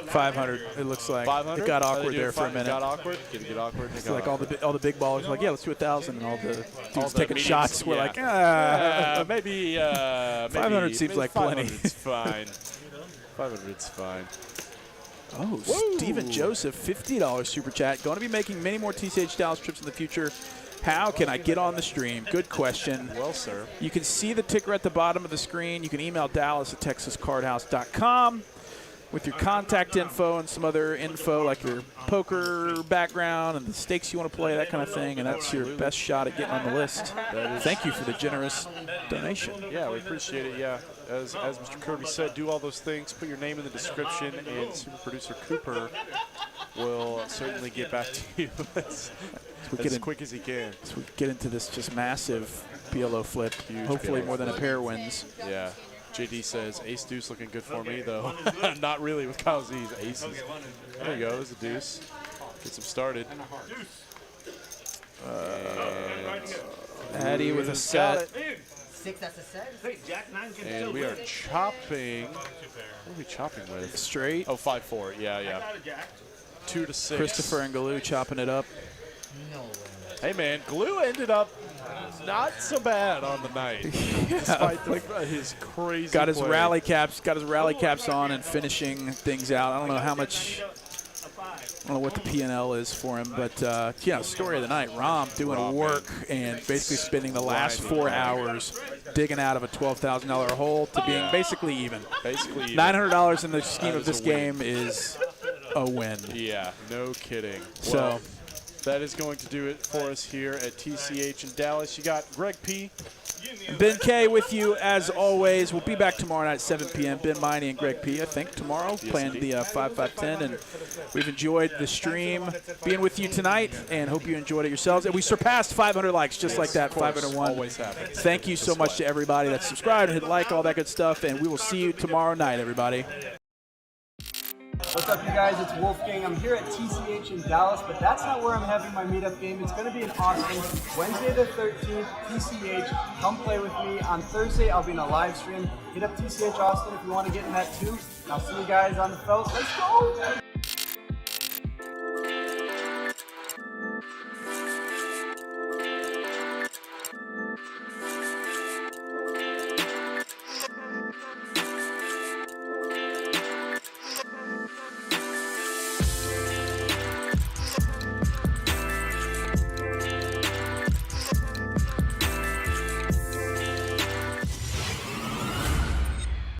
500. It looks like 500. it got awkward there for a minute. Got awkward. Get awkward. It's like all the big ballers are like, yeah, let's do 1,000, and all the dudes the taking mediums, shots. We're like, maybe 500 seems like plenty. 500's fine. 500's fine. Oh, Stephen Joseph, $50 super chat. Going to be making many more TCH Dallas trips in the future. How can I get on the stream? Good question. Well, sir. You can see the ticker at the bottom of the screen. You can email dallas@texascardhouse.com with your contact info and some other info like your poker background and the stakes you want to play, that kind of thing, and that's your best shot at getting on the list. Thank you for the generous donation. Yeah, we appreciate it, yeah. As Mr. Kirby said, do all those things, put your name in the description, and super producer Cooper will certainly get back to you as quick as he can. So we get into this just massive PLO flip. Huge hopefully PLO more than a flip. pair wins. Yeah. JD says, ace deuce looking good for me, though. Not really with Kyle Z's aces. There you go, there's a deuce. Gets him started. Addy with a set. 6, that's a set. And we are chopping. What are we chopping with? Straight. Oh, 5-4. Yeah. 2 to 6. Christopher and Galoo chopping it up. No way. Hey, man, Glue ended up not so bad on the night, despite his crazy Got his play. rally caps on and finishing things out. I don't know how much. I don't know what the P&L is for him, but story of the night. Rom doing work and basically spending the last 4 hours digging out of a $12,000 hole to being basically even. $900 in the scheme of this game is a win. Yeah, no kidding. So. Well, that is going to do it for us here at TCH in Dallas. You got Greg P. Ben K with you as always. We'll be back tomorrow night at 7 p.m. Ben Miney and Greg P, I think, tomorrow, playing the 5-5-10. And we've enjoyed the stream being with you tonight and hope you enjoyed it yourselves. And we surpassed 500 likes just like that, 501. Always happens. Thank you so much to everybody that's subscribed, hit like, all that good stuff. And we will see you tomorrow night, everybody. What's up, you guys? It's Wolfgang. I'm here at TCH in Dallas, but that's not where I'm having my meetup game. It's going to be in Austin, Wednesday the 13th, TCH. Come play with me. On Thursday, I'll be in a live stream. Hit up TCH Austin if you want to get in that too. I'll see you guys on the felt. Let's go!